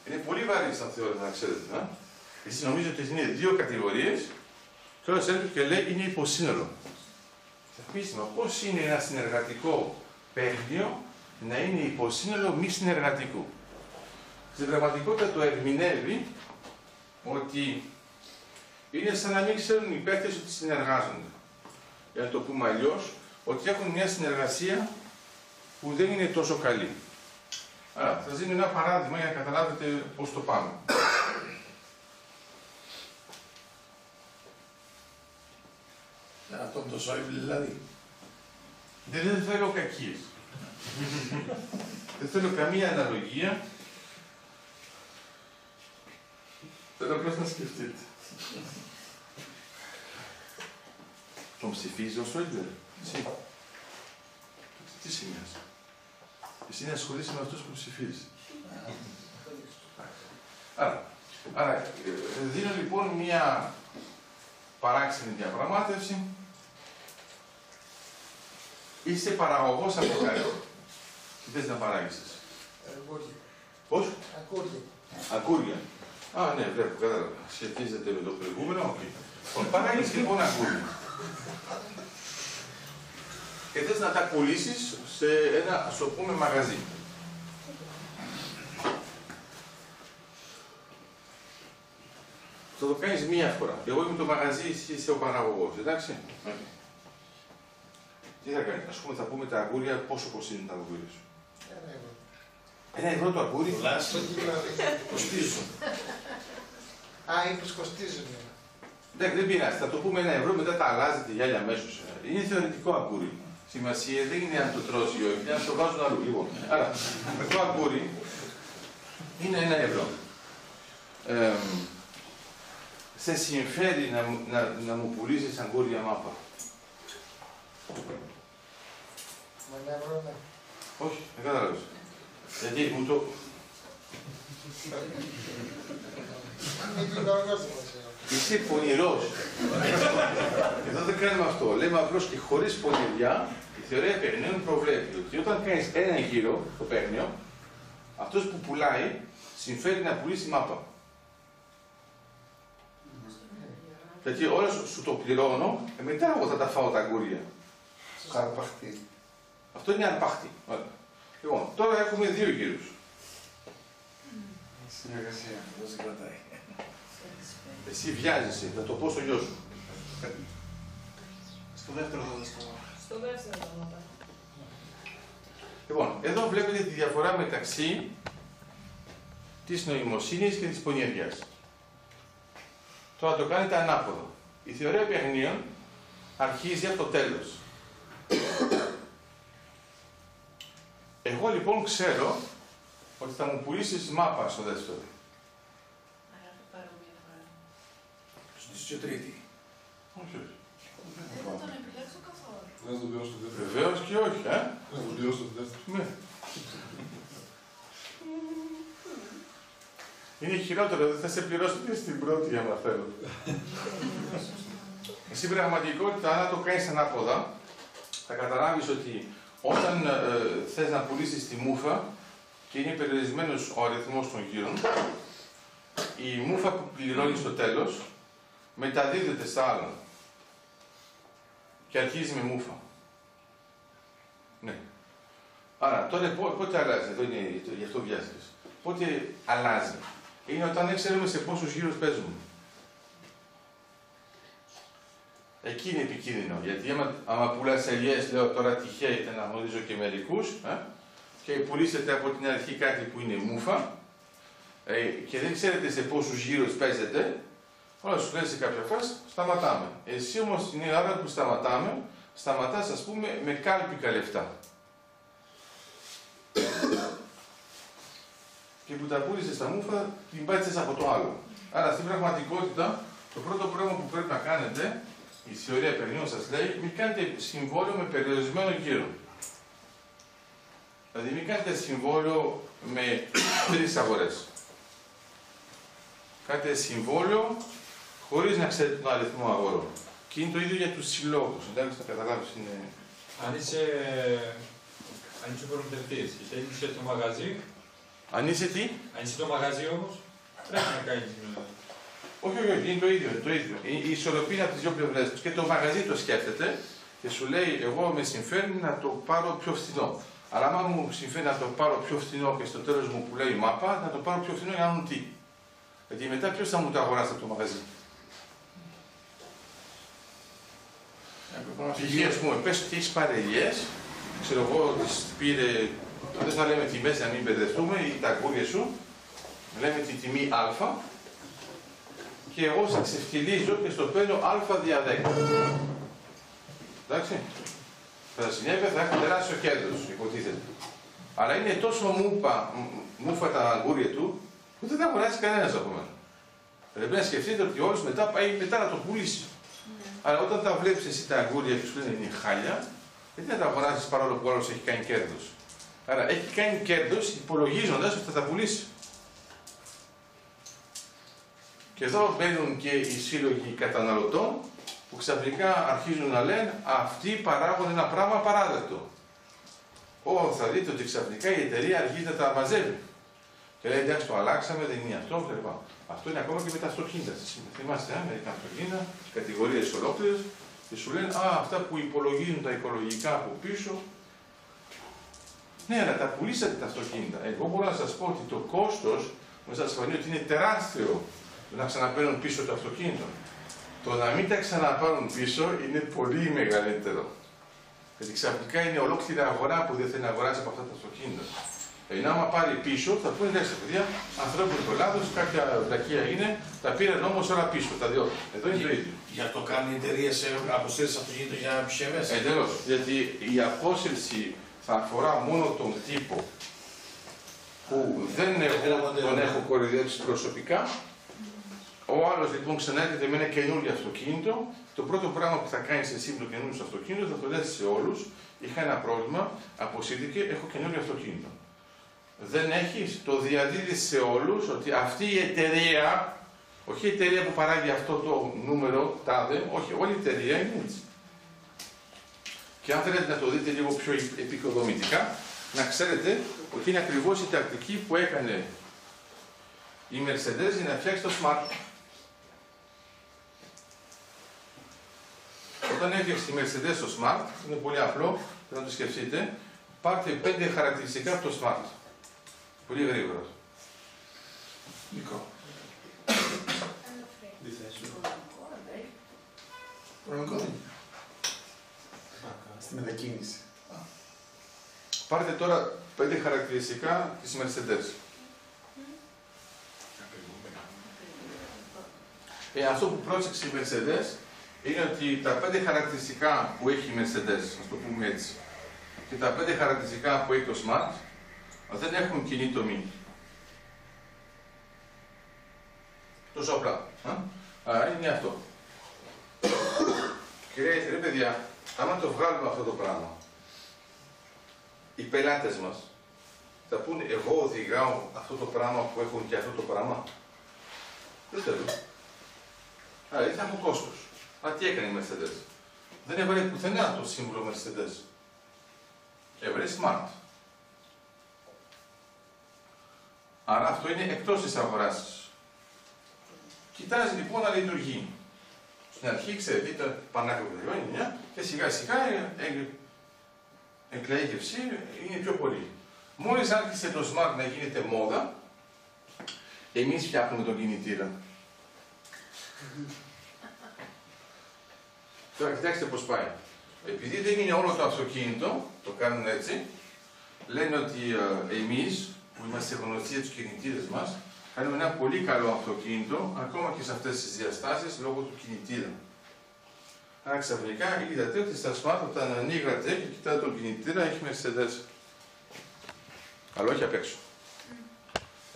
Speaker 1: Είναι πολύ βαρύ σαν θεώρημα, να ξέρετε. Εσείς νομίζετε ότι είναι δύο κατηγορίες και όλος έρχεται και λέει είναι υποσύνολο. Θα πεις, μα πώς είναι ένα συνεργατικό παίγνιο να είναι υποσύνολο μη συνεργατικού. Στην πραγματικότητα το ερμηνεύει ότι είναι σαν να μην ξέρουν οι παίκτες ότι συνεργάζονται. Για να το πούμε αλλιώς, ότι έχουν μια συνεργασία που δεν είναι τόσο καλή. Άρα, θα σας δίνω ένα παράδειγμα για να καταλάβετε πώς το πάμε.
Speaker 2: Αυτό το Σόιμπλε δηλαδή.
Speaker 1: Δεν θέλω κακίες. Δεν θέλω καμία αναλογία. Θέλω απλώς να σκεφτείτε. Τον ψηφίζει ο Σόιμπλε. Τι σε νοιάζει. Εσύ να ασχολείσαι με αυτούς που ψηφίζεις. Άρα, δίνω λοιπόν μια παράξενη διαπραγμάτευση. Είσαι παραγωγός από κάτι. Τι θες να παράγεις εσύ?
Speaker 2: Αγκούρια.
Speaker 1: Πώς?
Speaker 2: Αγκούρια.
Speaker 1: Αγκούρια. Α, ναι, βλέπω, κατάλαβα. Σχετίζεται με το προηγούμενο, όχι. Παράγεις λοιπόν αγκούρια. Και θες να τα πουλήσεις σε ένα, ας το πούμε, μαγαζί. Θα το κάνεις μία φορά. Εγώ είμαι το μαγαζί, εσύ είσαι ο παραγωγός, εντάξει. Τι θα κάνεις, ας πούμε, θα πούμε τα αγκούρια, πόσο κοστίζουν τα αγκούρια σου? €1 το αγκούρι.
Speaker 2: Κοστίζουν. Α, είπες κοστίζουν.
Speaker 1: Εντάξει, δεν πειράζει, θα το πούμε €1, μετά τα αλλάζετε γυάλια αμέσως. Είναι θεωρητικό αγκούρι. Σημασία δεν είναι αν το τρώσει ή όχι, είναι αν το βάζουν αλλού. Λοιπόν, άρα, το αγκούρι είναι €1. Σε συμφέρει να μου πουλήσεις αγκούρια μάπα?
Speaker 2: Με €1, ναι.
Speaker 1: Όχι, δεν κατάλαβες. Γιατί μου το... Είσαι πονηρός. Εδώ δεν κάνουμε αυτό. Λέμε απλώς και χωρίς πονηριά, η θεωρία παιχνίων προβλέπει ότι όταν κάνεις ένα γύρο το παίχνιο, αυτός που πουλάει συμφέρει να πουλήσει μάπα. Γιατί όλα σου το πληρώνω, μετά εγώ θα τα φάω τα αγκούρια.
Speaker 2: Καρπαχτή.
Speaker 1: Αυτό είναι αρπάχτη. Λοιπόν, τώρα έχουμε 2 γύρους.
Speaker 2: Συνεργασία, δεν σε κρατάει.
Speaker 1: Εσύ βιάζεσαι, θα το πω στο γιο σου.
Speaker 2: Στο δεύτερο θα δεις το.
Speaker 7: Στο δεύτερο θα πάω.
Speaker 1: Λοιπόν, εδώ βλέπετε τη διαφορά μεταξύ της νοημοσύνης και της πονηριάς. Τώρα το κάνετε ανάποδο. Η θεωρία παιχνίων αρχίζει από το τέλος. Εγώ λοιπόν ξέρω ότι θα μου πουλήσεις μάπα στο δεύτερο.
Speaker 7: Άρα θα πάρω μία φορά.
Speaker 2: Στο τρίτη.
Speaker 1: Όχι, όχι.
Speaker 7: Δεν θα τον επιλέξω καθόλου.
Speaker 3: Να το πληρώσω το δεύτερο.
Speaker 1: Βεβαίως και όχι,
Speaker 3: Να το πληρώσω το δεύτερο.
Speaker 1: Ναι. Είναι χειρότερο, δεν θα σε πληρώσω και στην πρώτη άμα θέλω. Στην πραγματικότητα, αν το κάνεις ανάποδα, θα καταλάβεις ότι όταν θες να πουλήσεις τη μούφα και είναι περιορισμένος ο αριθμός των γύρων, η μούφα που πληρώνεις στο τέλος μεταδίδεται στα άλλα και αρχίζει με μούφα. Ναι. Άρα, τώρα πότε αλλάζει, εδώ είναι, γι' αυτό βιάστηκες. Πότε αλλάζει. Είναι όταν δεν ξέρουμε σε πόσους γύρους παίζουμε. Εκεί είναι επικίνδυνο, γιατί άμα πουλάς ελιές, λέω τώρα τυχαία είτε να γνωρίζω και μερικούς, και πουλήσετε από την αρχή κάτι που είναι μούφα, και δεν ξέρετε σε πόσους γύρους παίζετε, όλα σου λέει σε κάποια φάση, σταματάμε. Εσύ όμως την ώρα που σταματάς, ας πούμε, με κάλπικα λεφτά. Και που τα πούλησες στα μούφα, την πάτησες από το άλλο. Άρα στην πραγματικότητα, το πρώτο πράγμα που πρέπει να κάνετε, η θεωρία παιχνιών σας λέει, μην κάνετε συμβόλαιο με περιορισμένο γύρο. Δηλαδή μην κάνετε συμβόλαιο με 3 αγορές. Κάνετε συμβόλαιο χωρίς να ξέρετε τον αριθμό αγορών. Και είναι το ίδιο για τους συλλόγους. Εντάξει, θα καταλάβεις, είναι...
Speaker 8: Αν είσαι προμηθευτής και είσαι το μαγαζί,
Speaker 1: αν είσαι τι?
Speaker 8: αν είσαι το μαγαζί όμως, πρέπει να κάνεις.
Speaker 1: Όχι, είναι το ίδιο. Η ισορροπία από τις δύο πλευρές τους. Και το μαγαζί το σκέφτεται και σου λέει: εγώ με συμφέρει να το πάρω πιο φθηνό. Αλλά άμα μου συμφέρει να το πάρω πιο φθηνό και στο τέλος μου πουλάει μάπα, να το πάρω πιο φθηνό για να μου τι. Γιατί μετά ποιος θα μου το αγοράσει από το μαγαζί. Π.χ. ας πούμε, πες ότι έχεις πάρει ελιές, ξέρω εγώ, τις πήρε, δεν θα λέμε τιμές να μην μπερδευτούμε, ή τα αγκούρια σου, λέμε τη τιμή α, και εγώ σε ξεφτιλίζω και στο παίρνω α δια 10. Εντάξει. Κατά συνέπεια θα έχω τεράστιο κέρδος, υποτίθεται. Αλλά είναι τόσο μούφα τα αγκούρια του, που δεν θα αγοράσει κανένας από μένα. Πρέπει να σκεφτείτε ότι όλος μετά πάει μετά να το πουλήσει. Αλλά όταν τα βλέπεις εσύ τα αγκούρια και σου λένε είναι χάλια, Γιατί να τα αγοράσεις παρόλο που ο άλλος έχει κάνει κέρδος? Άρα έχει κάνει κέρδος υπολογίζοντας ότι θα τα πουλήσει. Και εδώ μπαίνουν και οι σύλλογοι καταναλωτών που ξαφνικά αρχίζουν να λένε αυτοί παράγουν ένα πράγμα παράδεκτο. Θα δείτε ότι ξαφνικά η εταιρεία αρχίζει να τα μαζεύει. Και λέει εντάξει, το αλλάξαμε, δεν είναι αυτό κλπ. Αυτό είναι ακόμα και με τα αυτοκίνητα. Θυμάστε, μερικά αυτοκίνητα, κατηγορίες ολόκληρες, και σου λένε αυτά που υπολογίζουν τα οικολογικά από πίσω. Ναι, αλλά τα πουλήσατε τα αυτοκίνητα. Εγώ μπορώ να σας πω ότι το κόστος μου σας φανεί ότι είναι τεράστιο να ξαναπαίρνουν πίσω το αυτοκίνητο. Το να μην τα ξαναπάρουν πίσω είναι πολύ μεγαλύτερο. Γιατί ξαφνικά είναι ολόκληρη αγορά που δεν θέλει να αγοράσει από αυτά τα αυτοκίνητα. Ενώ άμα πάρει πίσω, θα πούνε εντάξει, παιδιά, ανθρώπινο λάθος, κάποια βλακεία είναι, τα πήραν όμως όλα πίσω, τα διώχνουν. Εδώ είναι το ίδιο.
Speaker 2: Γι' αυτό κάνουν οι εταιρείες αποσύρσεις αυτοκίνητων για να επισκευές.
Speaker 1: Εντελώς. Γιατί η απόσυρση θα αφορά μόνο τον τύπο που δεν τον έχω κοροϊδέψει προσωπικά. Ο άλλος λοιπόν ξανάρχεται με ένα καινούργιο αυτοκίνητο. Το πρώτο πράγμα που θα κάνεις εσύ με το καινούργιο αυτοκίνητο θα το λες σε όλους. Είχα ένα πρόβλημα, αποσύρθηκε, έχω καινούργιο αυτοκίνητο. Δεν έχεις, το διαδίδεις σε όλους ότι αυτή η εταιρεία, όχι η εταιρεία που παράγει αυτό το νούμερο, τάδε, όχι, όλη η εταιρεία είναι έτσι. Και αν θέλετε να το δείτε λίγο πιο επικοδομητικά, να ξέρετε ότι είναι ακριβώς η τακτική που έκανε η Mercedes για να φτιάξει το Smart. Όταν έφτιαξε τη Mercedes το Smart, είναι πολύ απλό, θα το σκεφτείτε, πάρτε 5 χαρακτηριστικά από το Smart. Πολύ γρήγορα.
Speaker 2: Μικρό.
Speaker 4: Στη μετακίνηση.
Speaker 1: Πάρτε τώρα 5 χαρακτηριστικά της Mercedes. Αυτό που πρόσεξε η Mercedes είναι ότι τα 5 χαρακτηριστικά που έχει η Mercedes, ας το πούμε έτσι, και τα 5 χαρακτηριστικά που έχει το Smart, δεν έχουν κοινή τομή. Τόσο απλά. Άρα είναι αυτό. Και ρε παιδιά, άμα το βγάλουμε αυτό το πράγμα, οι πελάτες μας θα πούνε εγώ οδηγάω αυτό το πράγμα που έχουν και αυτό το πράγμα. Δεν θέλω. Άρα θα έχω κόστος. Αλλά τι έκανε η Mercedes? Δεν έβαλε πουθενά το σύμβολο Mercedes. Έβαλε Smart. Άρα αυτό είναι εκτός της αγοράς. Κοιτάζει λοιπόν να λειτουργεί. Στην αρχή ξέρετε, ήταν πανάκριβο και σιγά σιγά εκλαίγευση είναι πιο πολύ. Μόλις άρχισε το Smart να γίνεται μόδα, εμείς φτιάχνουμε τον κινητήρα. Τώρα κοιτάξτε πώς πάει. Επειδή δεν είναι όλο το αυτοκίνητο, το κάνουν έτσι, λένε ότι εμείς που είμαστε γνωστοί για τους κινητήρες μας, κάνουμε ένα πολύ καλό αυτοκίνητο, ακόμα και σε αυτές τις διαστάσεις, λόγω του κινητήρα. Άρα ξαφνικά είδατε ότι στα Smart όταν ανοίγατε και κοιτάτε τον κινητήρα έχει Mercedes. Αλλά όχι απ' έξω.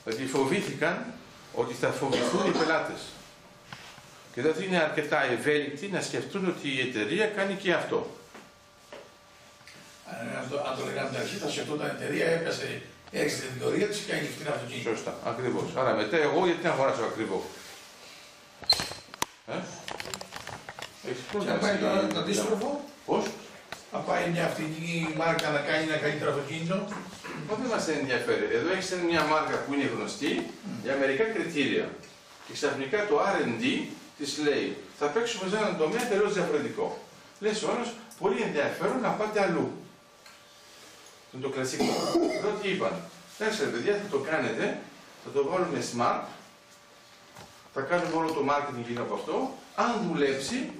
Speaker 1: Δηλαδή φοβήθηκαν ότι θα φοβηθούν οι πελάτες. Και δεν είναι αρκετά ευέλικτοι να σκεφτούν ότι η εταιρεία κάνει και αυτό.
Speaker 2: Αν το λέγαμε την αρχή, θα σκεφτόταν η εταιρεία, έπιασε έξι την εταιρεία της και κάνει φτηνά αυτοκίνητα.
Speaker 1: Σωστά, ακριβώς. Άρα μετά εγώ γιατί να αγοράσω ακριβό.
Speaker 2: Και να πάει το αντίστροφο.
Speaker 1: Πώς?
Speaker 2: Να πάει μια αυτική μάρκα να κάνει ένα καλύτερο αυτοκίνητο.
Speaker 1: Δεν μας ενδιαφέρει. Εδώ έχεις μια μάρκα που είναι γνωστή για μερικά κριτήρια. Και ξαφνικά το R&D της λέει θα παίξουμε σε έναν τομέα τελείως διαφορετικό. Λες όλος, πολύ ενδιαφέρον να πάτε αλλού. Είναι το κλασικό. Εδώ τι είπαν. Εντάξει παιδιά, θα το κάνετε, θα το βάλουμε smart, θα κάνουμε όλο το marketing γύρω από αυτό. Αν δουλέψει,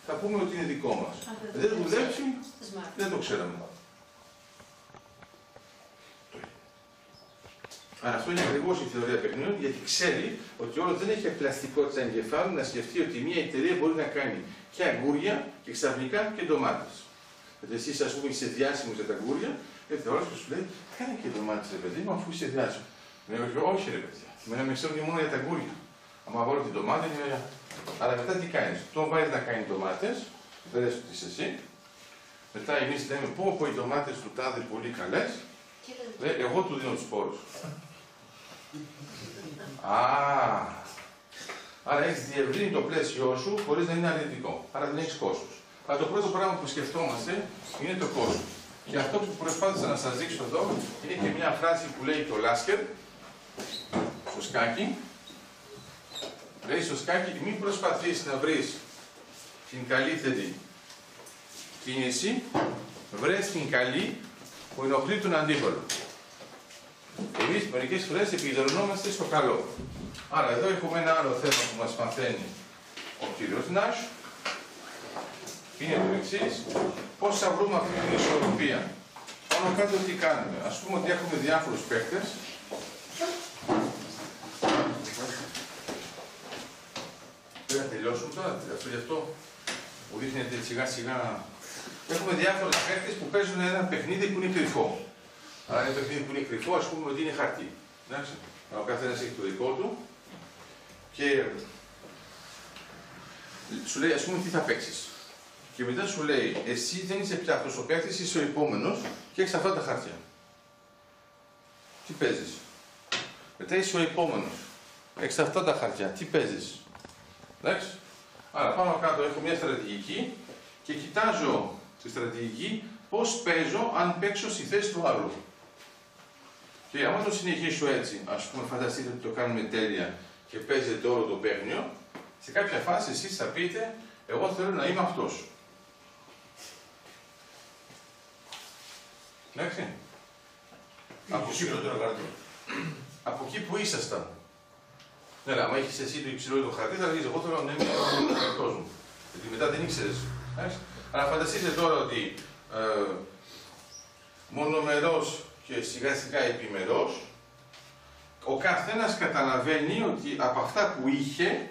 Speaker 1: θα πούμε ότι είναι δικό μας. Δεν δουλέψει, δεν το ξέραμε. Άρα αυτό είναι ακριβώς η θεωρία παιχνιδιών, γιατί ξέρει ότι όλο δεν έχει πλαστικότητα εγκεφάλου να σκεφτεί ότι μια εταιρεία μπορεί να κάνει και αγκούρια και ξαφνικά και ντομάτες. Γιατί εσείς, ας πούμε, είσαι διάσημος για τα αγκούρια, έρχεται όλος και σου λέει: κάνε και ντομάτες, ρε παιδί μου, αφού είσαι διάσημο. Λέω: όχι, ρε παιδιά. Εμένα με ξέρουν μόνο για τα αγκούρια. Αν βάλω την ντομάτα, είναι ωραία. Αλλά μετά τι κάνεις? Τον βάζεις να κάνει ντομάτες, δεν λες ότι είσαι εσύ, Μετά εμείς λέμε πω οι ντομάτες του τάδε πολύ καλές. Λέει, εγώ του δίνω τους σπόρους. Άρα έχεις διευρύνει το πλαίσιό σου χωρίς να είναι αρνητικό. Άρα δεν έχεις κόστος. Αλλά το πρώτο πράγμα που σκεφτόμαστε είναι το κόστος. Και αυτό που προσπάθησα να σας δείξω εδώ είναι και μια φράση που λέει το Λάσκερ στο σκάκι. Λέει στο σκάκι, μην προσπαθείς να βρεις την καλύτερη κίνηση, βρες την καλή που ενοχλεί τον αντίπαλο. Εμείς μερικές φορές επικεντρωνόμαστε στο καλό. Άρα εδώ έχουμε ένα άλλο θέμα που μας μαθαίνει ο κύριος Νάσ. Είναι το εξής. Πώς θα βρούμε αυτή την ισορροπία. Πάνω κάτω τι κάνουμε. Ας πούμε ότι έχουμε διάφορους παίκτες. Πρέπει να τελειώσουμε τώρα. Γι' αυτό που δείχνετε σιγά σιγά. Έχουμε διάφορους παίκτες που παίζουν ένα παιχνίδι που είναι κρυφό. Άρα ένα παιχνίδι που είναι κρυφό, ας πούμε ότι είναι χαρτί. Εντάξει. Ο καθένας έχει το δικό του. Και σου λέει, ας πούμε, τι θα παίξεις. Και μετά σου λέει, εσύ δεν είσαι πια αυτός ο παίκτης, είσαι ο επόμενος και έχεις αυτά τα χαρτιά. Τι παίζεις. Μετά είσαι ο επόμενος. Έχεις αυτά τα χαρτιά. Τι παίζεις. Εντάξει. Άρα πάνω κάτω έχω μια στρατηγική και κοιτάζω τη στρατηγική πώς παίζω αν παίξω στη θέση του άλλου. Και άμα το συνεχίσω έτσι, ας πούμε, φανταστείτε ότι το κάνουμε τέλεια και παίζετε όλο το παίγνιο, σε κάποια φάση εσείς θα πείτε, εγώ θέλω να είμαι αυτός. Εντάξει. Από εκεί που ήσασταν. Ναι, αλλά άμα έχεις εσύ το υψηλό το χαρτί, θα λες, εγώ θέλω να είμαι αυτός μου. Γιατί μετά δεν ήξερες. Αλλά φανταστείτε τώρα ότι μονομερός και σιγά σιγά επιμερός, ο καθένας καταλαβαίνει ότι από αυτά που είχε,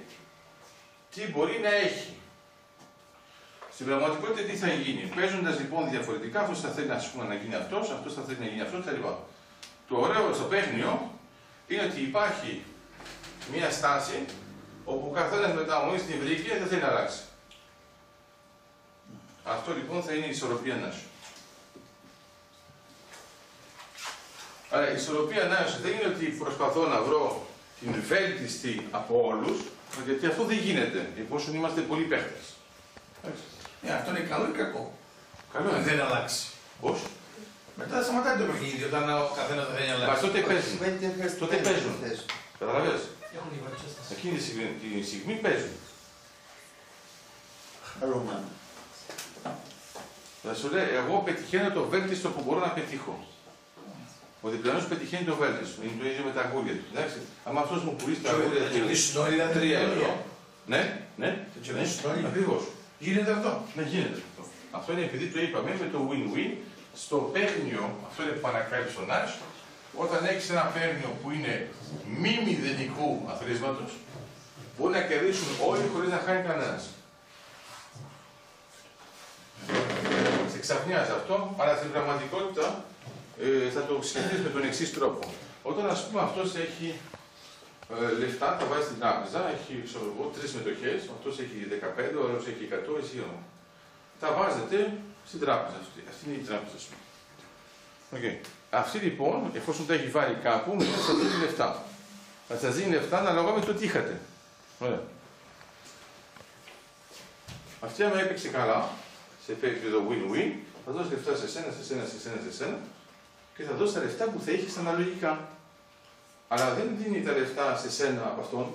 Speaker 1: τι μπορεί να έχει. Στην πραγματικότητα τι θα γίνει. Παίζοντας λοιπόν διαφορετικά, αυτός θα θέλει να γίνει αυτός, αυτός θα θέλει να γίνει αυτός κτλ. Το ωραίο στο παίγνιο είναι ότι υπάρχει μια στάση όπου ο καθένας μετά μόλις την βρήκε δεν θέλει να αλλάξει. Αυτό λοιπόν θα είναι η ισορροπία Νάσου. Άρα η ισορροπία Νάσου δεν είναι ότι προσπαθώ να βρω την βέλτιστη από όλους, γιατί αυτό δεν γίνεται, εφόσον είμαστε πολλοί παίχτες.
Speaker 2: Αυτό είναι καλό ή κακό.
Speaker 1: Καλό είναι.
Speaker 2: Δεν αλλάξει.
Speaker 1: Πώς.
Speaker 2: Μετά σταματάει το παιχνίδι όταν ο καθένας δεν θέλει να αλλάξει.
Speaker 1: Μα τότε παίζουν. Τότε παίζουν. Καταλαβαίνεις.
Speaker 4: Έχουν
Speaker 1: Εκείνη τη στιγμή παίζουν.
Speaker 6: Χαρούμενο.
Speaker 1: Θα σου λέει, εγώ πετυχαίνω το βέλτιστο που μπορώ να πετύχω. Ο διπλανός πετυχαίνει το βέλτιστο. Είναι το ίδιο με τα αγγούρια του. Εντάξει. Αν αυτός μου πουλήσει τα αγγούρια του 3 ευρώ. Ναι, ναι. Ακριβώς.
Speaker 2: Γίνεται αυτό.
Speaker 1: Ναι, γίνεται αυτό. Αυτό είναι επειδή το είπαμε με το win-win. Στο παίγνιο, αυτό είναι που ανακάλυψε ο Νάσ, όταν έχεις ένα παίγνιο που είναι μη μηδενικού αθροίσματος, μπορεί να κερδίσουν όλοι χωρίς να χάνει κανένας. Σε ξαφνιάζει αυτό, αλλά στην πραγματικότητα θα το σκεφτείς με τον εξής τρόπο. Όταν ας πούμε αυτός έχει λεφτά, τα βάζει στην τράπεζα, έχει 3 μετοχές, αυτός έχει 15, ο άλλος έχει 100, εσύ όμως. Τα βάζετε στην τράπεζα αυτή. Αυτή είναι η τράπεζα σου. Okay. Αυτή λοιπόν, εφόσον τα έχει βάλει κάπου, μετά θα σας δίνει λεφτά. Θα σας δίνει λεφτά ανάλογα με το τι είχατε. Ωραία. Αυτή άμα έπαιξε καλά, σε επίπεδο win-win, θα δώσει λεφτά σε σένα, σε σένα, σε σένα, σε σένα και θα δώσει τα λεφτά που θα έχεις αναλογικά. Αλλά δεν δίνει τα λεφτά σε σένα από αυτόν.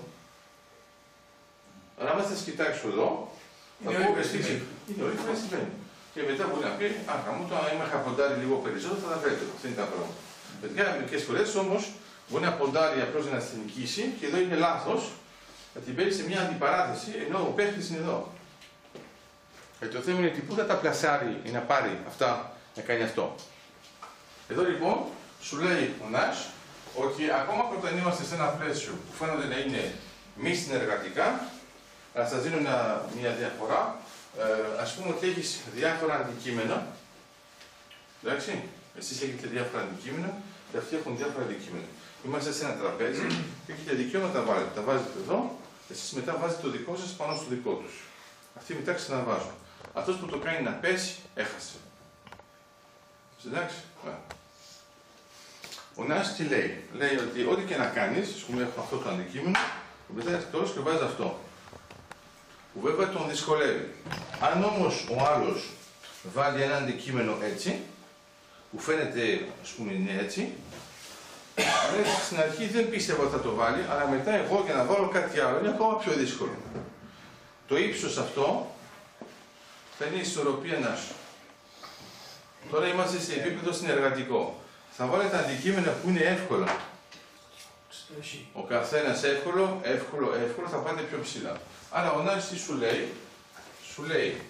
Speaker 1: Αλλά άμα θα κοιτάξω εδώ,
Speaker 2: είναι όλη η
Speaker 1: είναι όλη η και μετά μπορεί να πει, α, καμού το άμα είχα ποντάρει λίγο περισσότερο θα τα βρείτε. Αυτά είναι τα πράγματα. Παιδιά, μερικές φορές όμως μπορεί να ποντάρει απλώς να στην νικήσει και εδώ είναι λάθος, γιατί μπαίνει σε μια αντιπαράθεση ενώ ο παίχτης είναι εδώ. Γιατί το θέμα είναι ότι πού θα τα πλασάρει ή να πάρει αυτά να κάνει αυτό. Εδώ λοιπόν σου λέει ο Νάσ ότι ακόμα και όταν είμαστε σε ένα πλαίσιο που φαίνονται να είναι μη συνεργατικά, θα σας δίνω μια διαφορά. Ας πούμε ότι έχεις διάφορα αντικείμενα. Εντάξει, εσείς έχετε διάφορα αντικείμενα και αυτοί έχουν διάφορα αντικείμενα. Είμαστε σε ένα τραπέζι και έχετε δικαίωμα να τα βάλετε. Τα βάζετε εδώ, εσείς μετά βάζετε το δικό σας πάνω στο δικό τους. Αυτοί μετά ξαναβάζουν. Αυτός που το κάνει να πέσει, έχασε. Εντάξει. Ο Νάς τι λέει? Λέει ότι ό,τι και να κάνεις, ας πούμε έχω αυτό το αντικείμενο, το πετάει εκτός και βάζει αυτό. Που βέβαια τον δυσκολεύει. Αν όμως ο άλλος βάλει ένα αντικείμενο έτσι, που φαίνεται ας πούμε είναι έτσι, στην αρχή δεν πίστευα ότι θα το βάλει, αλλά μετά εγώ για να βάλω κάτι άλλο είναι ακόμα πιο δύσκολο. Το ύψος αυτό θα είναι η ισορροπία Νάσου. Τώρα είμαστε σε επίπεδο συνεργατικό. Θα βάλετε αντικείμενα που είναι εύκολα. Ο καθένας εύκολο, θα πάτε πιο ψηλά. Άρα ο Νάσης τι σου λέει? Σου λέει,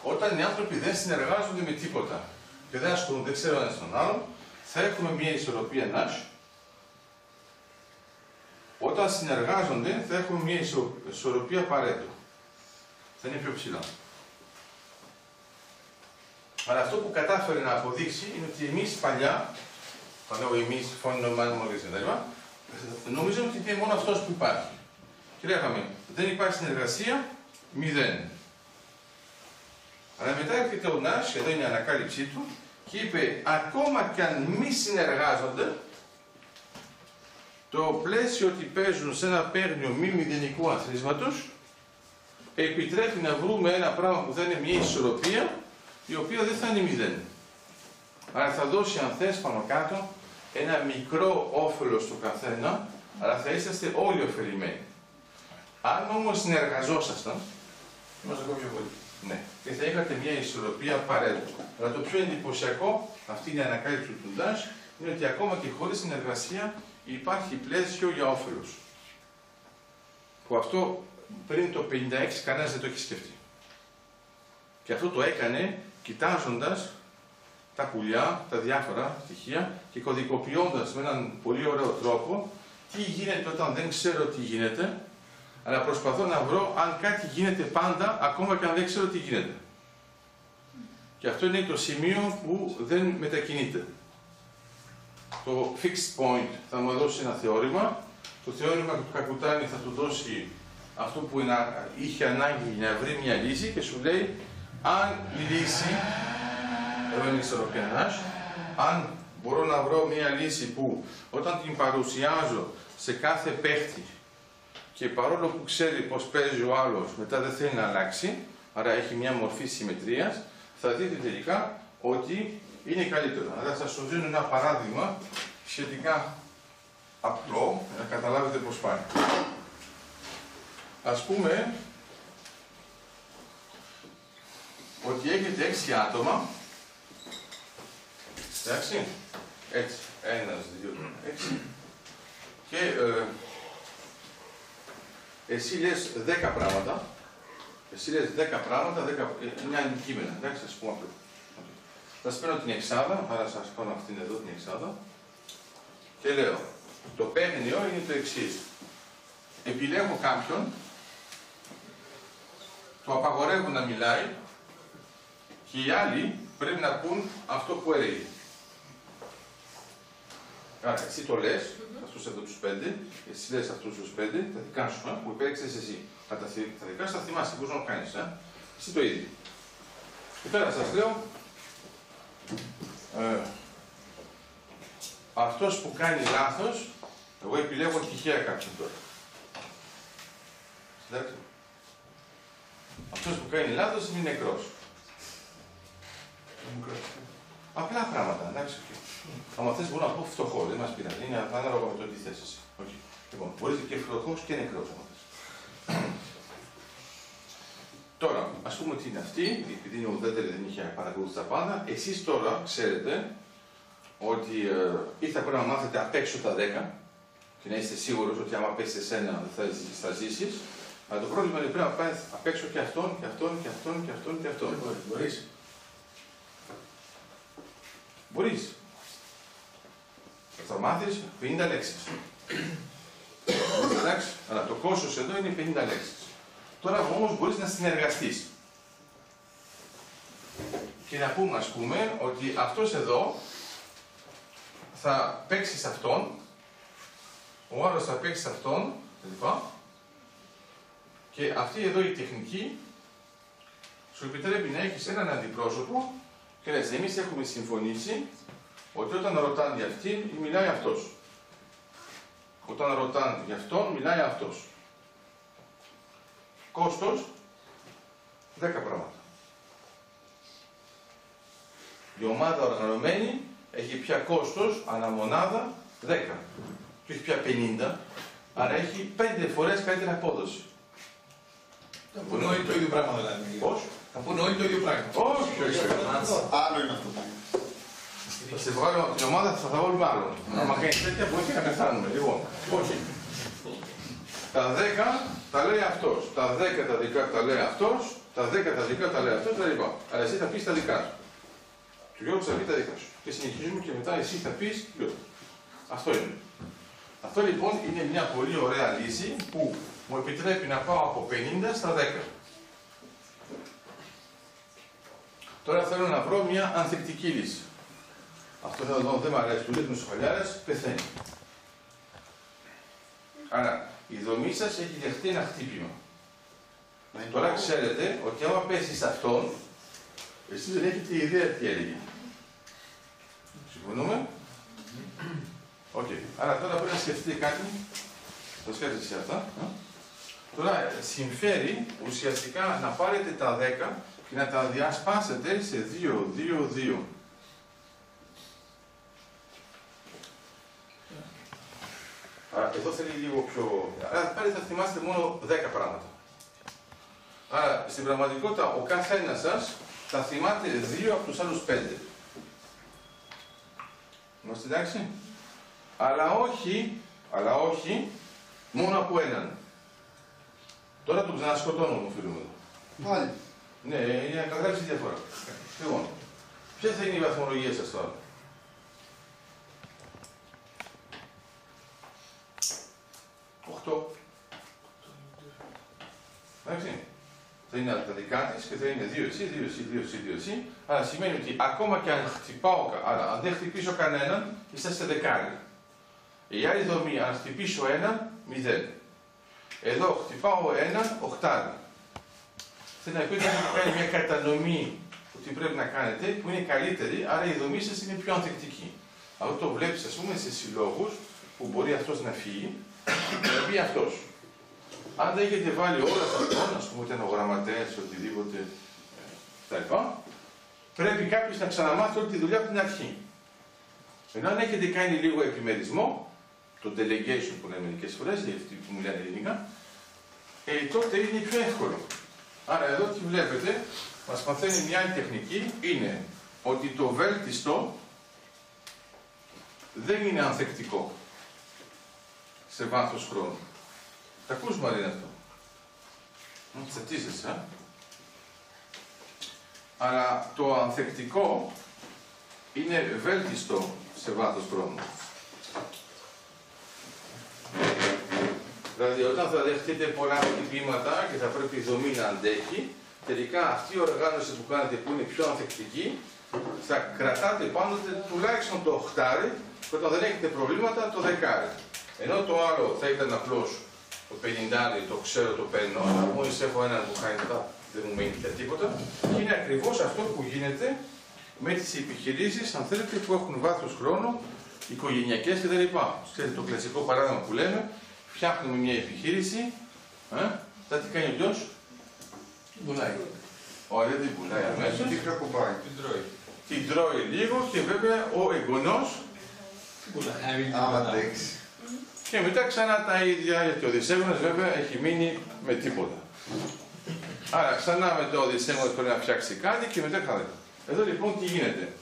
Speaker 1: όταν οι άνθρωποι δεν συνεργάζονται με τίποτα και δεν ασχολούνται, δεν ξέρουν ένας τον άλλον, θα έχουμε μια ισορροπία Νάσου. Όταν συνεργάζονται, θα έχουμε μια ισορροπία Παρέτο. Θα είναι πιο ψηλά. Αλλά αυτό που κατάφερε να αποδείξει είναι ότι εμείς παλιά, το λέω εμείς, φώνη μόλις κτλ., νομίζαμε ότι είναι μόνο αυτός που υπάρχει. Και λέγαμε, δεν υπάρχει συνεργασία, 0. Αλλά μετά έρχεται ο Νάς, εδώ είναι η ανακάλυψή του, και είπε, ακόμα κι αν μη συνεργάζονται, το πλαίσιο ότι παίζουν σε ένα παίγνιο μη μηδενικού αθροίσματος, επιτρέπει να βρούμε ένα πράγμα που θα είναι μια ισορροπία, η οποία δεν θα είναι 0. Άρα θα δώσει, αν θες, πάνω κάτω, ένα μικρό όφελος στο καθένα, αλλά θα είσαστε όλοι ωφελημένοι. Αν όμως συνεργαζόσασταν,
Speaker 2: είμαστε ακόμα πιο πολύ.
Speaker 1: ναι, και θα είχατε μια ισορροπία Παρέτο. Αλλά το πιο εντυπωσιακό, αυτή είναι η ανακάλυψη του Ντάς, είναι ότι ακόμα και χωρίς συνεργασία υπάρχει πλαίσιο για όφελος. Που αυτό πριν το 56 κανένας δεν το έχει σκεφτεί. Και αυτό το έκανε κοιτάζοντας τα πουλιά, τα διάφορα στοιχεία και κωδικοποιώντας με έναν πολύ ωραίο τρόπο τι γίνεται όταν δεν ξέρω τι γίνεται, αλλά προσπαθώ να βρω αν κάτι γίνεται πάντα, ακόμα και αν δεν ξέρω τι γίνεται. Και αυτό είναι το σημείο που δεν μετακινείται. Το fixed point θα μου δώσει ένα θεώρημα, το θεώρημα του Κακουτάνη θα του δώσει αυτό που είχε ανάγκη να βρει μια λύση και σου λέει αν η λύση, εδώ είναι η ισορροπία Νάς, αν μπορώ να βρω μια λύση που όταν την παρουσιάζω σε κάθε παίχτη και παρόλο που ξέρει πως παίζει ο άλλος μετά δεν θέλει να αλλάξει, άρα έχει μια μορφή συμμετρίας, θα δείτε τελικά ότι είναι καλύτερο. Άρα θα σας δίνω ένα παράδειγμα σχετικά απλό, να καταλάβετε πώς πάει. Ας πούμε ότι έχετε 6 άτομα, εντάξει, έτσι, 1, 2, 6, και εσύ λες 10 πράγματα, είναι αντικείμενα, εντάξει, ας πούμε αυτό. Θα σας παίρνω την εξάδα, άρα σας κάνω αυτήν εδώ την εξάδα, και λέω, το παίγνιο είναι το εξής. Επιλέγω κάποιον, του απαγορεύω να μιλάει, και οι άλλοι πρέπει να πούν αυτό που έλεγε. Άρα, εσύ το λες, αυτούς εδώ τους 5, εσύ λες αυτούς τους 5, τα δικά σου, που υπέρεξες εσύ. Τα δικά σου θα θυμάσαι, μπορείς να το κάνεις, εσύ το ίδιο. Και τώρα σας λέω, αυτός που κάνει λάθος, εγώ επιλέγω τυχαία κάποιον τώρα. Εντάξει. Αυτός που κάνει λάθος είναι νεκρός. Απλά πράγματα, εντάξει. Αν θες μπορώ να πω φτωχό, δεν μας πειράζει. Είναι ανάλογα με το τι θες εσύ. Okay. Λοιπόν, μπορείς και φτωχός και νεκρός, αν θες. Τώρα, ας πούμε ότι είναι αυτή, επειδή είναι ουδέτερη, δεν είχε παρακολουθήσει τα πάντα. Εσείς τώρα ξέρετε ότι ή θα πρέπει να μάθετε απ' έξω τα 10 και να είστε σίγουρος ότι άμα πέσει εσένα θα ζήσεις. Αλλά το πρόβλημα είναι πρέπει να πάει απ' έξω και αυτόν και αυτόν και αυτόν και αυτόν και αυτόν.
Speaker 2: Μπορείς.
Speaker 1: Μπορείς. Θα μάθεις 50 λέξεις. Εντάξει, αλλά το κόστος εδώ είναι 50 λέξεις. Τώρα όμως μπορείς να συνεργαστείς. Και να πούμε, ας πούμε, ότι αυτός εδώ θα παίξει σε αυτόν, ο άλλος θα παίξει σε αυτόν, κλπ. Και αυτή εδώ η τεχνική σου επιτρέπει να έχεις έναν αντιπρόσωπο και λες, εμείς έχουμε συμφωνήσει ότι όταν ρωτάνε για αυτήν, μιλάει αυτός. Όταν ρωτάνε για αυτόν, μιλάει αυτός. Κόστος, 10 πράγματα. Η ομάδα οργανωμένη έχει πια κόστος αναμονάδα 10. Και έχει πια 50, άρα έχει 5 φορές καλύτερη απόδοση.
Speaker 2: Θα πούνε όλοι το ίδιο πράγμα δηλαδή.
Speaker 1: Πώς?
Speaker 2: Θα πούνε όλοι το ίδιο πράγμα.
Speaker 1: Όχι, όχι.
Speaker 3: Άλλο είναι αυτό που
Speaker 1: Θα σε βγάλω την ομάδα, θα βάλουμε άλλον. Αν κάνεις τέτοια, μπορεί και να πεθάνουμε. Λοιπόν, όχι. Τα 10 τα λέει αυτός. Τα 10 τα δικά τα λέει αυτός. Τα 10 τα δικά τα λέει αυτός. Αλλά εσύ θα πεις τα δικά σου. Του Γιώργου θα πει τα δικά σου. Και συνεχίζουμε και μετά εσύ θα πεις Γιώργου. Αυτό είναι. Αυτό λοιπόν είναι μια πολύ ωραία λύση που μου επιτρέπει να πάω από 50 στα 10. Τώρα θέλω να βρω μια ανθεκτική λύση. Αυτό εδώ δεν μου αρέσει, του ρίχνουν στους χαλιάρες, πεθαίνει. Άρα η δομή σας έχει δεχτεί ένα χτύπημα. Τώρα ξέρετε ότι άμα πέσει σε αυτόν, εσείς δεν έχετε ιδέα τι έλεγε. Συμφωνούμε? Οκ. Άρα τώρα πρέπει να σκεφτείτε κάτι. Το σκέφτεσαι εσύ αυτά. Τώρα συμφέρει ουσιαστικά να πάρετε τα 10 και να τα διασπάσετε σε 2, 2, 2. Άρα εδώ θέλει λίγο πιο... Άρα πάλι θα θυμάστε μόνο 10 πράγματα. Άρα στην πραγματικότητα ο καθένας σας θα θυμάται 2 από τους άλλους 5. Είμαστε εντάξει? Αλλά όχι μόνο από έναν. Τώρα τον ξανασκοτώνω μου φίλο μου εδώ.
Speaker 3: Πάλι.
Speaker 1: Ναι, για να καταγράψει τη διαφορά. Λοιπόν, ποια θα είναι η βαθμολογία σας τώρα? 8. Εντάξει. Θα είναι τα δικά της και θα είναι 2 εσύ, 2 εσύ, 2 εσύ, 2 εσύ. Άρα σημαίνει ότι ακόμα και αν χτυπάω, άρα αν δεν χτυπήσω κανέναν, είστε σε δεκάρι. Η άλλη δομή, αν χτυπήσω έναν, 0. Εδώ χτυπάω έναν, 8. Θέλω να πει ότι έχετε κάνει μια κατανομή που τι πρέπει να κάνετε, που είναι καλύτερη, άρα η δομή σας είναι πιο ανθεκτική. Αυτό το βλέπεις, ας πούμε, σε συλλόγους που μπορεί αυτός να φύγει και να μπει αυτός. Αν δεν έχετε βάλει όλα σε αυτόν, ας πούμε, ήταν ο γραμματέας, οτιδήποτε κτλ., πρέπει κάποιος να ξαναμάθει όλη τη δουλειά από την αρχή. Ενώ αν έχετε κάνει λίγο επιμερισμό, το delegation που λέμε μερικές φορές, για αυτοί που μιλάνε ελληνικά, τότε είναι πιο εύκολο. Άρα εδώ τι βλέπετε, μας μαθαίνει μια άλλη τεχνική, είναι ότι το βέλτιστο δεν είναι ανθεκτικό σε βάθος χρόνου. Τα ακούς Μαρίνα αυτό? Τσατίζεσαι, αλλά το ανθεκτικό είναι βέλτιστο σε βάθος χρόνου. Δηλαδή, όταν θα δεχτείτε πολλά χτυπήματα και θα πρέπει η δομή να αντέχει, τελικά αυτή η οργάνωση που κάνετε που είναι πιο ανθεκτική, θα κρατάτε πάνω τουλάχιστον το 8 και όταν δεν έχετε προβλήματα το 10. Ενώ το άλλο θα ήταν απλώς το 50, το ξέρω, το παίρνω, αλλά μόλις έχω έναν που κάνει δεν μου μένει πια τίποτα. Και είναι ακριβώς αυτό που γίνεται με τις επιχειρήσεις, αν θέλετε, που έχουν βάθος χρόνου, οικογενειακές κτλ. Ξέρετε το κλασικό παράδειγμα που λέμε, φτιάχνουμε μια επιχείρηση, θα τι κάνει ο γιος?
Speaker 2: Την πουλάει.
Speaker 1: Ωραία, δεν την πουλάει αμέσως.
Speaker 3: Τι κακοπάει.
Speaker 1: Την τρώει λίγο και βέβαια ο εγγονός
Speaker 2: Την πουλάει.
Speaker 3: Άμα αντέξει.
Speaker 1: και μετά ξανά τα ίδια, γιατί ο Οδυσσέγωνας βέβαια έχει μείνει με τίποτα. Άρα ξανά με το Οδυσσέγωνα πρέπει να φτιάξει κάτι και μετά ξανά. Εδώ λοιπόν τι γίνεται?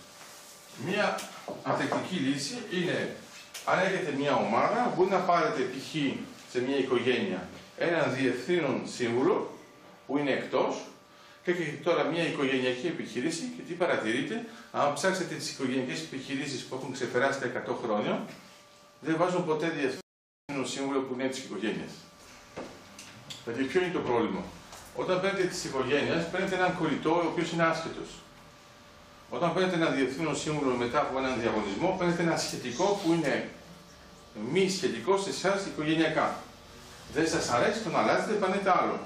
Speaker 1: Μια ανθεκτική λύση είναι, αν έχετε μια ομάδα, μπορεί να πάρετε π.χ. σε μια οικογένεια έναν διευθύνον σύμβουλο που είναι εκτός και έχετε τώρα μια οικογενειακή επιχείρηση και τι παρατηρείτε? Αν ψάξετε τις οικογενειακές επιχειρήσεις που έχουν ξεπεράσει τα 100 χρόνια, δεν βάζουν ποτέ διευθύνον σύμβουλο που είναι της οικογένειας. Δηλαδή ποιο είναι το πρόβλημα? Όταν παίρνετε της οικογένειας, παίρνετε έναν κολλητό ο οποίος είναι άσχετος. Όταν παίρνετε ένα διευθύνον σύμβουλο μετά από έναν διαγωνισμό, παίρνετε ένα σχετικό που είναι μη σχετικό σε εσάς οικογενειακά. Δεν σας αρέσει, τον αλλάζετε, παίρνετε άλλο.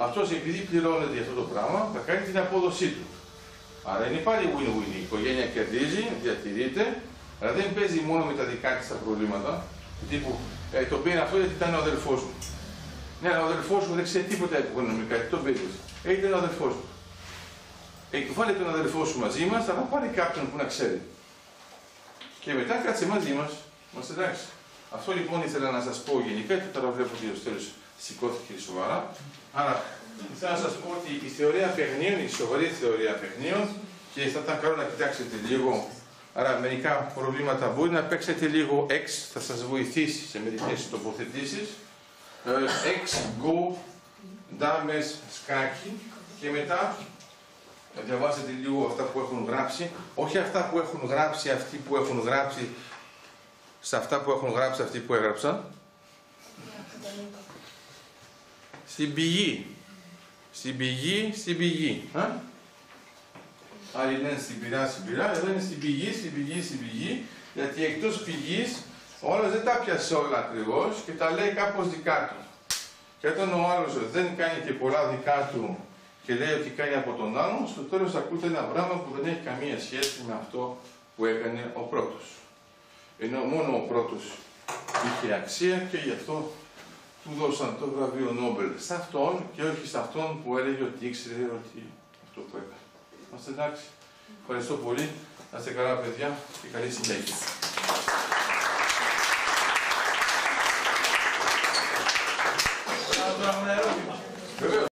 Speaker 1: Αυτός επειδή πληρώνεται για αυτό το πράγμα, θα κάνει την απόδοσή του. Άρα είναι πάλι win-win. Η οικογένεια κερδίζει, διατηρείται, αλλά δεν παίζει μόνο με τα δικά της τα προβλήματα. Τύπου, το πήρε αυτό γιατί ήταν ο αδελφός μου. Ναι, αλλά ο αδελφός μου δεν ξέρει τίποτα οικονομικά, τι τον πήρε. Ήταν ο αδελφός μου. Βάλε τον αδελφό σου μαζί μας, αλλά πάρει κάποιον που να ξέρει. Και μετά κάτσε μαζί μας. Είμαστε εντάξει. Αυτό λοιπόν ήθελα να σας πω γενικά, και τώρα βλέπω ότι ο Στέλιος σηκώθηκε σοβαρά. Άρα, ήθελα να σας πω ότι η θεωρία παιχνίων, η σοβαρή θεωρία παιχνίων, και θα ήταν καλό να κοιτάξετε λίγο. Άρα, μερικά προβλήματα μπορεί να παίξετε λίγο X, θα σας βοηθήσει σε μερικές τοποθετήσεις. X, Go, Dames, σκάκι, και μετά να διαβάσετε λίγο αυτά που έχουν γράψει, όχι αυτά που έχουν γράψει αυτοί που έχουν γράψει, σε αυτά που έχουν γράψει αυτοί που έγραψαν. Στην πηγή. Στην πηγή, στην πηγή. Άλλοι λένε στην πυρά, εδώ είναι στην πηγή, στην πηγή, στην πηγή, γιατί εκτός πηγής ο άλλος δεν τα πιασε όλα ακριβώς και τα λέει κάπως δικά του. Και όταν ο άλλος δεν κάνει και πολλά δικά του και λέει ότι κάνει από τον άλλον, στο τέλος ακούτε ένα πράγμα που δεν έχει καμία σχέση με αυτό που έκανε ο πρώτος. Ενώ μόνο ο πρώτος είχε αξία και γι' αυτό του δώσαν το βραβείο Νόμπελ σε αυτόν και όχι σε αυτόν που έλεγε ότι ήξερε ότι αυτό που έκανε. Είμαστε εντάξει. Ευχαριστώ πολύ. Να είστε καλά παιδιά και καλή συνέχεια.